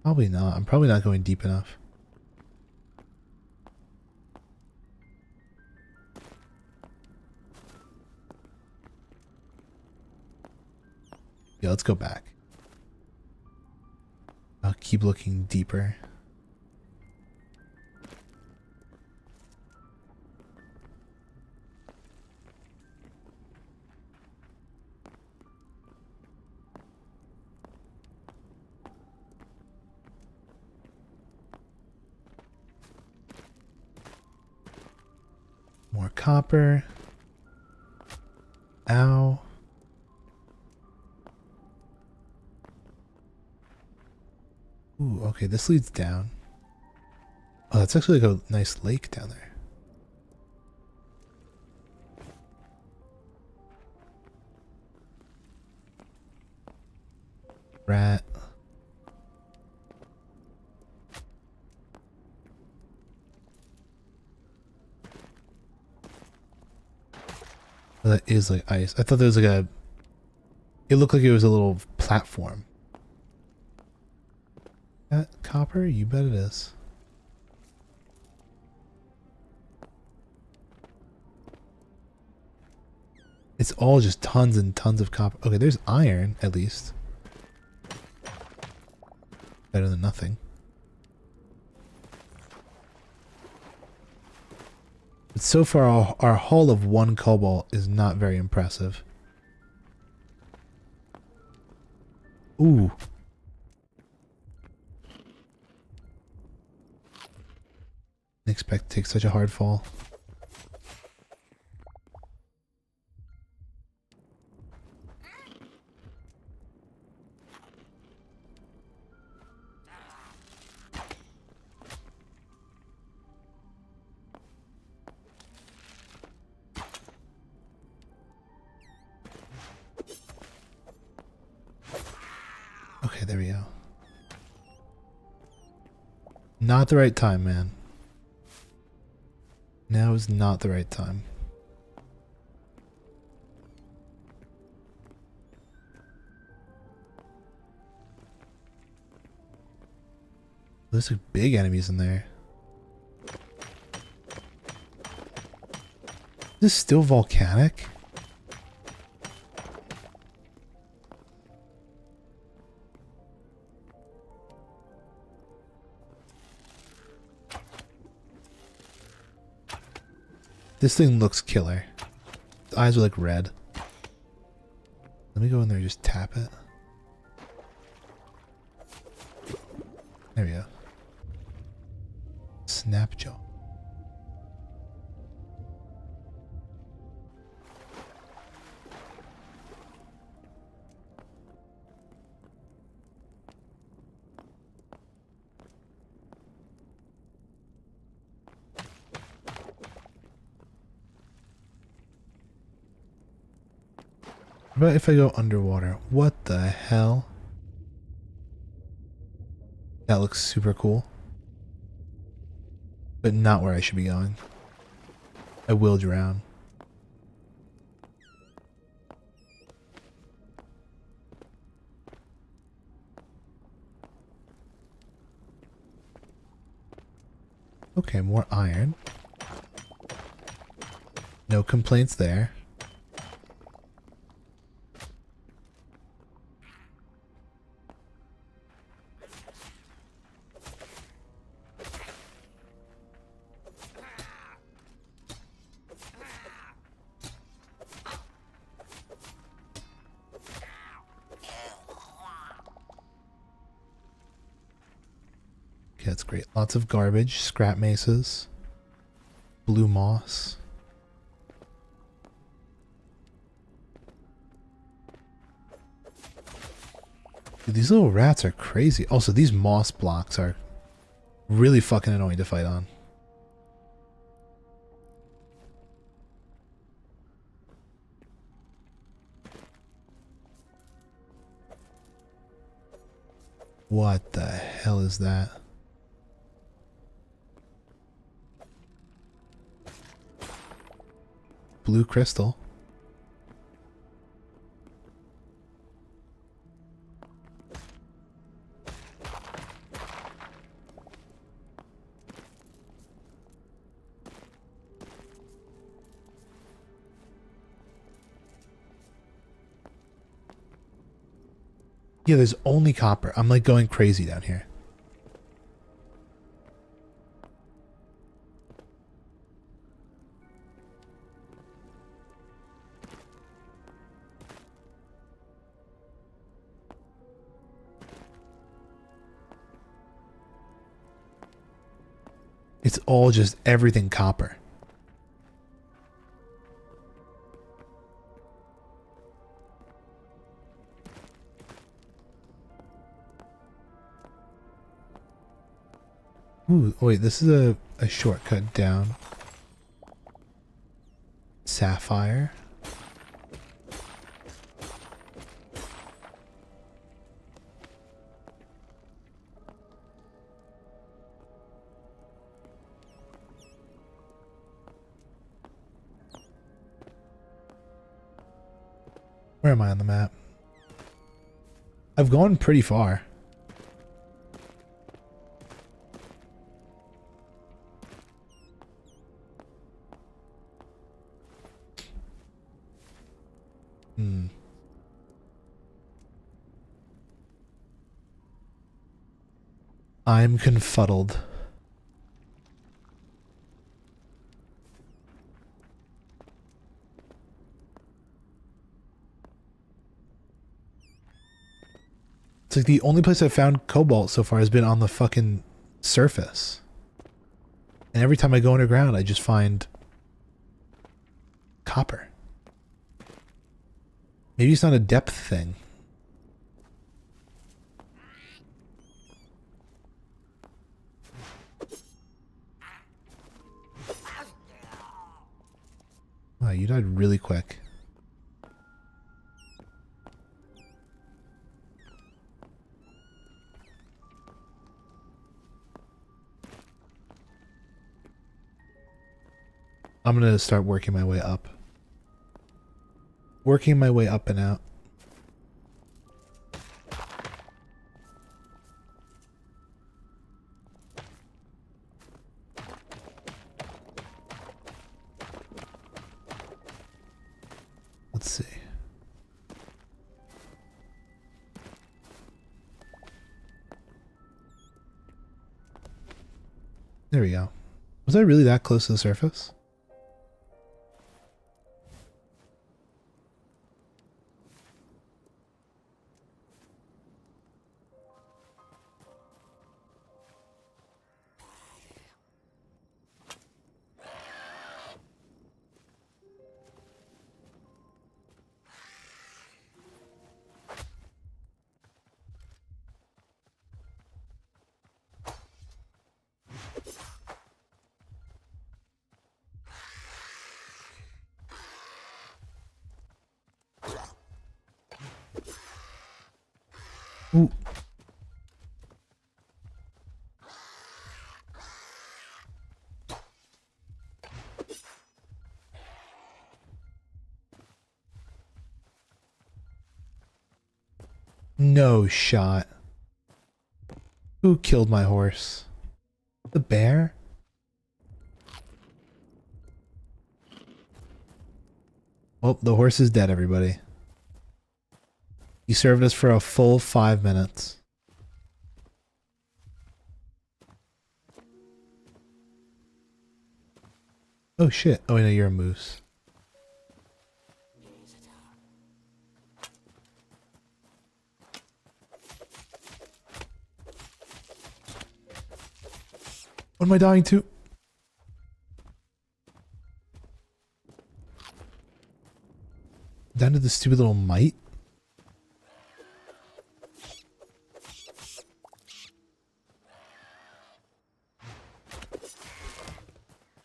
Probably not. I'm probably not going deep enough. Yeah, let's go back. I'll keep looking deeper. More copper. Ooh, okay, this leads down. Oh, that's actually like a nice lake down there. Rat. Oh, that is like ice. I thought there was like a... It looked like it was a little platform. That copper? You bet it is. It's all just tons and tons of copper. Okay, there's iron, at least. Better than nothing. But so far, our haul of 1 cobalt is not very impressive. Ooh. Didn't expect to take such a hard fall. Okay, there we go. Not the right time, man. Now is not the right time. There's like big enemies in there. Is this still volcanic? This thing looks killer. Its eyes are like red. Let me go in there and just tap it. There we go. Snapjaw. What about if I go underwater? What the hell? That looks super cool. But not where I should be going. I will drown. Okay, more iron. No complaints there. Okay, that's great. Lots of garbage, scrap mesas, blue moss. Dude, these little rats are crazy. Also, these moss blocks are really fucking annoying to fight on. What the hell is that? Blue crystal. Yeah, there's only copper. I'm like going crazy down here. It's all just everything copper. Ooh, wait, this is a shortcut down. Sapphire. Where am I on the map? I've gone pretty far. I'm confuddled. It's like the only place I've found cobalt so far has been on the fucking surface. And every time I go underground, I just find copper. Maybe it's not a depth thing. Wow, you died really quick. I'm gonna start working my way up. Working my way up and out. Let's see. There we go. Was I really that close to the surface? Ooh. No shot. Who killed my horse? The bear? Oh, the horse is dead, everybody. He served us for a full 5 minutes. Oh shit. Oh, I know you're a moose. What am I dying to? Down to the stupid little mite?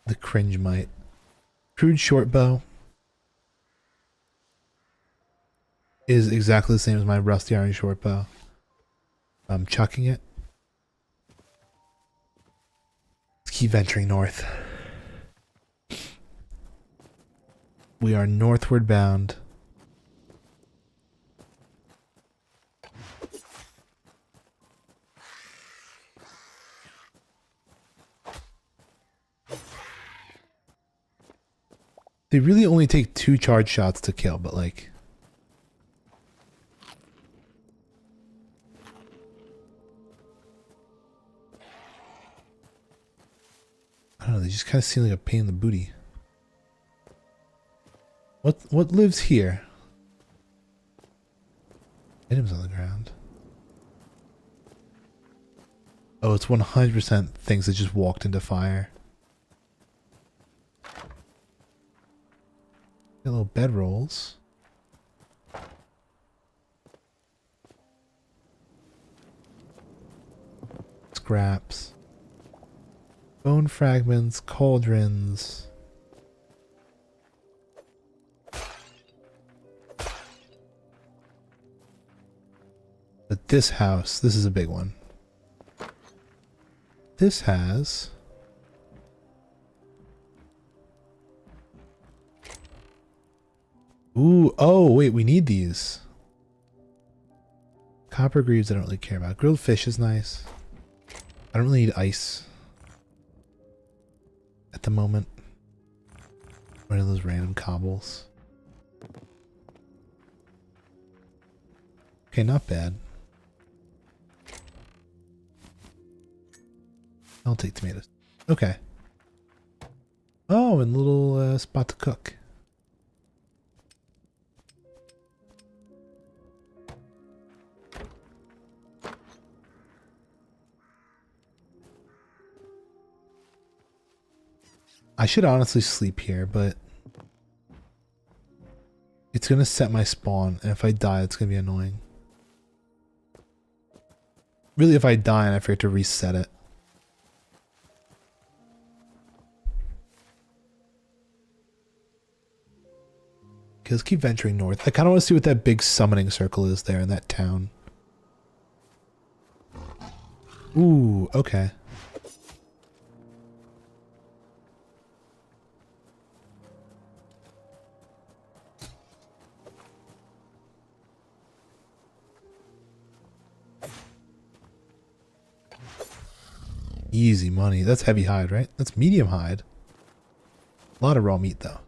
The cringe mite. Crude short bow is exactly the same as my rusty iron short bow. I'm chucking it. Let's keep venturing north. We are northward bound. They really only take 2 charge shots to kill, but like... I don't know, they just kind of seem like a pain in the booty. What lives here? Items on the ground. Oh, it's 100% things that just walked into fire. Got little bedrolls. Scraps. Bone fragments, cauldrons. But this house, this is a big one. This has... Ooh, oh, wait, we need these. Copper greaves I don't really care about. Grilled fish is nice. I don't really need ice at the moment. One of those random cobbles. Okay, not bad. I'll take tomatoes. Okay. Oh, and a little spot to cook. I should honestly sleep here, but it's going to set my spawn, and if I die, it's going to be annoying. Really, if I die and I forget to reset it. Okay, let's keep venturing north. I kind of want to see what that big summoning circle is there in that town. Ooh, okay. Easy money. That's heavy hide, right? That's medium hide. A lot of raw meat, though.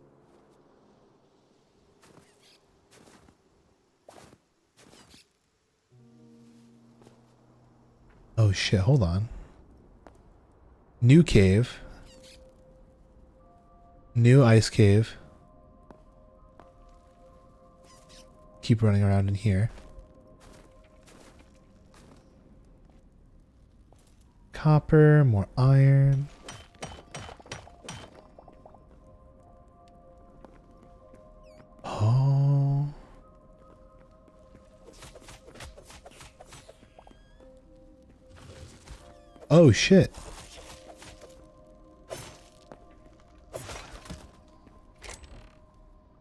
Oh shit, hold on. New cave. New ice cave. Keep running around in here. Copper, more iron. Oh. Oh shit.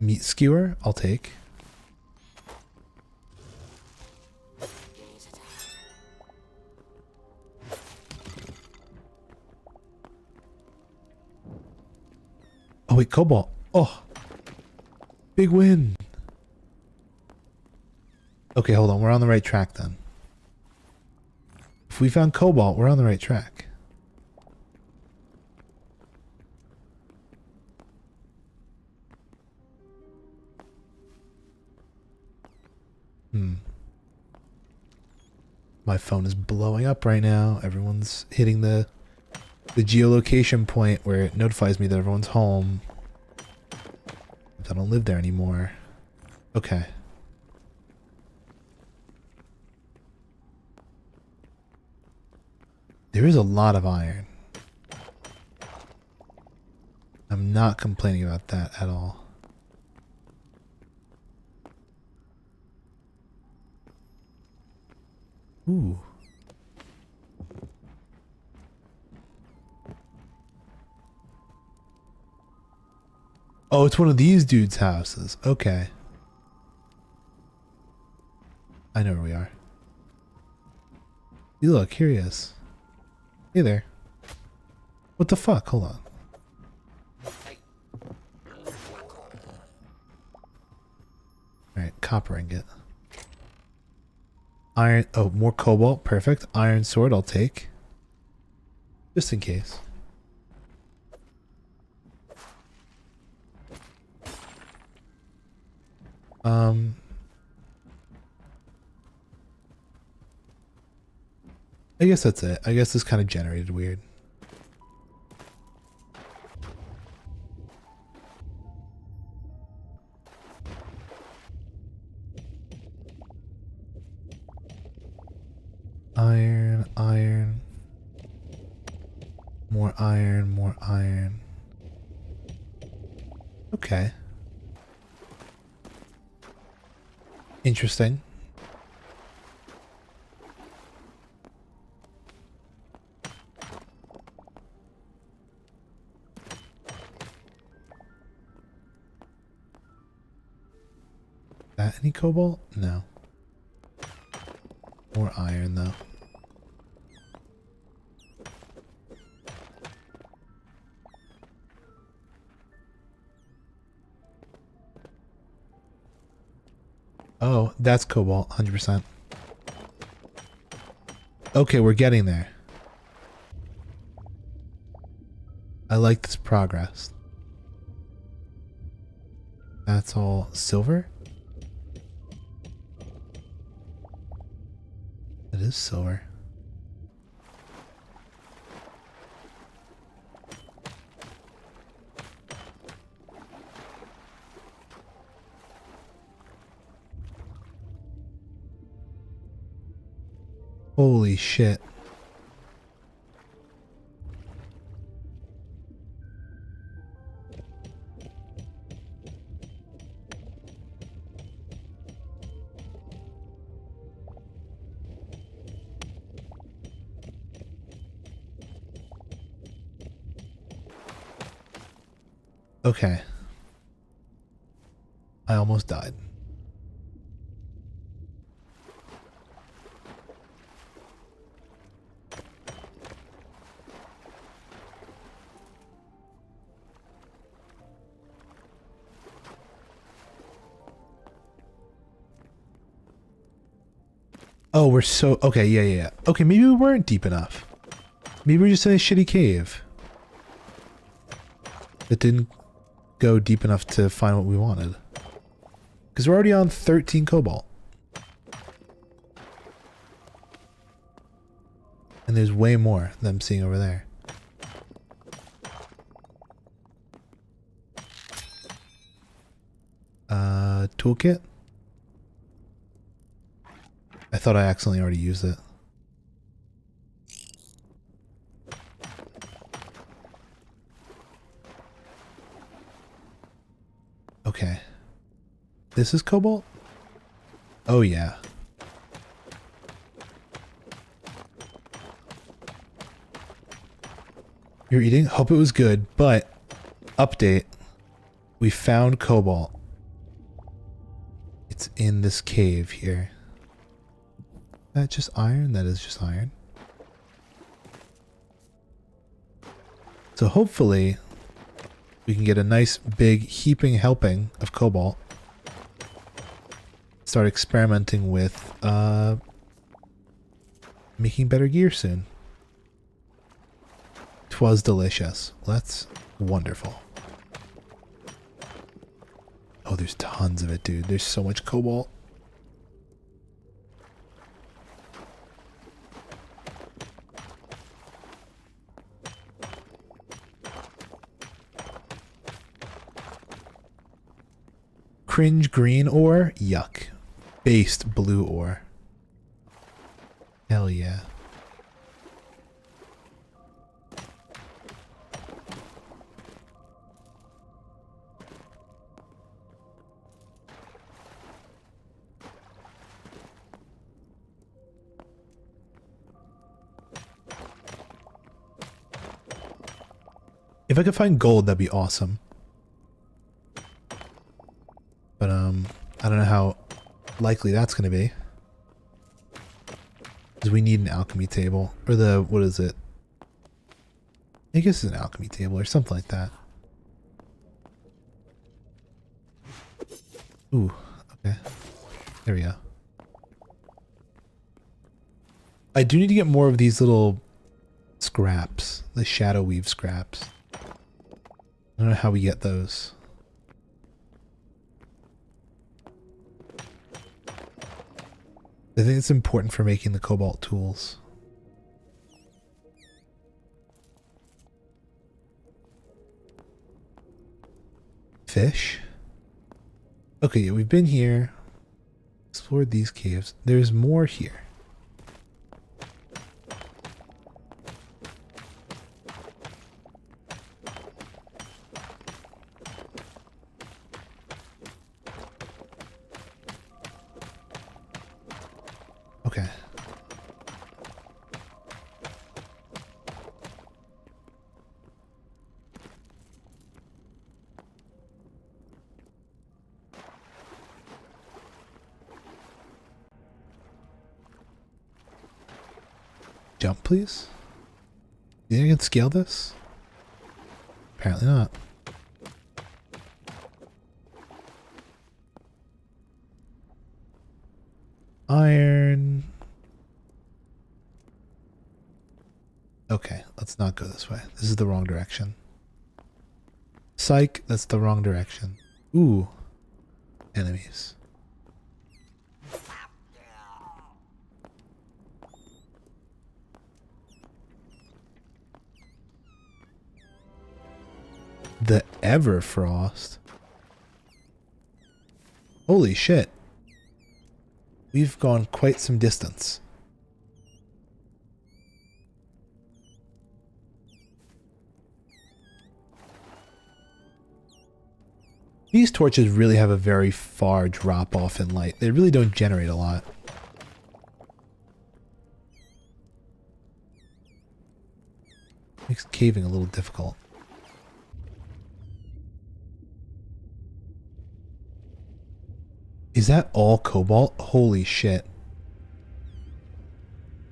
Meat skewer, I'll take. Oh wait, cobalt. Oh, big win. Okay, hold on. We're on the right track then. If we found cobalt, we're on the right track. My phone is blowing up right now. Everyone's hitting the geolocation point where it notifies me that everyone's home. I don't live there anymore. Okay. There is a lot of iron. I'm not complaining about that at all. Ooh. Oh, it's one of these dudes' houses. Okay. I know where we are. You look, here he is. Hey there. What the fuck? Hold on. Alright, copper ingot. Iron, oh, more cobalt, perfect. Iron sword, I'll take. Just in case. I guess that's it. I guess this kind of generated weird. Iron, iron. More iron, more iron. Okay. Interesting. Any cobalt? No. More iron though. Oh, that's cobalt, 100%. Okay, we're getting there. I like this progress. That's all silver? It is silver. Holy shit. Okay. I almost died. Oh, we're so... Okay, yeah. Okay, maybe we weren't deep enough. Maybe we're just in a shitty cave that didn't go deep enough to find what we wanted. Because we're already on 13 cobalt. And there's way more than I'm seeing over there. Toolkit? I thought I accidentally already used it. Okay. This is cobalt? Oh yeah. You're eating? Hope it was good, but update. We found cobalt. It's in this cave here. Is that just iron? That is just iron. So hopefully we can get a nice big heaping helping of cobalt. Start experimenting with making better gear soon. 'Twas delicious. Well, that's wonderful. Oh, there's tons of it, dude. There's so much cobalt. Cringe green ore? Yuck. Based blue ore. Hell yeah. If I could find gold, that'd be awesome. But, I don't know how likely that's going to be. Because we need an alchemy table. Or the, what is it? I guess it's an alchemy table or something like that. Ooh, okay. There we go. I do need to get more of these little scraps. The shadow weave scraps. I don't know how we get those. I think it's important for making the cobalt tools. Fish? Okay, yeah, we've been here. Explored these caves. There's more here. Okay. jump, please? Do you think I can scale this? Apparently not. Iron. Okay, let's not go this way. This is the wrong direction. Psych, that's the wrong direction. Ooh. Enemies. The Everfrost. Holy shit. We've gone quite some distance. These torches really have a very far drop off in light. They really don't generate a lot. Makes caving a little difficult. Is that all cobalt? Holy shit.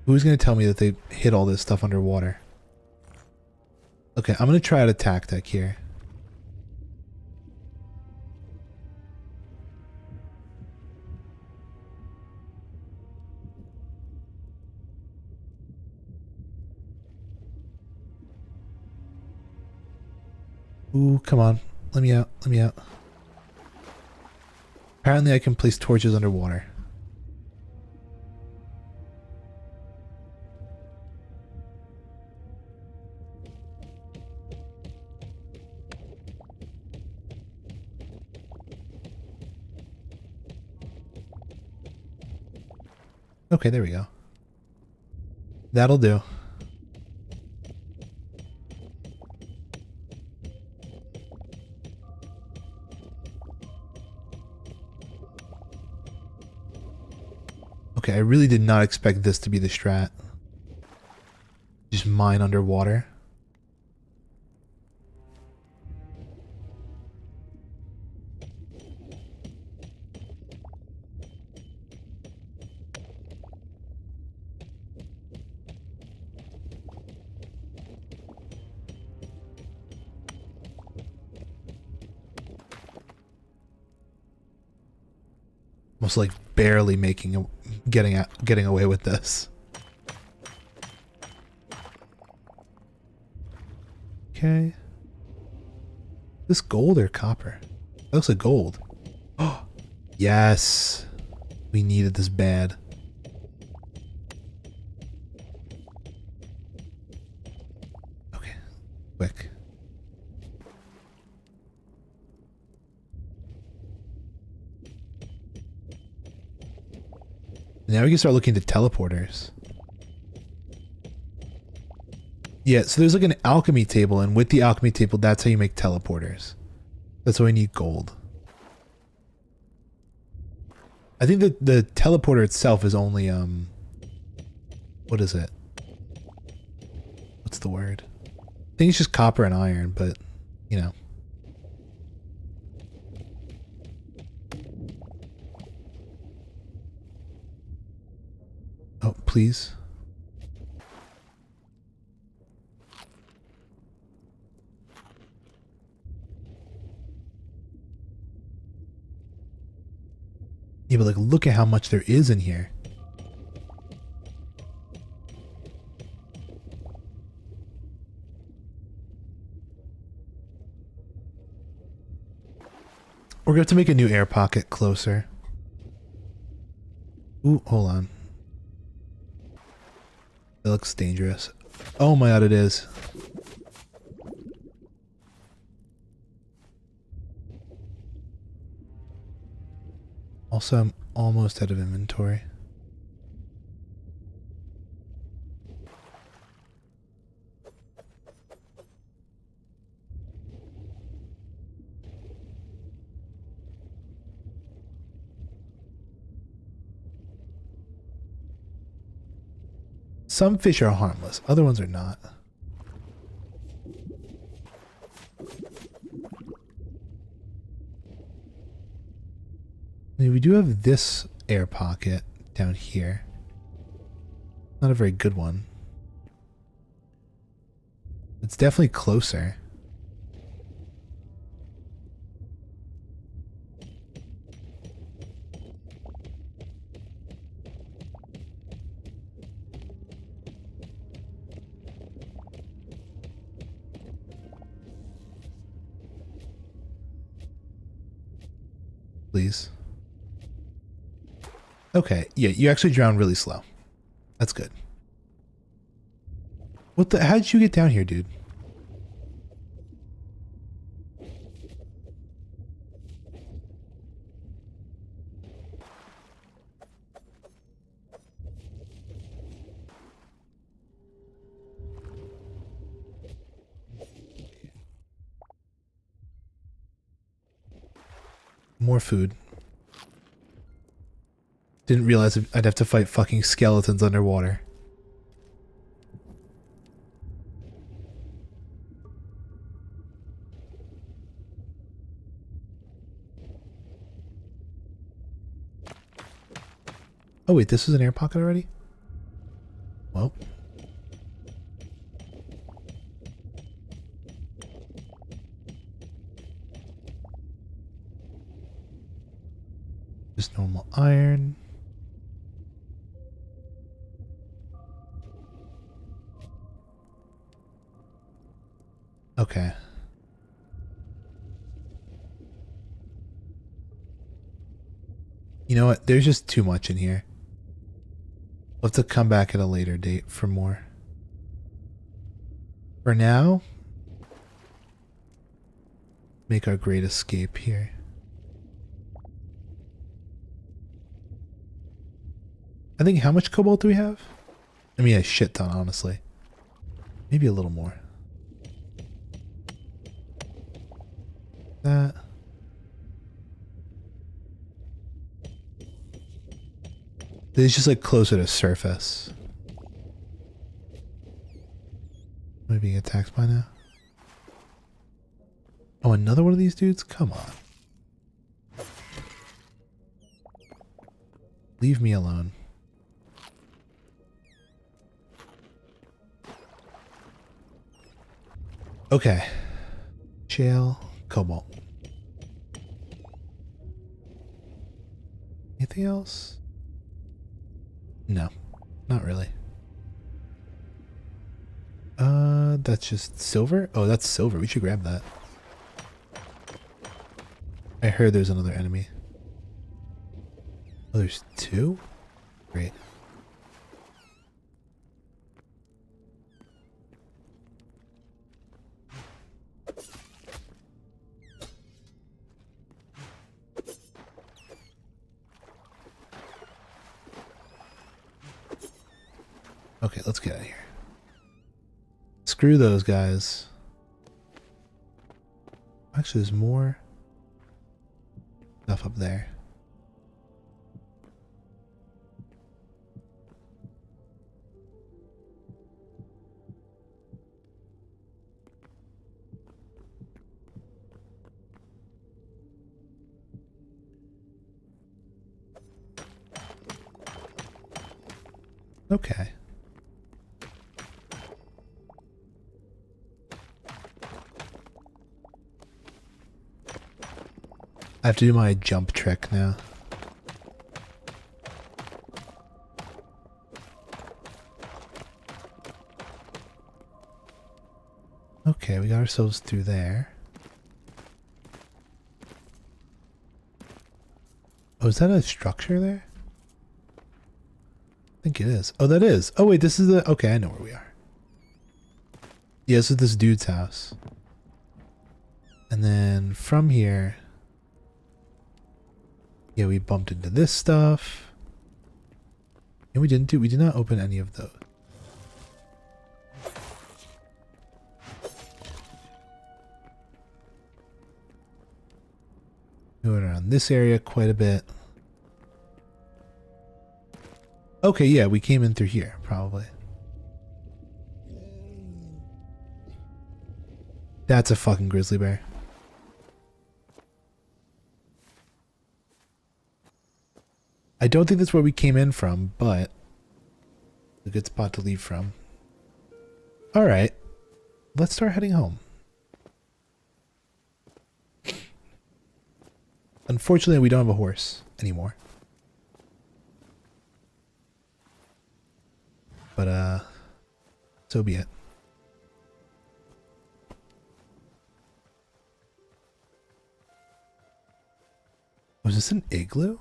Who's going to tell me that they hid all this stuff underwater? Okay, I'm going to try out a tactic here. Ooh, come on. Let me out. Let me out. Apparently I can place torches underwater. Okay, there we go. That'll do. Okay, I really did not expect this to be the strat. Just mine underwater. Almost like barely getting away with this. Okay. This gold or copper? That looks like gold. Oh, yes. We needed this bad. Okay. Quick. Now we can start looking at teleporters. Yeah, so there's like an alchemy table, and with the alchemy table, that's how you make teleporters. That's why we need gold. I think that the teleporter itself is only, what is it? What's the word? I think it's just copper and iron, but, you know. Oh, please. Yeah, but like, look at how much there is in here. We're going to have to make a new air pocket closer. Ooh, hold on. That looks dangerous. Oh my god, it is. Also, I'm almost out of inventory. Some fish are harmless, other ones are not. I mean, we do have this air pocket down here. Not a very good one. It's definitely closer. Please. Okay, yeah, you actually drowned really slow. That's good. What the? How did you get down here, dude? More food. Didn't realize I'd have to fight fucking skeletons underwater. Oh wait, this is an air pocket already? Well. Just normal iron. Okay. You know what? There's just too much in here. We'll have to come back at a later date for more. For now, make our great escape here. I think how much cobalt do we have? I mean, a shit ton, honestly. Maybe a little more. That. It's just like closer to surface. Am I being attacked by now? Oh, another one of these dudes? Come on. Leave me alone. Okay. Shale, cobalt. Anything else? No, not really. That's just silver? Oh, that's silver. We should grab that. I heard there's another enemy. Oh, there's two? Great. Okay, let's get out of here. Screw those guys. Actually, there's more stuff up there. Okay. I have to do my jump trick now. Okay, we got ourselves through there. Oh, is that a structure there? I think it is. Oh, that is. Oh, wait, this is the... Okay, I know where we are. Yeah, this is this dude's house. And then from here... Yeah, we bumped into this stuff. And we did not open any of those. We went around this area quite a bit. Okay, yeah, we came in through here, probably. That's a fucking grizzly bear. I don't think that's where we came in from, but a good spot to leave from. Alright. let's start heading home. Unfortunately, we don't have a horse anymore. But, so be it. Was this an igloo?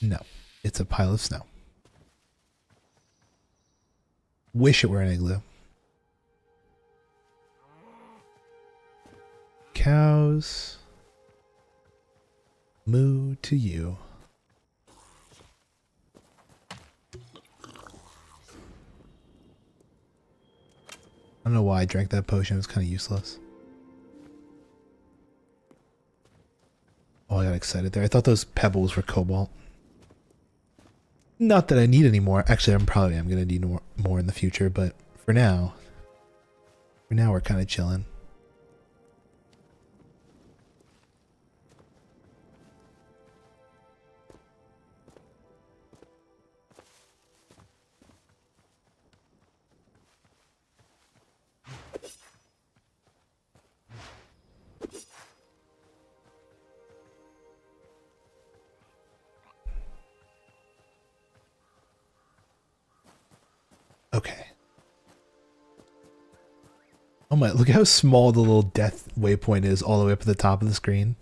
No, it's a pile of snow. Wish it were an igloo. Cows. Moo to you. I don't know why I drank that potion. It was kind of useless. Oh, I got excited there. I thought those pebbles were cobalt. Not that I need any more. Actually, I'm going to need more in the future, but for now we're kind of chilling. Okay. Oh my, look how small the little death waypoint is all the way up at the top of the screen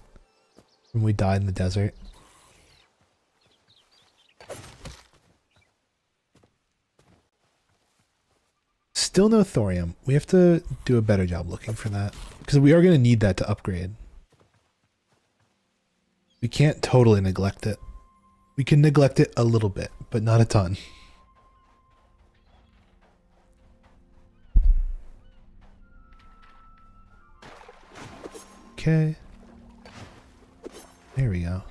when we died in the desert. Still no thorium. We have to do a better job looking for that because we are going to need that to upgrade. We can't totally neglect it. We can neglect it a little bit, but not a ton. Okay. There we go.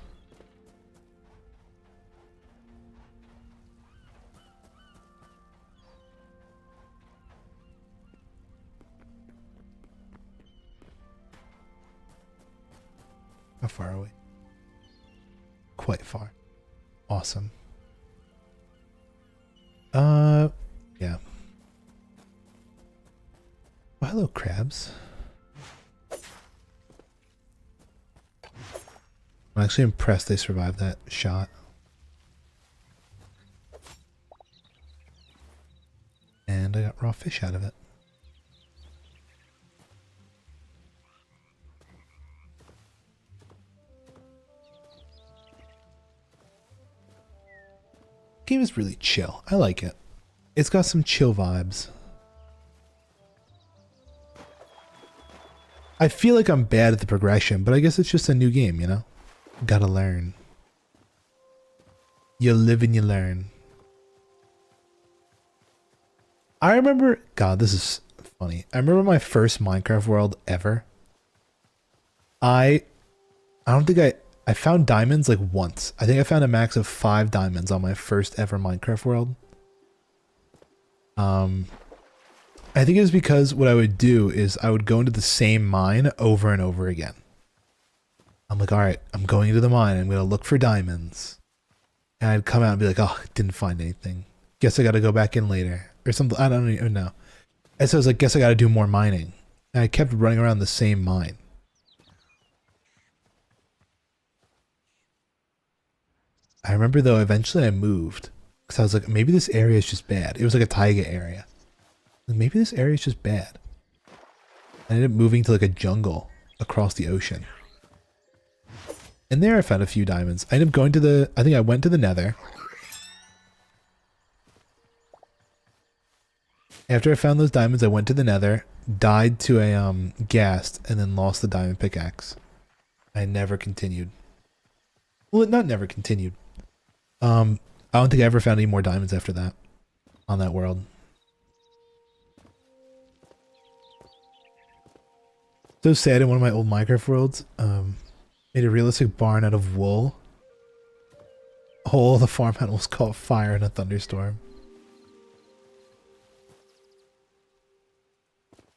How far are we? Quite far. Awesome. Yeah. Oh, hello, crabs. I'm actually impressed they survived that shot. And I got raw fish out of it. Game is really chill. I like it. It's got some chill vibes. I feel like I'm bad at the progression, but I guess it's just a new game, you know? Gotta learn. You live and you learn. I remember, God, this is funny. I remember my first Minecraft world ever. I don't think I found diamonds like once. I think I found a max of 5 diamonds on my first ever Minecraft world. I think it was because what I would do is I would go into the same mine over and over again. I'm like, all right, I'm going into the mine. I'm going to look for diamonds. And I'd come out and be like, oh, didn't find anything. Guess I got to go back in later or something. I don't even know. And so I was like, guess I got to do more mining. And I kept running around the same mine. I remember though, eventually I moved because I was like, maybe this area is just bad. It was like a taiga area. Like, maybe this area is just bad. I ended up moving to like a jungle across the ocean. And there I found a few diamonds. I ended up going to I think I went to the Nether. After I found those diamonds, I went to the Nether, died to a ghast, and then lost the diamond pickaxe. I never continued. Well, not never continued. I don't think I ever found any more diamonds after that on that world. So sad in one of my old Minecraft worlds. Made a realistic barn out of wool. All the farm animals caught fire in a thunderstorm.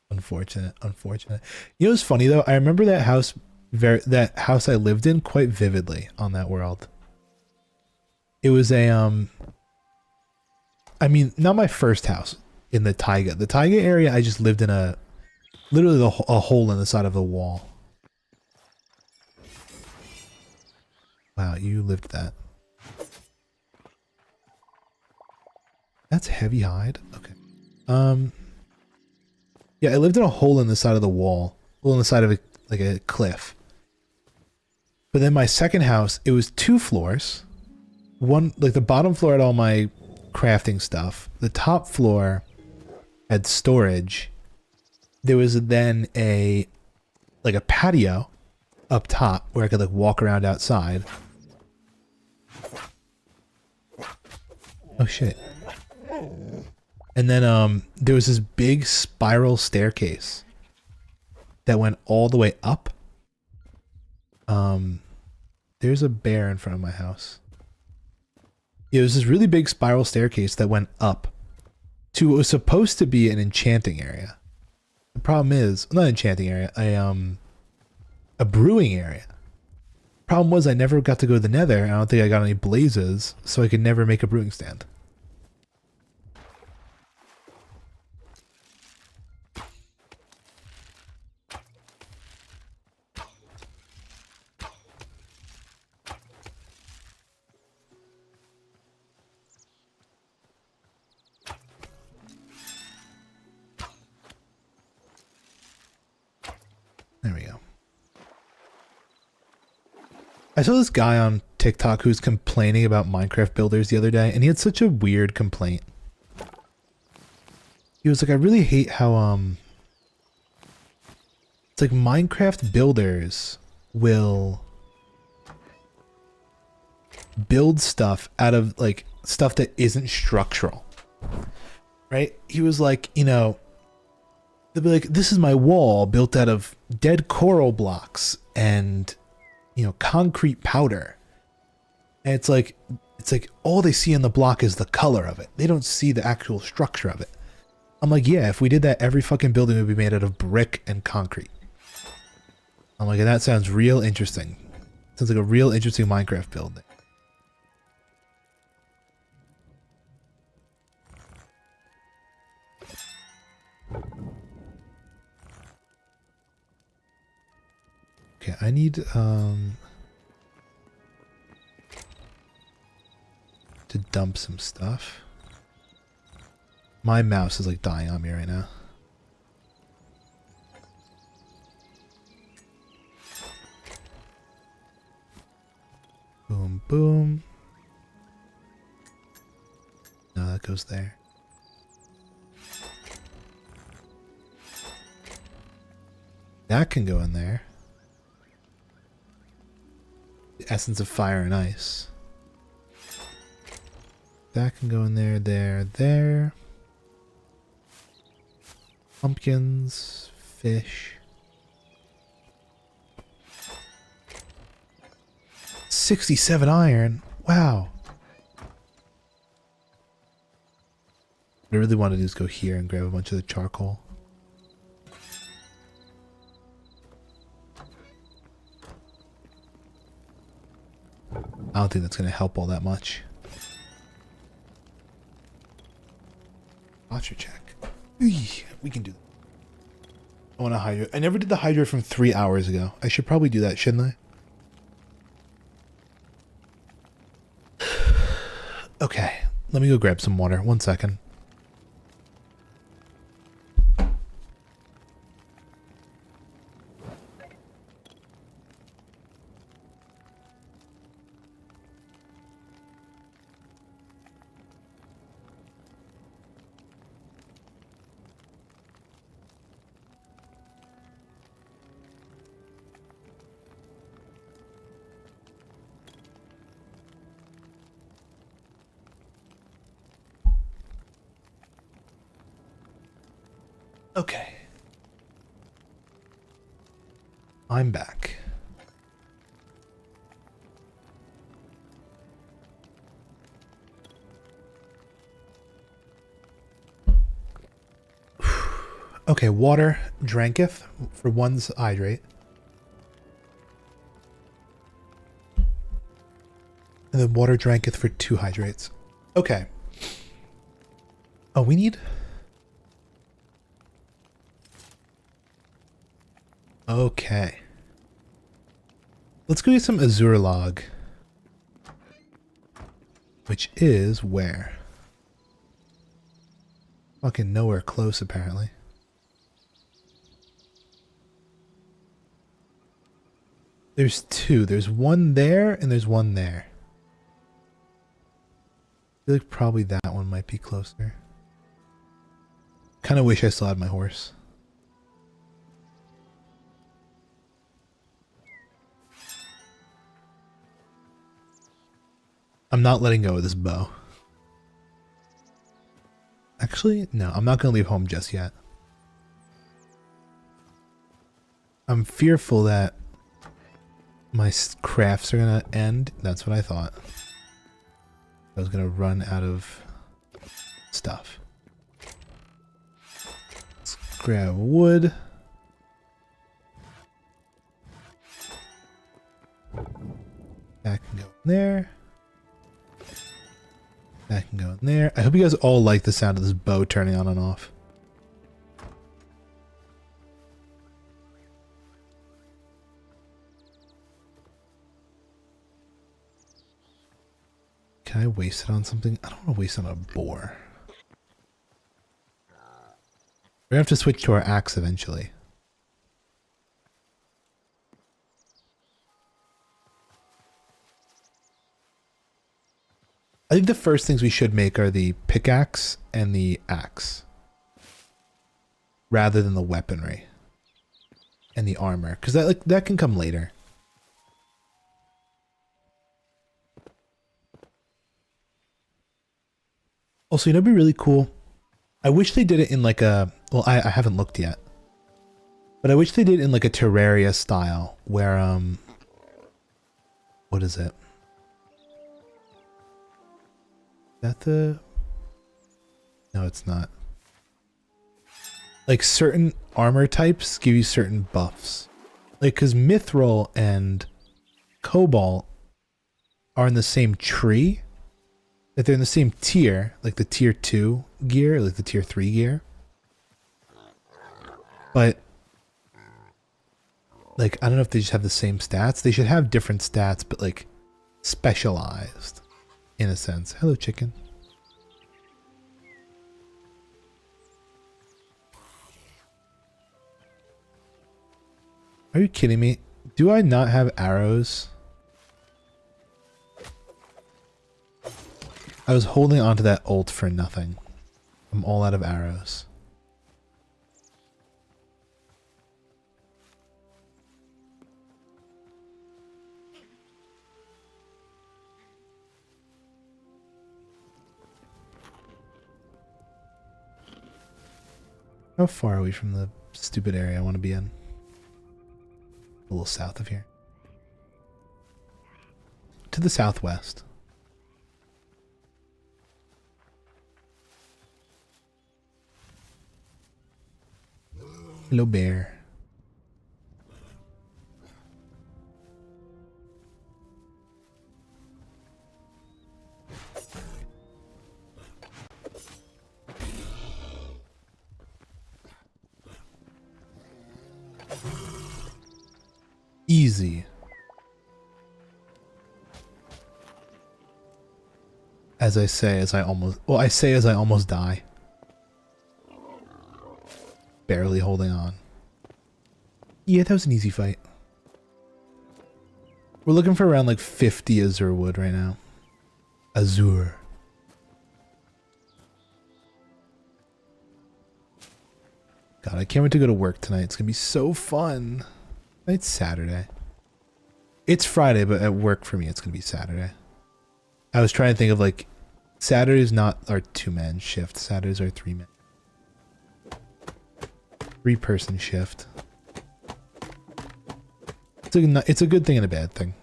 Unfortunate, unfortunate. You know what's funny though? I remember that house, that house I lived in quite vividly on that world. It was a, I mean, not my first house. in the taiga. The taiga area, I just lived in literally a hole in the side of the wall. Wow, you lived that. That's heavy hide? Okay. Yeah, I lived in a hole in the side of the wall. Well, in the side of a cliff. But then my second house, it was 2 floors. One, like the bottom floor had all my crafting stuff. The top floor had storage. There was then a patio up top where I could like walk around outside. Oh shit. And then there was this big spiral staircase that went all the way up. There's a bear in front of my house. It was this really big spiral staircase that went up to what was supposed to be an enchanting area. The problem is, not an enchanting area, a brewing area. Problem was I never got to go to the nether. I don't think I got any blazes, so I could never make a brewing stand. There we go. I saw this guy on TikTok who's complaining about Minecraft builders the other day, and he had such a weird complaint. He was like, I really hate how, it's like Minecraft builders will build stuff out of, like, stuff that isn't structural. Right? He was like, you know, they'll be like, this is my wall built out of dead coral blocks and, you know, concrete powder. And it's like all they see in the block is the color of it. They don't see the actual structure of it. I'm like, yeah, if we did that, every fucking building would be made out of brick and concrete. I'm like, that sounds real interesting. Sounds like a real interesting Minecraft building. Okay, I need to dump some stuff. My mouse is like dying on me right now. Boom, boom. No, that goes there. That can go in there. The essence of fire and ice. That can go in there, there. Pumpkins, fish. 67 iron. Wow. What I really want to do is go here and grab a bunch of the charcoal. I don't think that's going to help all that much. Posture check. We can do that. I want to hydrate. I never did the hydrate from 3 hours ago. I should probably do that, shouldn't I? Okay. Let me go grab some water. 1 second. Okay. I'm back. Okay, water dranketh for 1 hydrate. And then water dranketh for 2 hydrates. Okay. Oh, we need Okay. Let's go get some azure log. Which is where? Fucking nowhere close, apparently. There's two. There's one there and there's one there. I feel like probably that one might be closer. Kind of wish I still had my horse. I'm not letting go of this bow. Actually, no, I'm not going to leave home just yet. I'm fearful that my crafts are going to end. That's what I thought. I was going to run out of stuff. Let's grab wood. That can go in there. That can go in there. I hope you guys all like the sound of this bow turning on and off. Can I waste it on something? I don't want to waste it on a boar. We're gonna have to switch to our axe eventually. I think the first things we should make are the pickaxe and the axe. Rather than the weaponry. And the armor. Because that can come later. Also, you know, it'd be really cool. I wish they did it in like a... Well, I haven't looked yet. But I wish they did it in like a Terraria style. Where, what is it? Is that the... No, it's not. Like certain armor types give you certain buffs. Like, because Mithril and Cobalt are in the same tree. That they're in the same tier, like the tier 2 gear, like the tier 3 gear. But, like, I don't know if they just have the same stats. They should have different stats, but like specialized in a sense. Hello, chicken. Are you kidding me? Do I not have arrows? I was holding onto that ult for nothing. I'm all out of arrows. How far are we from the stupid area I want to be in? A little south of here. To the southwest. Hello, bear. Easy. As I say, as I almost... Well, I say as I almost die. Barely holding on. Yeah, that was an easy fight. We're looking for around like 50 azure wood right now. Azure. God, I can't wait to go to work tonight. It's gonna be so fun. It's Saturday. It's Friday, but at work for me, it's gonna be Saturday. I was trying to think of like, Saturday's not our 2-man shift. Saturday's our 3-man. 3-person shift. It's a good thing and a bad thing.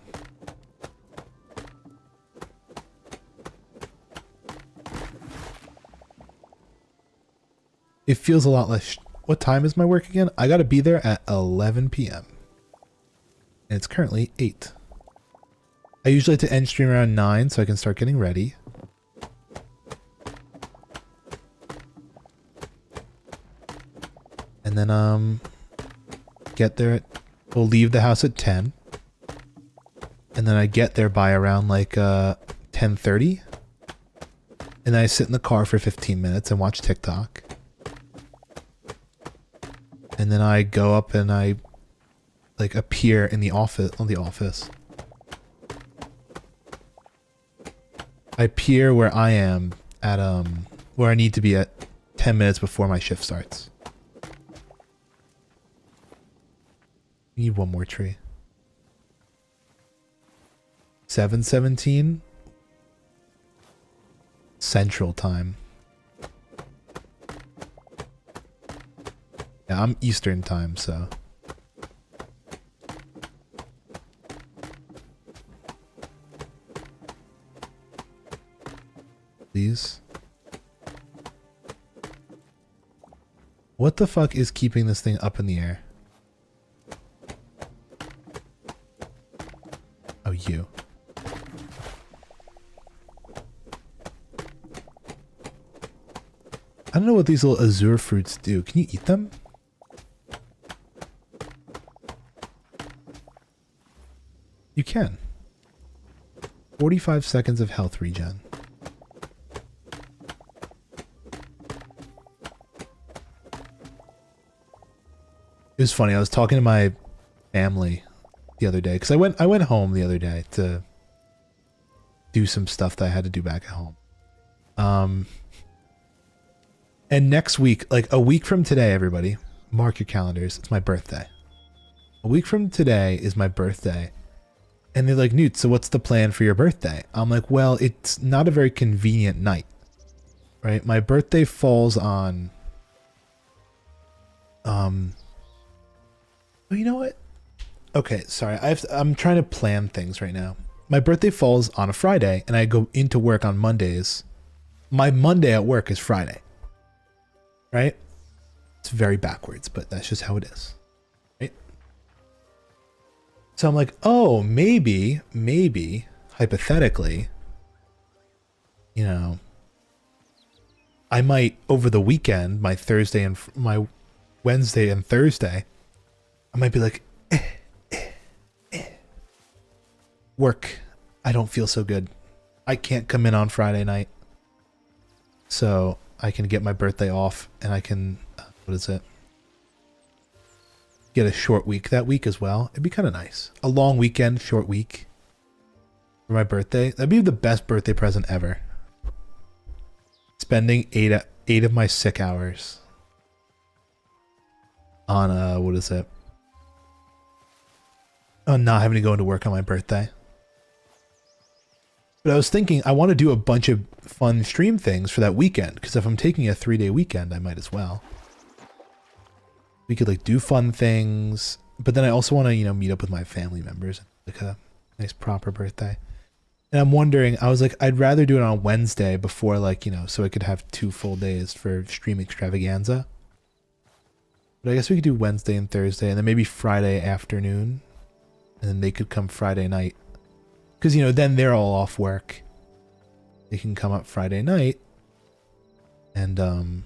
It feels a lot less... What time is my work again? I gotta be there at 11 p.m. And it's currently 8. I usually have to end stream around 9 so I can start getting ready. And then, get there we'll leave the house at 10. And then I get there by around like 10:30. And then I sit in the car for 15 minutes and watch TikTok. And then I go up and I like appear in the office I appear where I am at where I need to be at 10 minutes before my shift starts. Need one more tree. 7:17 Central Time. Yeah, I'm Eastern Time, so. Please. What the fuck is keeping this thing up in the air? Oh, you. I don't know what these little azure fruits do. Can you eat them? You can. 45 seconds of health regen. It was funny. I was talking to my family the other day because I went home the other day to do some stuff that I had to do back at home. And next week, like a week from today, everybody, mark your calendars. It's my birthday. A week from today is my birthday. And they're like, Newt, so what's the plan for your birthday? I'm like, well, it's not a very convenient night, right? My birthday falls on, oh, you know what? Okay, sorry. I'm trying to plan things right now. My birthday falls on a Friday and I go into work on Mondays. My Monday at work is Friday. Right? It's very backwards, but that's just how it is. Right? So I'm like, oh, maybe, hypothetically, you know, I might over the weekend, my Wednesday and Thursday, I might be like, work. I don't feel so good. I can't come in on Friday night. So I can get my birthday off and I can, what is it? Get a short week that week as well. It'd be kind of nice. A long weekend, short week for my birthday. That'd be the best birthday present ever. Spending eight of my sick hours on, what is it? On not having to go into work on my birthday. But I was thinking I want to do a bunch of fun stream things for that weekend, because if I'm taking a 3-day weekend, I might as well. We could like do fun things, but then I also want to, you know, meet up with my family members, like a nice proper birthday. And I'm wondering, I was like, I'd rather do it on Wednesday before, like, you know, so I could have 2 full days for stream extravaganza. But I guess we could do Wednesday and Thursday, and then maybe Friday afternoon, and then they could come Friday night. Because, you know, then they're all off work. They can come up Friday night. And,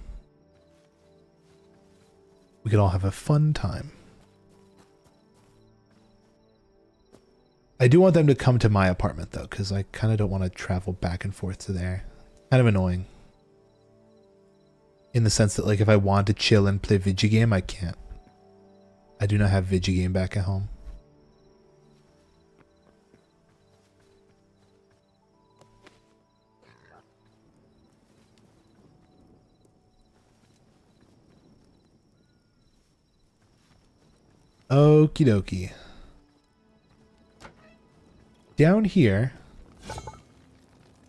we could all have a fun time. I do want them to come to my apartment, though, because I kind of don't want to travel back and forth to there. Kind of annoying. In the sense that, like, if I want to chill and play video game, I can't. I do not have video game back at home. Okie dokie. Down here,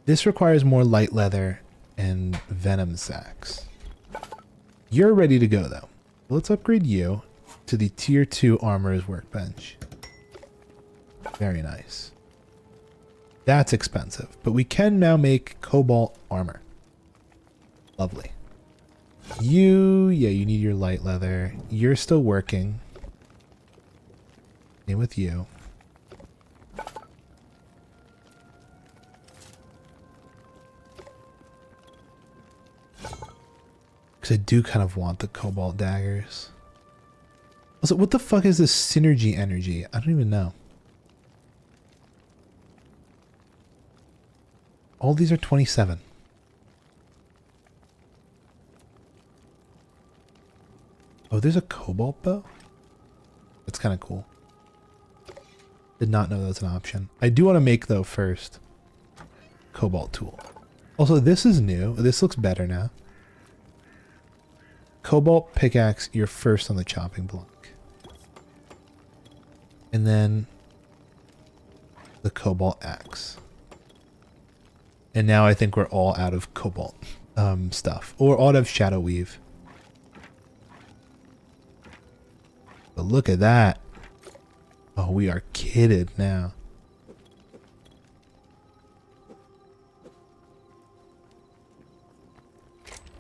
this requires more light leather and venom sacks. You're ready to go, though. Let's upgrade you to the tier 2 armorer's workbench. Very nice. That's expensive, but we can now make cobalt armor. Lovely. You need your light leather. You're still working. Same with you. Because I do kind of want the cobalt daggers. Also, what the fuck is this synergy energy? I don't even know. All these are 27. Oh, there's a cobalt bow? That's kind of cool. Did not know that was an option. I do want to make, though, first cobalt tool. Also, this is new. This looks better now. Cobalt pickaxe, you're first on the chopping block. And then the cobalt axe. And now I think we're all out of cobalt stuff. Or all out of shadow weave. But look at that. Oh, we are kitted now.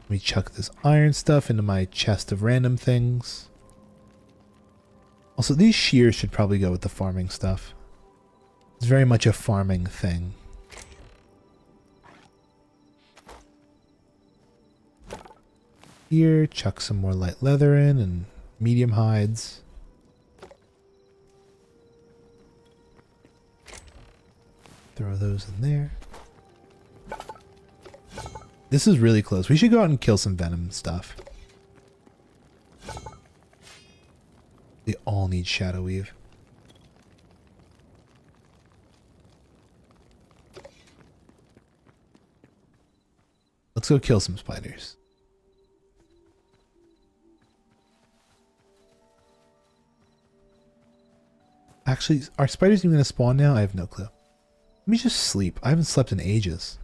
Let me chuck this iron stuff into my chest of random things. Also, these shears should probably go with the farming stuff. It's very much a farming thing. Here, chuck some more light leather in and medium hides. Throw those in there. This is really close. We should go out and kill some venom stuff. They all need shadow weave. Let's go kill some spiders. Actually, are spiders even going to spawn now? I have no clue. Let me just sleep. I haven't slept in ages.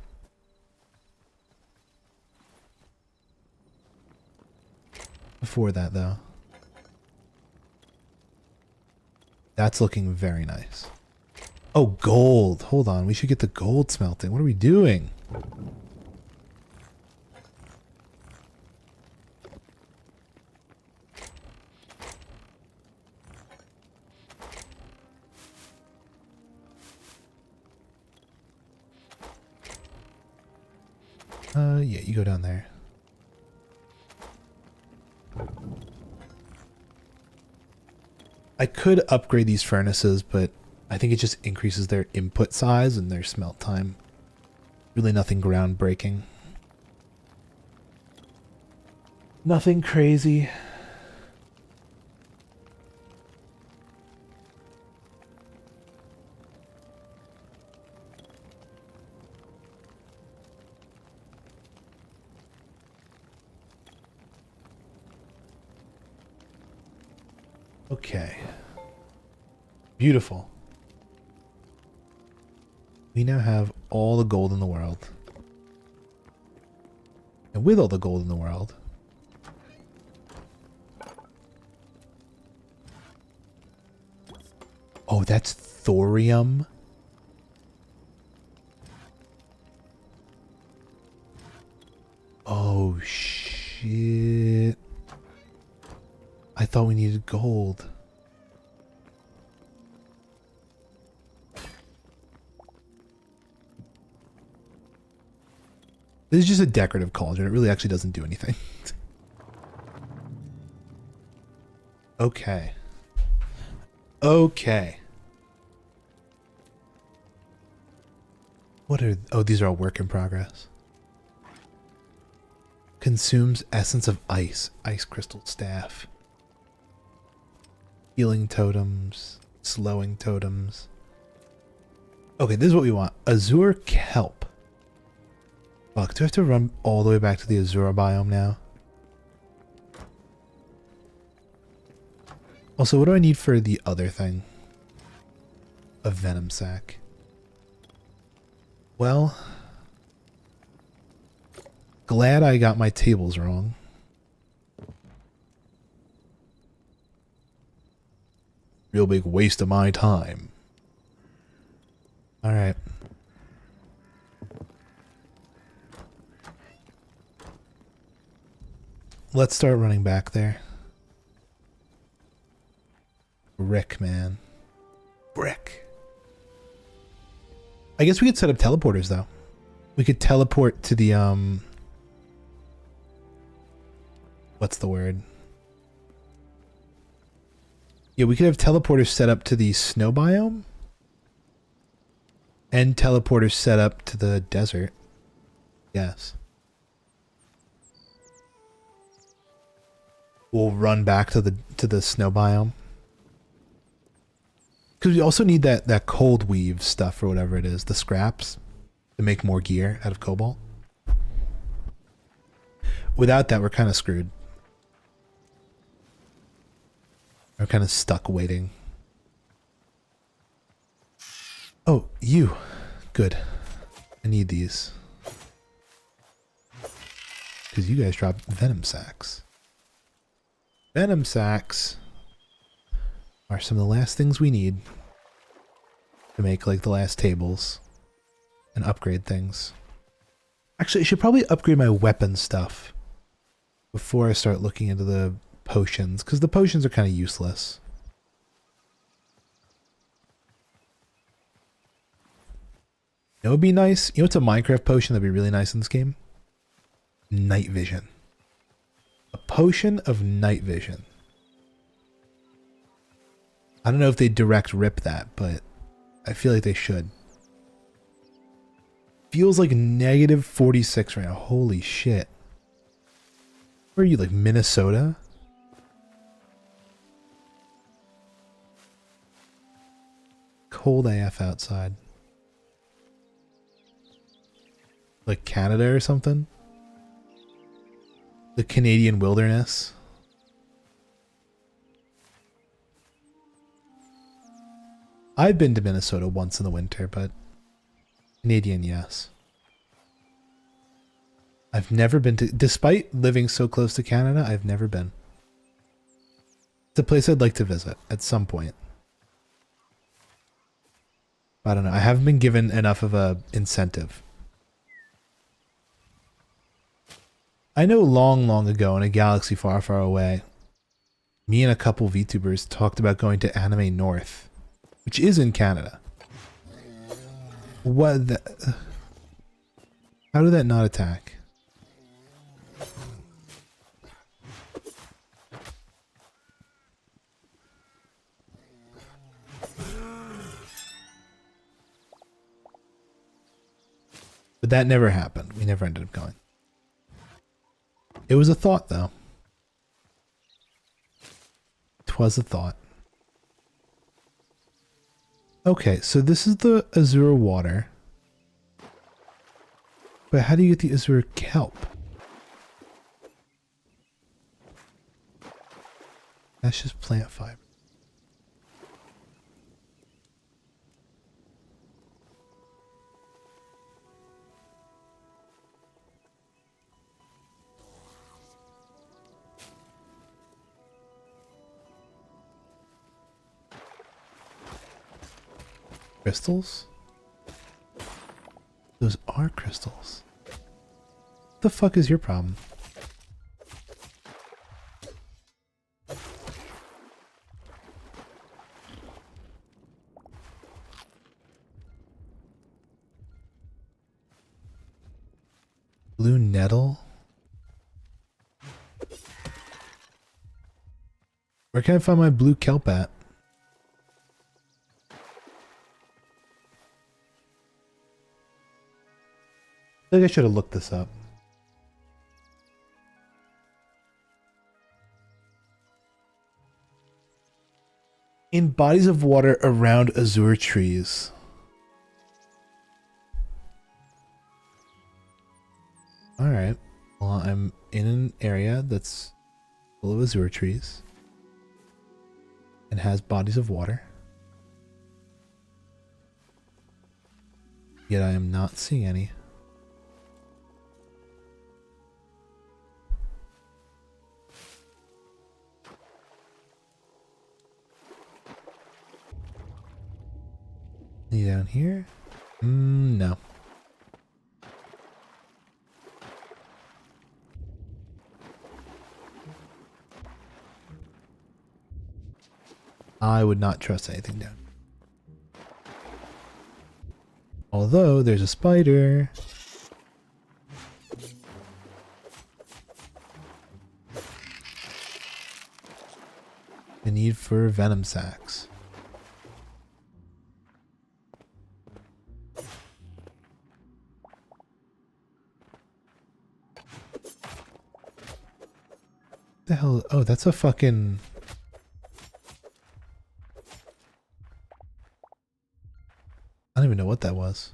Before that, though. That's looking very nice. Oh, gold. Hold on. We should get the gold smelting. What are we doing? Yeah, you go down there. I could upgrade these furnaces, but I think it just increases their input size and their smelt time. Really nothing groundbreaking. Nothing crazy. Okay. Beautiful. We now have all the gold in the world. And with all the gold in the world, oh, that's thorium. Oh, shit. I thought we needed gold. This is just a decorative cauldron. It really actually doesn't do anything. Okay. Okay. What are... Oh, these are all work in progress. Consumes essence of ice. Ice crystal staff. Healing totems. Slowing totems. Okay, this is what we want. Azure kelp. Fuck, do I have to run all the way back to the Azure biome now? Also, what do I need for the other thing? A venom sac. Well, glad I got my tables wrong. Real big waste of my time. Alright. Let's start running back there. Brick, man. Brick. I guess we could set up teleporters, though. We could teleport to the, what's the word? Yeah, we could have teleporters set up to the snow biome. And teleporters set up to the desert. Yes. We'll run back to the snow biome. Because we also need that cold weave stuff or whatever it is, the scraps, to make more gear out of cobalt. Without that, we're kind of screwed. We're kind of stuck waiting. Oh, you. Good. I need these. Because you guys drop venom sacks. Venom sacks are some of the last things we need to make like the last tables and upgrade things. Actually, I should probably upgrade my weapon stuff before I start looking into the potions, because the potions are kind of useless. It would be nice. You know what's a Minecraft potion that'd be really nice in this game? Night vision. A potion of night vision. I don't know if they direct rip that, but I feel like they should. Feels like negative 46 right now. Holy shit. Where are you, like Minnesota? Cold AF outside. Like Canada or something? The Canadian wilderness? I've been to Minnesota once in the winter, but Canadian, yes. I've never been to, despite living so close to Canada, I've never been. It's a place I'd like to visit at some point. I don't know. I haven't been given enough of a incentive. I know long ago in a galaxy far, far away, me and a couple VTubers talked about going to Anime North, which is in Canada. What the... How did that not attack? But that never happened. We never ended up going. It was a thought, though. 'Twas a thought. Okay, so this is the Azure water. But how do you get the Azure kelp? That's just plant fiber. Crystals? Those are crystals. What the fuck is your problem? Blue nettle? Where can I find my blue kelp at? I think I should have looked this up. In bodies of water around azure trees. Alright. Well, I'm in an area that's full of azure trees. And has bodies of water. Yet I am not seeing any. Any down here? No. I would not trust anything down. Although there's a spider. The need for venom sacs. The hell? Oh, that's a fucking... I don't even know what that was.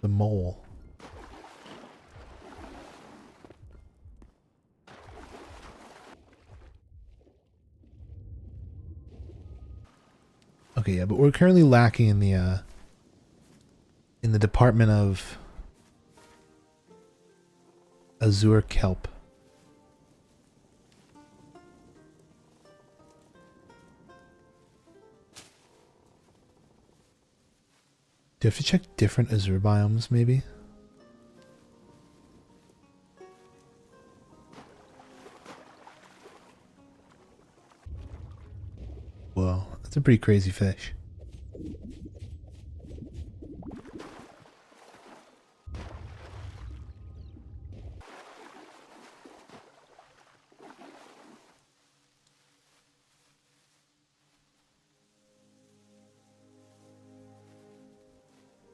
The mole. Okay, yeah, but we're currently lacking in the department of azure kelp. Do you have to check different azure biomes, maybe? Whoa, that's a pretty crazy fish.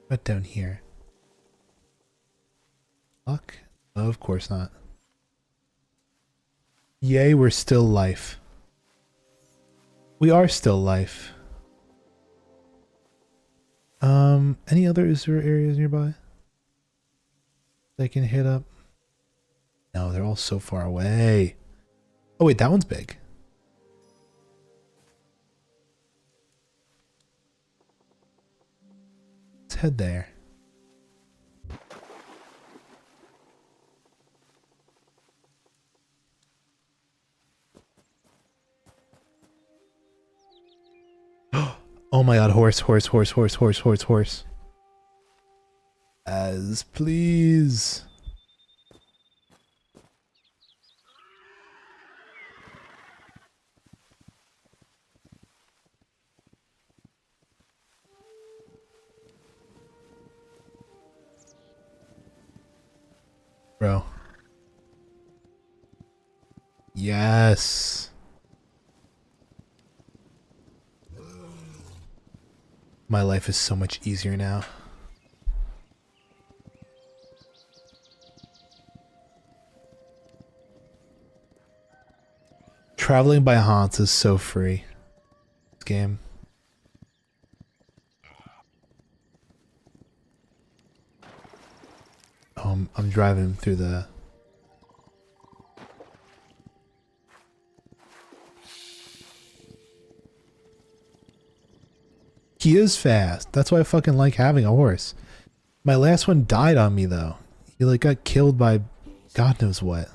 What down here? Luck? Oh, of course not. Yay, we're still life. We are still life. Any other azure areas nearby that I can hit up? No, they're all so far away. Oh wait, that one's big. Let's head there. Oh my god, horse. As please. Bro. Yes. My life is so much easier now. Traveling by haunts is so free. This game. I'm driving through the... He is fast. That's why I fucking like having a horse. My last one died on me though. He like got killed by God knows what.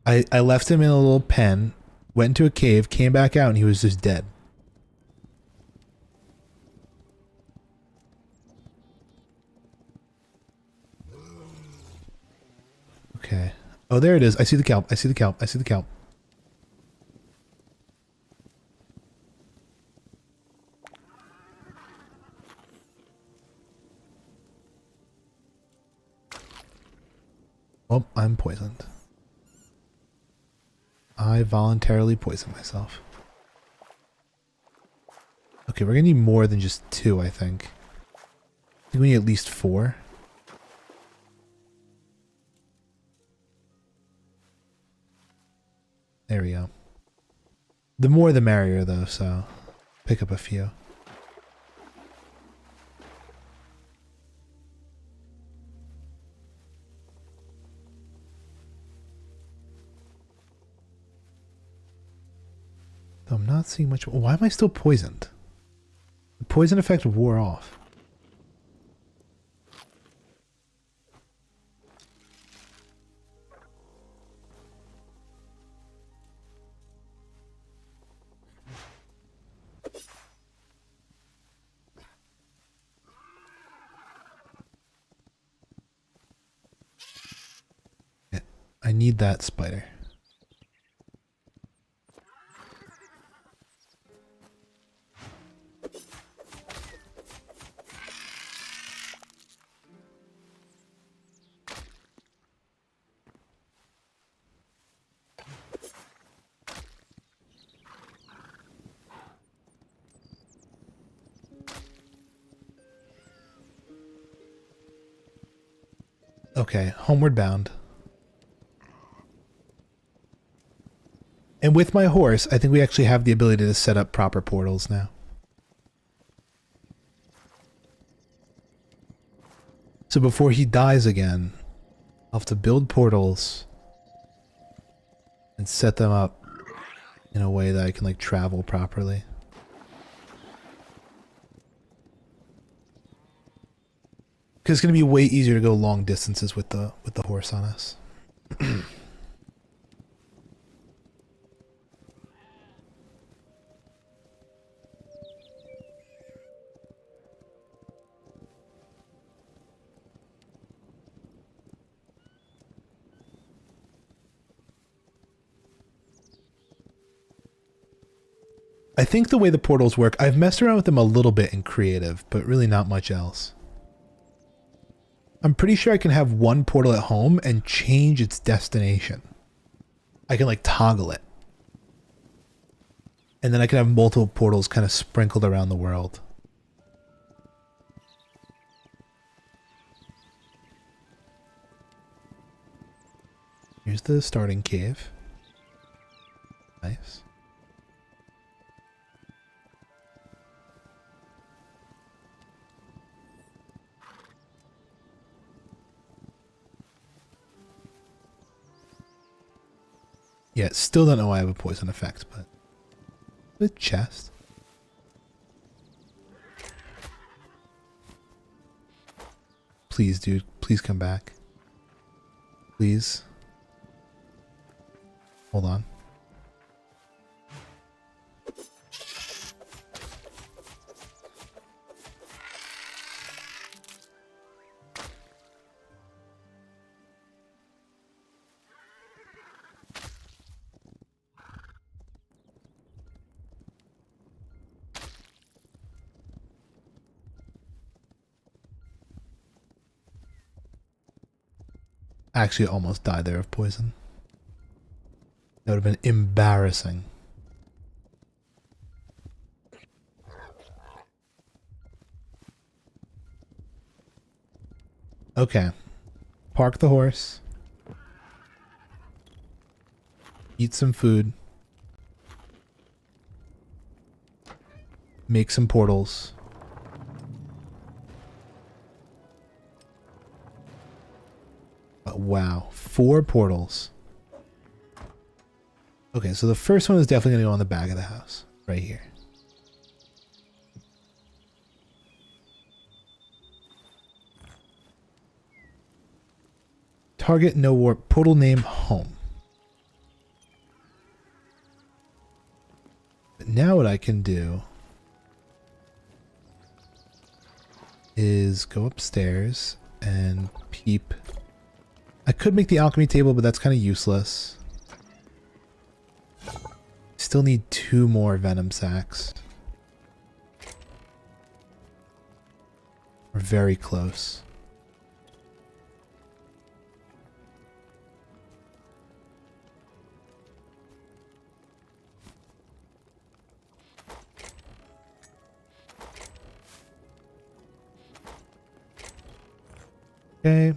I left him in a little pen, went into a cave, came back out, and he was just dead. Okay. Oh, there it is. I see the kelp. I see the kelp. I see the kelp. Oh, I'm poisoned. I voluntarily poisoned myself. Okay, we're gonna need more than just 2, I think. I think we need at least 4. There we go. The more the merrier though, so pick up a few. Though I'm not seeing much. Why am I still poisoned? The poison effect wore off. I need that spider. Okay, homeward bound. And with my horse, I think we actually have the ability to set up proper portals now. So before he dies again, I'll have to build portals and set them up in a way that I can like travel properly. Because it's going to be way easier to go long distances with the horse on us. I think the way the portals work, I've messed around with them a little bit in creative, but really not much else. I'm pretty sure I can have one portal at home and change its destination. I can like toggle it. And then I can have multiple portals kind of sprinkled around the world. Here's the starting cave. Nice. Yeah, still don't know why I have a poison effect, but the chest. Please, dude, please come back. Please. Hold on. Actually almost died there of poison. That would have been embarrassing. Okay. Park the horse. Eat some food. Make some portals. Wow, 4 portals. Okay, so the first one is definitely going to go on the back of the house, right here. Target no warp, portal name home. But now what I can do is go upstairs and peep. I could make the alchemy table, but that's kind of useless. Still need 2 more venom sacks. We're very close. Okay.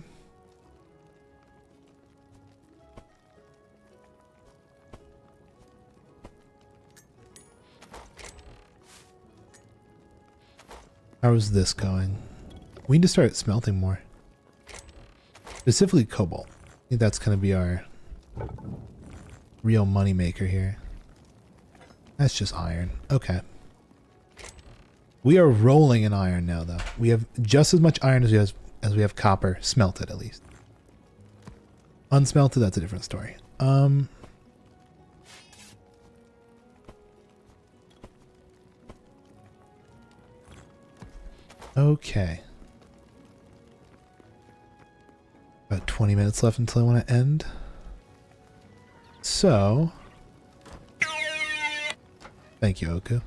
How's this going? We need to start smelting more. Specifically cobalt. I think that's going to be our real money maker here. That's just iron. Okay. We are rolling in iron now, though. We have just as much iron as we have copper. Smelted, at least. Unsmelted, that's a different story. Okay. About 20 minutes left until I want to end. So. Thank you, Oku.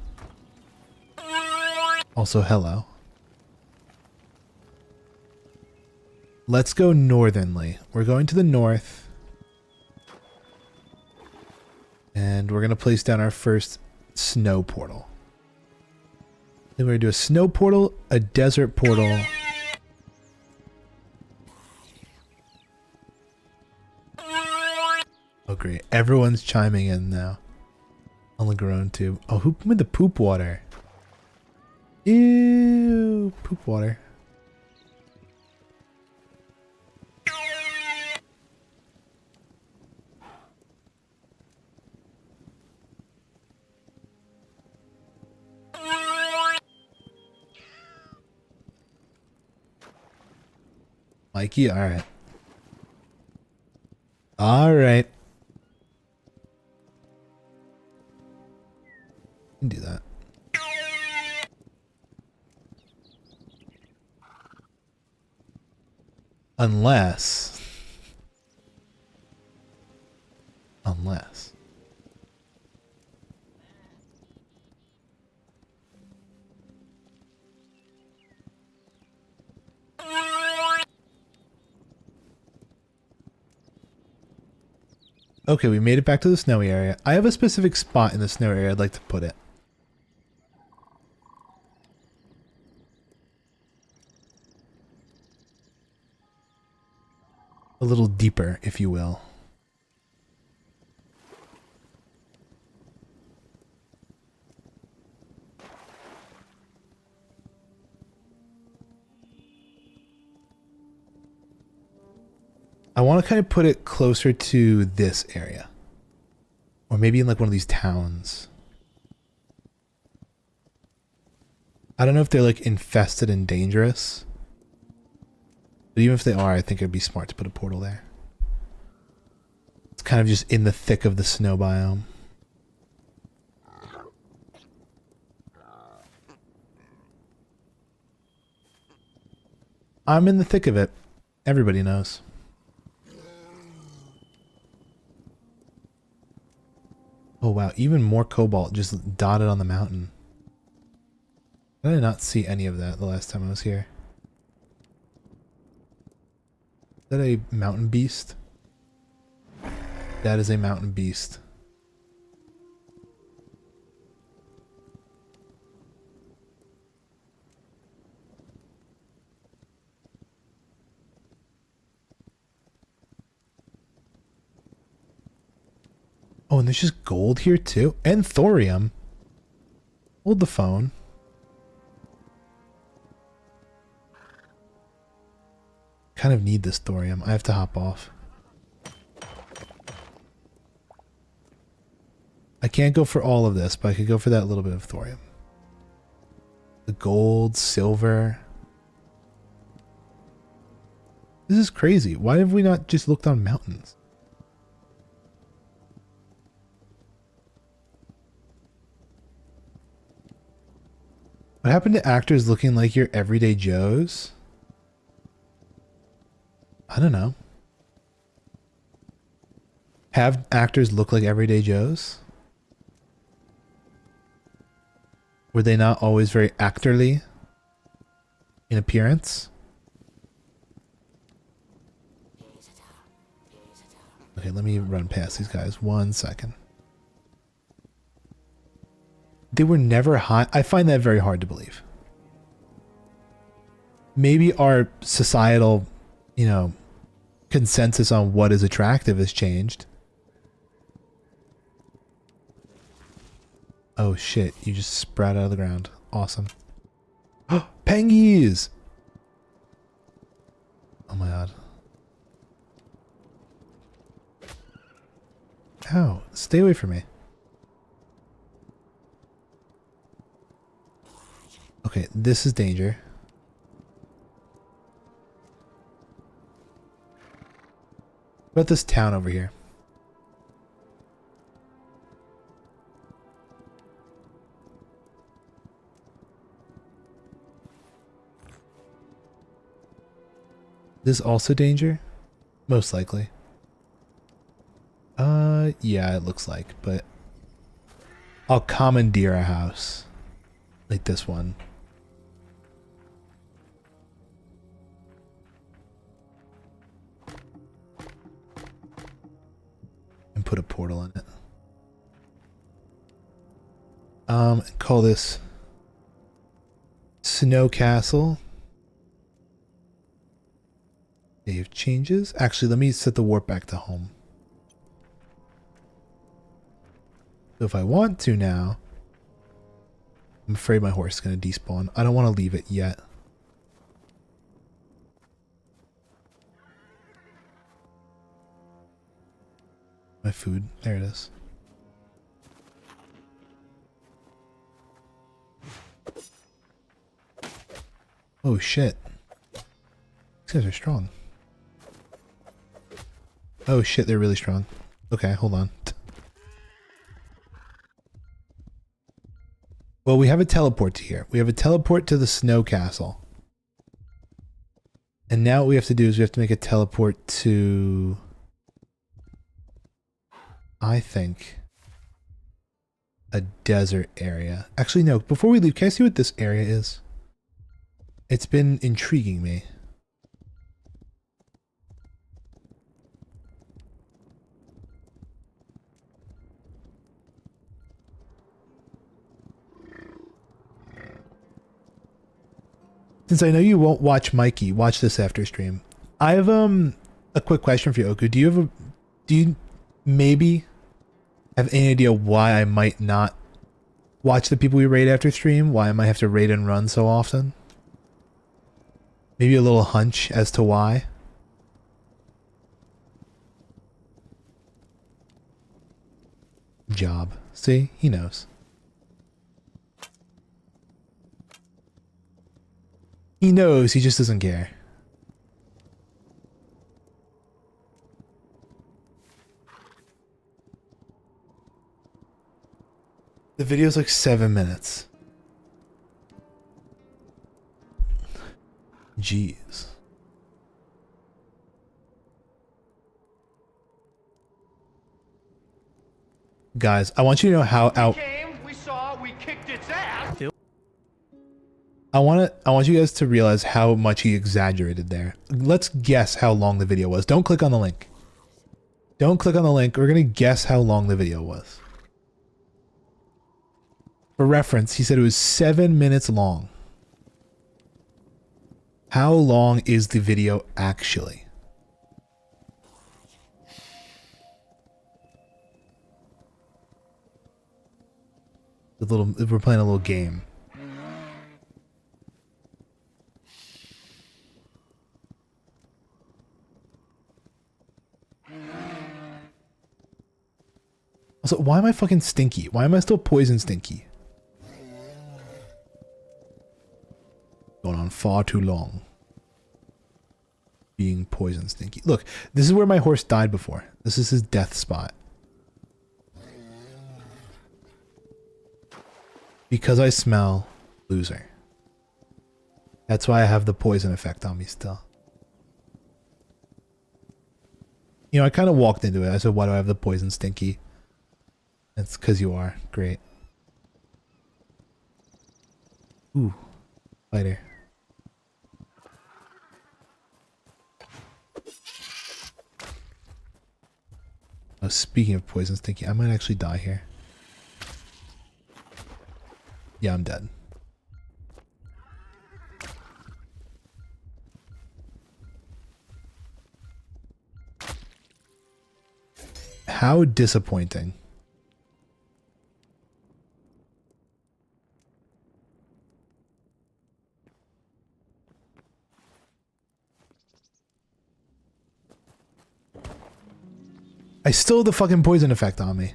Also, hello. Let's go northernly. We're going to the north. And we're going to place down our first snow portal. Then we're going to do a snow portal, a desert portal, Oh, great. Everyone's chiming in now. On the groan tube. Oh, who made the poop water? Ew, poop water. Mikey, alright. Alright. Can do that. Unless. Okay, we made it back to the snowy area. I have a specific spot in the snowy area I'd like to put it. A little deeper, if you will. I want to kind of put it closer to this area. Or maybe in like one of these towns. I don't know if they're like infested and dangerous. But even if they are, I think it'd be smart to put a portal there. It's kind of just in the thick of the snow biome. I'm in the thick of it. Everybody knows. Oh wow, even more cobalt just dotted on the mountain. I did not see any of that the last time I was here. Is that a mountain beast? That is a mountain beast. Oh, and there's just gold here too. And thorium. Hold the phone. Kind of need this thorium. I have to hop off. I can't go for all of this, but I could go for that little bit of thorium. The gold, silver. This is crazy. Why have we not just looked on mountains? What happened to actors looking like your everyday Joes? I don't know. Have actors look like everyday Joes? Were they not always very actorly in appearance? Okay, let me run past these guys 1 second. They were never hot. I find that very hard to believe. Maybe our societal, you know, consensus on what is attractive has changed. Oh shit, you just sprout out of the ground. Awesome. Pengies! Oh my god. Ow, stay away from me. Okay, this is danger. What about this town over here? This also danger? Most likely. Yeah, it looks like, but I'll commandeer a house. Like this one. And put a portal in it. Call this Snow Castle. Save changes. Actually, let me set the warp back to home. So if I want to now, I'm afraid my horse is going to despawn. I don't want to leave it yet. My food. There it is. Oh shit. These guys are strong. Oh shit, they're really strong. Okay, hold on. Well, we have a teleport to here. We have a teleport to the snow castle. And now what we have to do is we have to make a teleport to... I think... a desert area. Actually, no. Before we leave, can I see what this area is? It's been intriguing me. Since I know you won't watch Mikey, watch this after stream. I have a quick question for you, Oku. Do you maybe have any idea why I might not watch the people we raid after stream? Why I might have to raid and run so often? Maybe a little hunch as to why? Job. See? He knows. He knows, he just doesn't care. The video's like 7 minutes. Jeez. Guys, I want you to know how out... We saw, we kicked its ass. I want you guys to realize how much he exaggerated there. Let's guess how long the video was. Don't click on the link. Don't click on the link. We're gonna guess how long the video was. For reference, he said it was 7 minutes long. How long is the video actually? We're playing a little game. Also, why am I fucking stinky? Why am I still poison stinky? Going on far too long. Being poison stinky. Look, this is where my horse died before. This is his death spot. Because I smell, loser. That's why I have the poison effect on me still. You know, I kind of walked into it. I said, why do I have the poison stinky? It's because you are. Great. Ooh. Spider. Oh, speaking of poison stinky, I might actually die here. Yeah, I'm dead. How disappointing. I still have the fucking poison effect on me.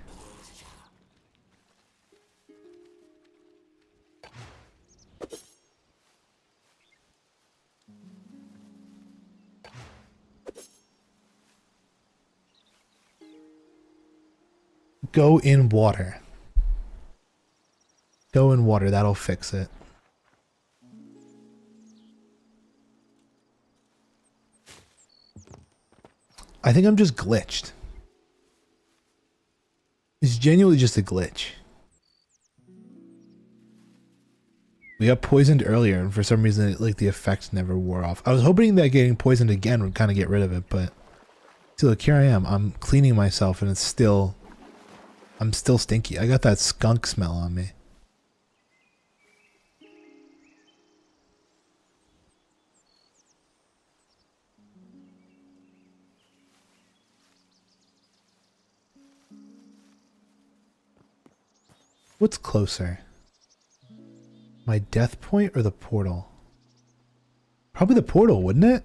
Go in water. Go in water, that'll fix it. I think I'm just glitched. It's genuinely just a glitch. We got poisoned earlier, and for some reason, like, the effect never wore off. I was hoping that getting poisoned again would kind of get rid of it, but... See, look, here I am. I'm cleaning myself, and it's still... I'm still stinky. I got that skunk smell on me. What's closer? My death point or the portal? Probably the portal, wouldn't it?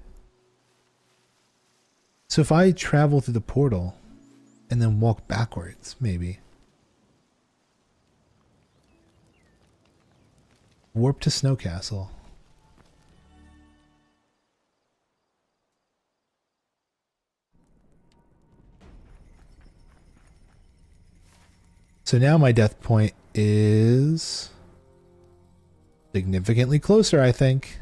So if I travel through the portal and then walk backwards, maybe. Warp to Snow Castle. So now my death point is significantly closer, I think.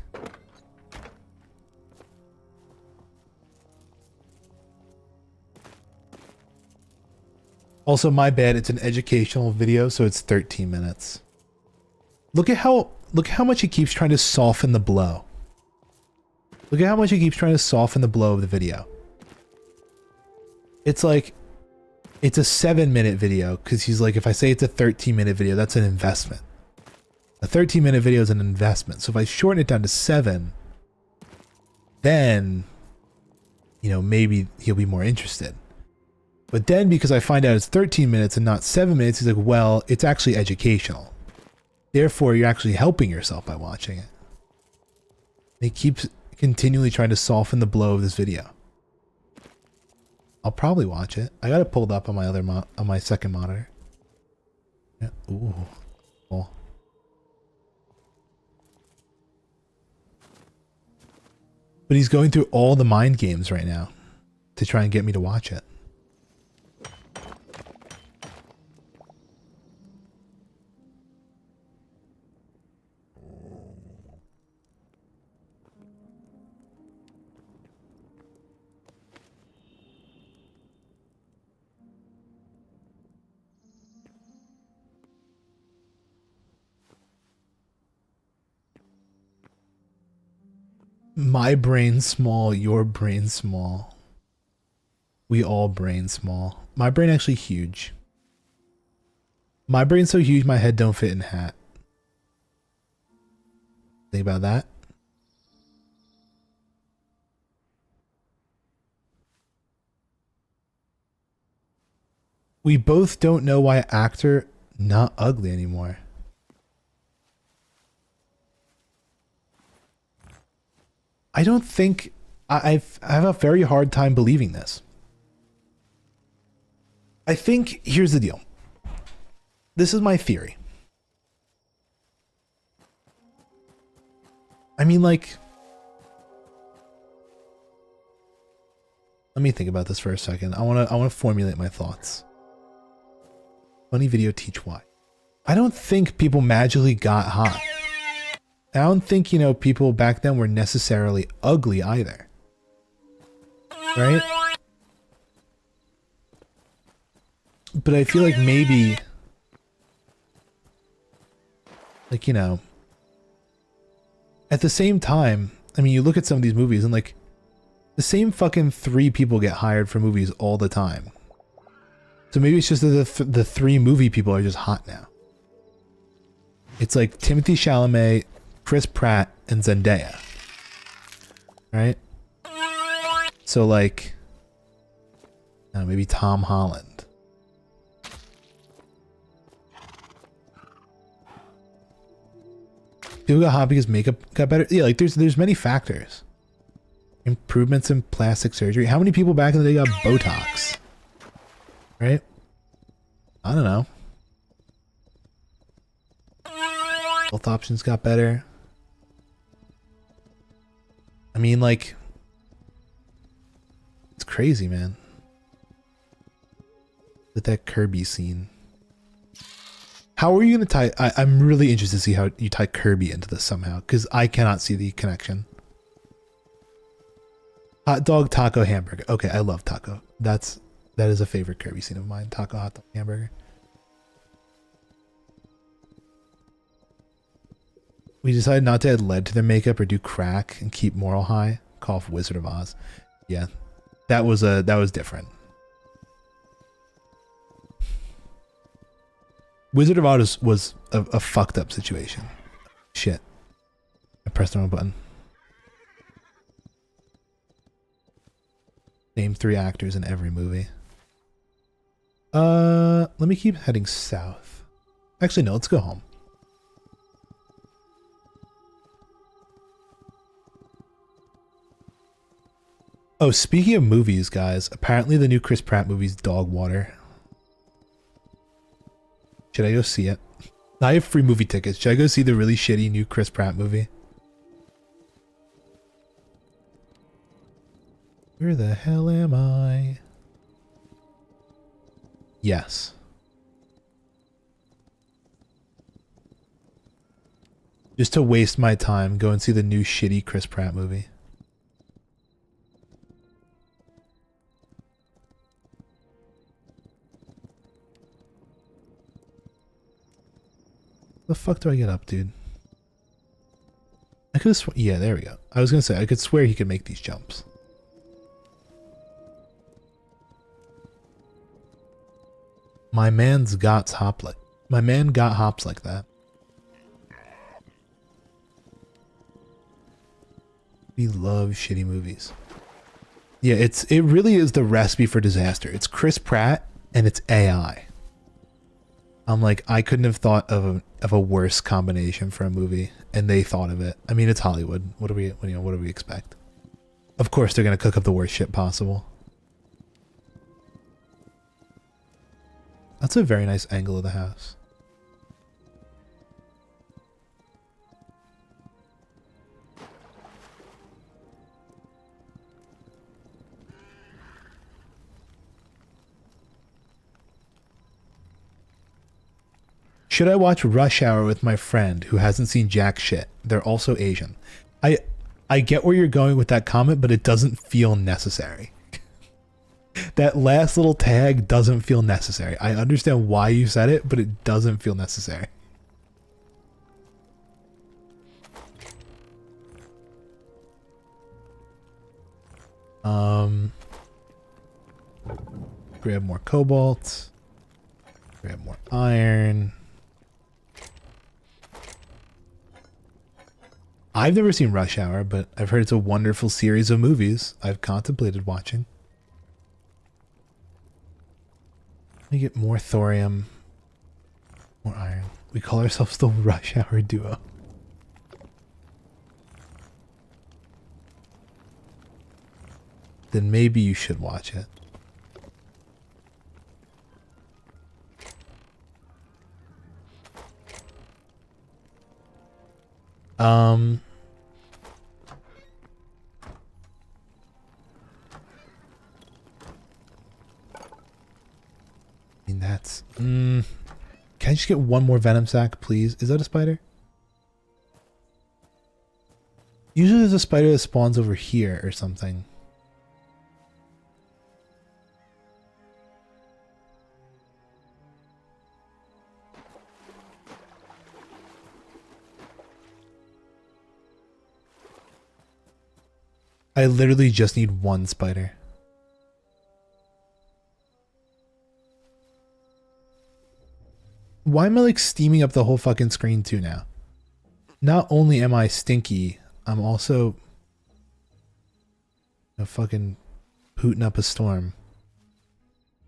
Also, my bad, it's an educational video, so it's 13 minutes. Look at how much he keeps trying to soften the blow. Look at how much he keeps trying to soften the blow of the video. It's like, it's a 7-minute video, because he's like, if I say it's a 13-minute video, that's an investment. A 13-minute video is an investment. So if I shorten it down to 7, then, you know, maybe he'll be more interested. But then because I find out it's 13 minutes and not 7 minutes, he's like, well, it's actually educational. Therefore, you're actually helping yourself by watching it. And he keeps continually trying to soften the blow of this video. I'll probably watch it. I got it pulled up on my other on my second monitor. Yeah. Ooh. Cool. But he's going through all the mind games right now to try and get me to watch it. My brain small, your brain small. We all brain small. My brain actually huge. My brain's so huge my head don't fit in a hat. Think about that. We both don't know why actor not ugly anymore. I don't think I have a very hard time believing this. I think here's the deal. This is my theory. I mean, like, let me think about this for a second. I want to formulate my thoughts. Funny video teach why. I don't think people magically got hot. I don't think, you know, people back then were necessarily ugly either. Right? But I feel like maybe, like, you know, at the same time, I mean, you look at some of these movies and, like, the same fucking 3 people get hired for movies all the time. So maybe it's just that the 3 movie people are just hot now. It's like Timothée Chalamet, Chris Pratt, and Zendaya. Right? So, like, I don't know, maybe Tom Holland. People got hot because makeup got better. Yeah, like there's many factors. Improvements in plastic surgery. How many people back in the day got Botox? Right? I don't know. Health options got better. I mean, like, it's crazy, man. With that Kirby scene. How are you going to tie... I'm really interested to see how you tie Kirby into this somehow, because I cannot see the connection. Hot dog, taco, hamburger. Okay, I love taco. That is a favorite Kirby scene of mine. Taco, hot dog, hamburger. We decided not to add lead to their makeup or do crack and keep moral high. Call for Wizard of Oz. Yeah, that was different. Wizard of Oz was a fucked up situation. Shit. I pressed the wrong button. Name 3 actors in every movie. Let me keep heading south. Actually, no, let's go home. Oh, speaking of movies, guys, apparently the new Chris Pratt movie's Dog Water. Should I go see it? I have free movie tickets. Should I go see the really shitty new Chris Pratt movie? Where the hell am I? Yes. Just to waste my time, go and see the new shitty Chris Pratt movie. The fuck do I get up, dude? I could have yeah, there we go. I was gonna say, I could swear he could make these jumps. My man's got hop like, my man got hops like that. We love shitty movies. Yeah, it really is the recipe for disaster. It's Chris Pratt and it's AI. I'm like, I couldn't have thought of a worse combination for a movie, and they thought of it. I mean, it's Hollywood. What do we expect? Of course, they're gonna cook up the worst shit possible. That's a very nice angle of the house. Should I watch Rush Hour with my friend who hasn't seen jack shit? They're also Asian. I get where you're going with that comment, but it doesn't feel necessary. That last little tag doesn't feel necessary. I understand why you said it, but it doesn't feel necessary. Grab more cobalt. Grab more iron. I've never seen Rush Hour, but I've heard it's a wonderful series of movies I've contemplated watching. Let me get more thorium, more iron. We call ourselves the Rush Hour Duo. Then maybe you should watch it. I mean, that's... Can I just get one more venom sac, please? Is that a spider? Usually there's a spider that spawns over here or something. I literally just need one spider. Why am I like steaming up the whole fucking screen too now? Not only am I stinky, I'm also fucking hooting up a storm.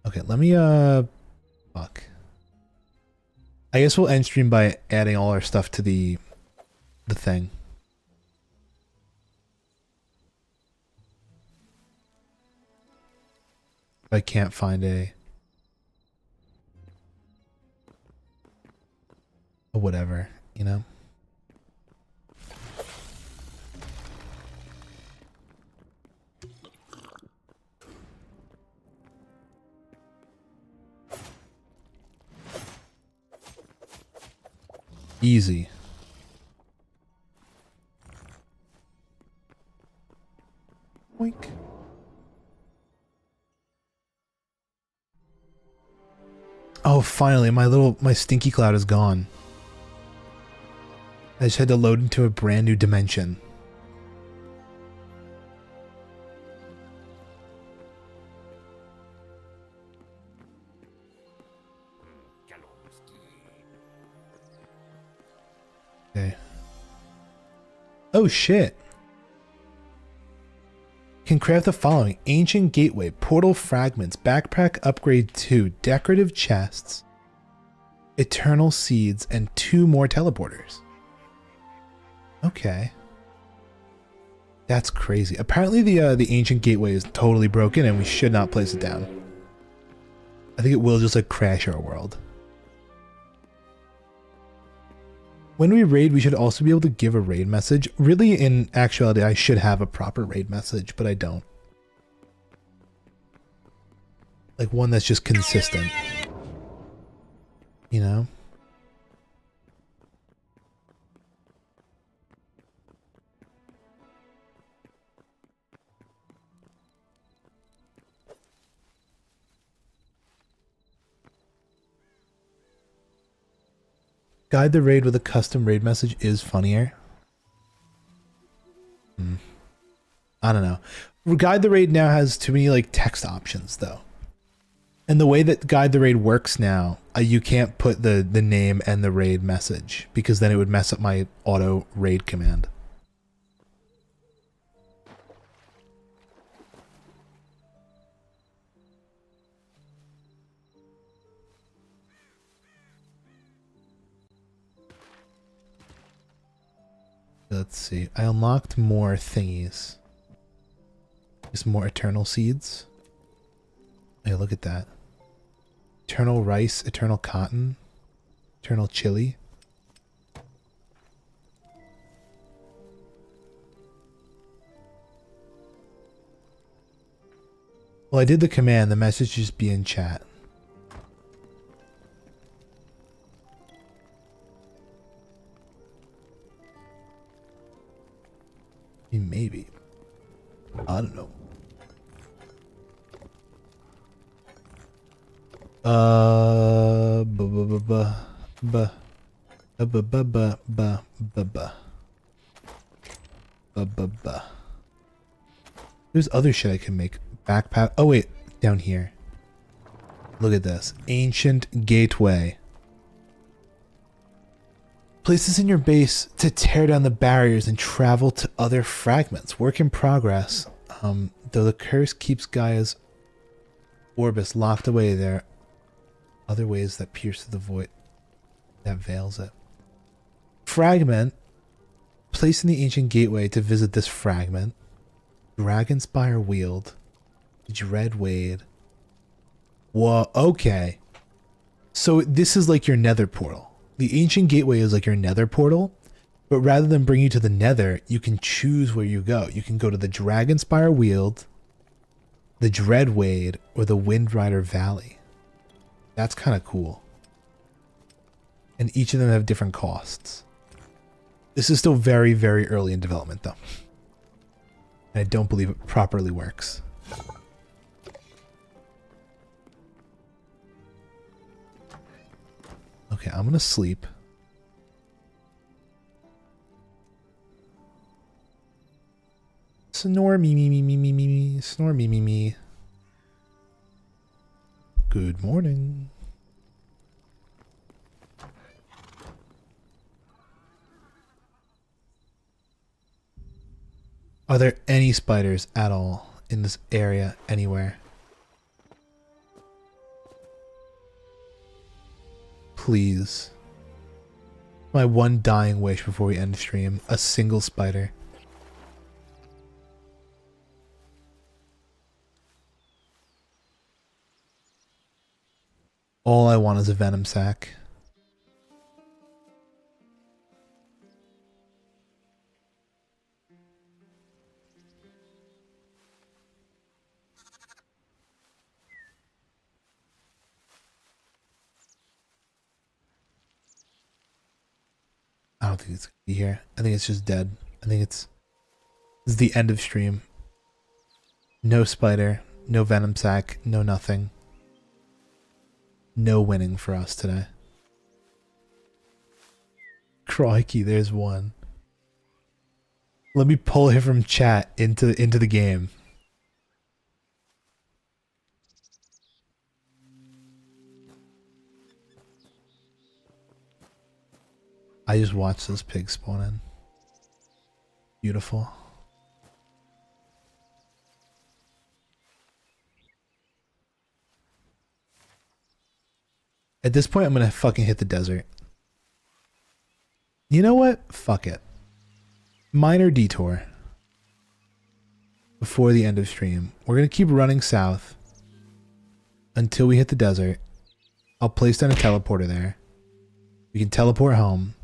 Okay, let me fuck. I guess we'll end stream by adding all our stuff to the thing. I can't find a whatever, you know? Easy. Oink. Oh, finally, my stinky cloud is gone. I just had to load into a brand new dimension. Okay. Oh shit. Can craft the following: Ancient Gateway, Portal Fragments, Backpack Upgrade 2, Decorative Chests, eternal seeds, and 2 more teleporters. Okay. That's crazy. Apparently the ancient gateway is totally broken and we should not place it down. I think it will just like crash our world. When we raid, we should also be able to give a raid message. Really, in actuality, I should have a proper raid message, but I don't. Like one that's just consistent. You know? Guide the raid with a custom raid message is funnier. I don't know. Guide the raid now has too many like text options though. And the way that Guide the Raid works now, you can't put the name and the raid message because then it would mess up my auto raid command. Let's see. I unlocked more thingies. Just more eternal seeds. Hey, look at that. Eternal rice, eternal cotton, eternal chili. Well, I did the command. The message just be in chat. Maybe. I don't know. There's other shit I can make. Backpack. Oh wait, down here. Look at this. Ancient gateway. Place this in your base to tear down the barriers and travel to other fragments. Work in progress. Though the curse keeps Gaia's orbis locked away, there are other ways that pierce the void that veils it. Fragment. Place in the ancient gateway to visit this fragment. Dragonspire wield. Dread Wade. Whoa, okay. So this is like your nether portal. The ancient gateway is like your nether portal, but rather than bring you to the nether, you can choose where you go. You can go to the Dragonspire Weald, the Dread Wade, or the Windrider Valley. That's kind of cool. And each of them have different costs. This is still very, very early in development though. And I don't believe it properly works. Okay, I'm gonna sleep. Snore me me me me me me me. Snore me me me. Good morning. Are there any spiders at all in this area anywhere? Please. My one dying wish before we end stream. A single spider. All I want is a venom sac. I don't think it's gonna be here. I think it's just dead. I think this is the end of stream. No spider, no venom sac, no nothing. No winning for us today. Crikey, there's one. Let me pull him from chat into the game. I just watched this pig spawn in. Beautiful. At this point, I'm gonna fucking hit the desert. You know what? Fuck it. Minor detour. Before the end of stream. We're gonna keep running south until we hit the desert. I'll place down a teleporter there. We can teleport home.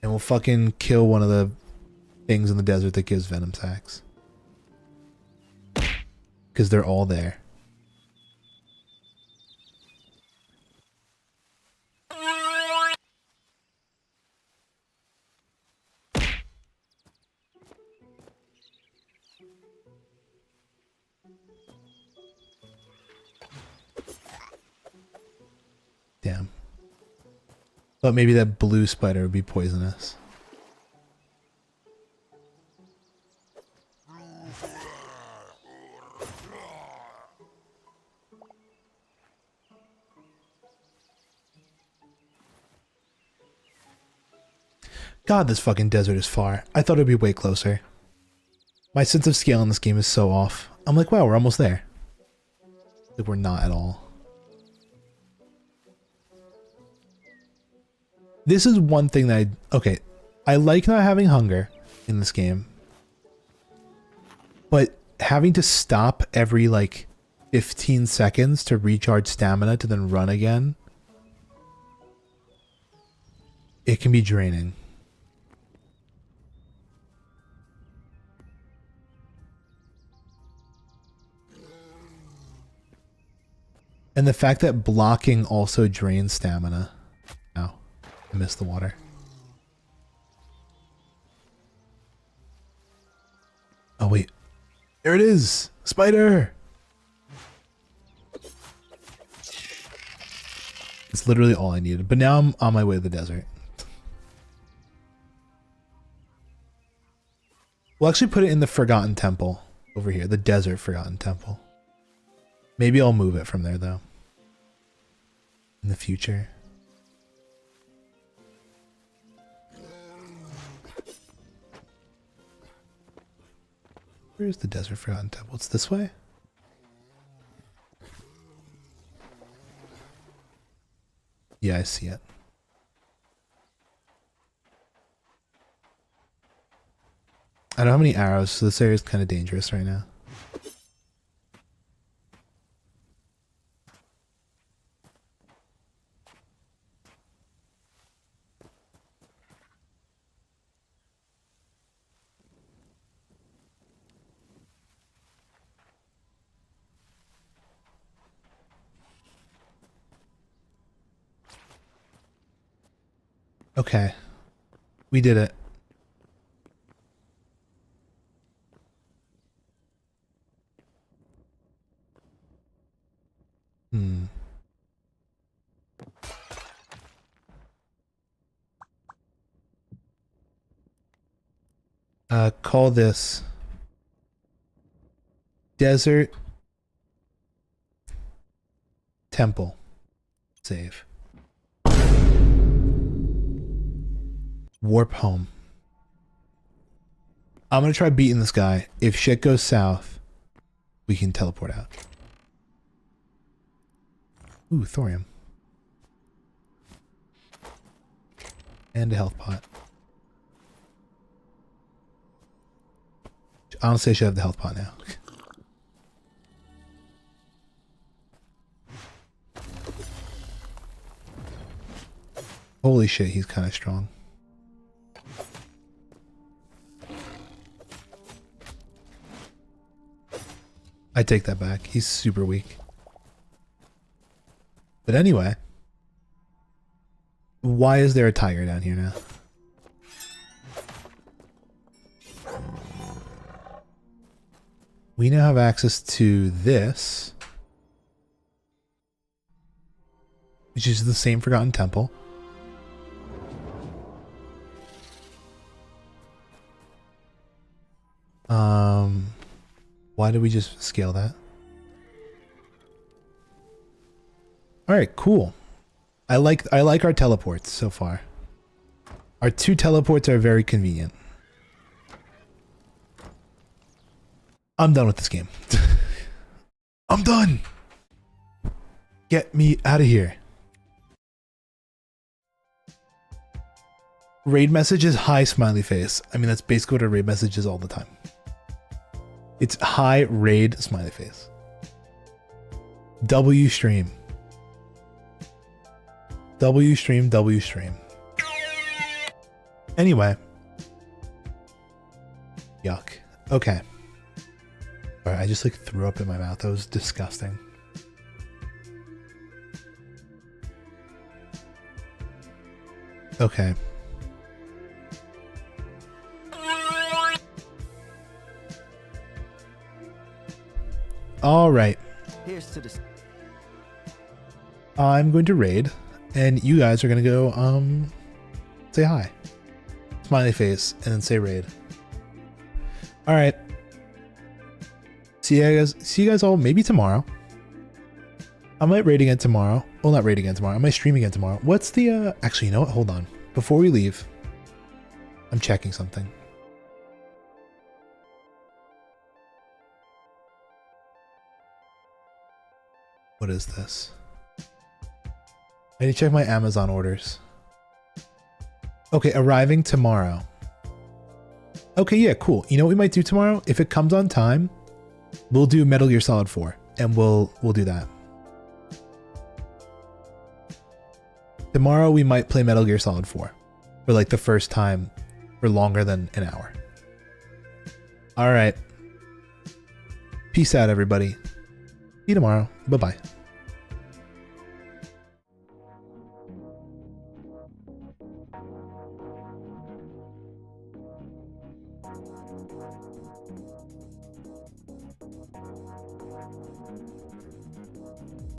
And we'll fucking kill one of the things in the desert that gives venom sacs. Because they're all there. Damn. But maybe that blue spider would be poisonous. God, this fucking desert is far. I thought it'd be way closer. My sense of scale in this game is so off. I'm like, wow, we're almost there. Like, we're not at all. This is one thing that okay, I like not having hunger in this game. But having to stop every like 15 seconds to recharge stamina to then run again, it can be draining. And the fact that blocking also drains stamina. Ow, I missed the water. Oh wait, there it is! Spider! It's literally all I needed, but now I'm on my way to the desert. We'll actually put it in the Forgotten Temple over here, the Desert Forgotten Temple. Maybe I'll move it from there though. In the future. Where's the Desert Forgotten Temple? It's this way? Yeah, I see it. I don't have any arrows, so this area is kind of dangerous right now. Okay. We did it. Call this Desert Temple. Save. Warp home. I'm gonna try beating this guy. If shit goes south, we can teleport out. Ooh, thorium. And a health pot. Honestly, I should have the health pot now. Holy shit, he's kind of strong. I take that back. He's super weak. But anyway, why is there a tiger down here now? We now have access to this, which is the same Forgotten Temple. Why did we just scale that? Alright, cool. I like our teleports so far. Our 2 teleports are very convenient. I'm done with this game. I'm done. Get me out of here. Raid message is hi smiley face. I mean, that's basically what a raid message is all the time. It's hi raid smiley face. W stream. W stream, W stream. Anyway. Yuck. Okay. Alright, I just like threw up in my mouth. That was disgusting. Okay. All right. Here's to this. I'm going to raid, and you guys are gonna go say hi, smiley face, and then say raid. All right. See you guys all maybe tomorrow. I might raid again tomorrow. Well, not raid again tomorrow. I might stream again tomorrow. What's the actually, you know what? Hold on. Before we leave, I'm checking something. What is this? I need to check my Amazon orders. Okay, arriving tomorrow. Okay, yeah, cool. You know what we might do tomorrow? If it comes on time, we'll do Metal Gear Solid 4, and we'll do that. Tomorrow we might play Metal Gear Solid 4 for like the first time for longer than an hour. All right. Peace out, everybody. See you tomorrow. Bye-bye.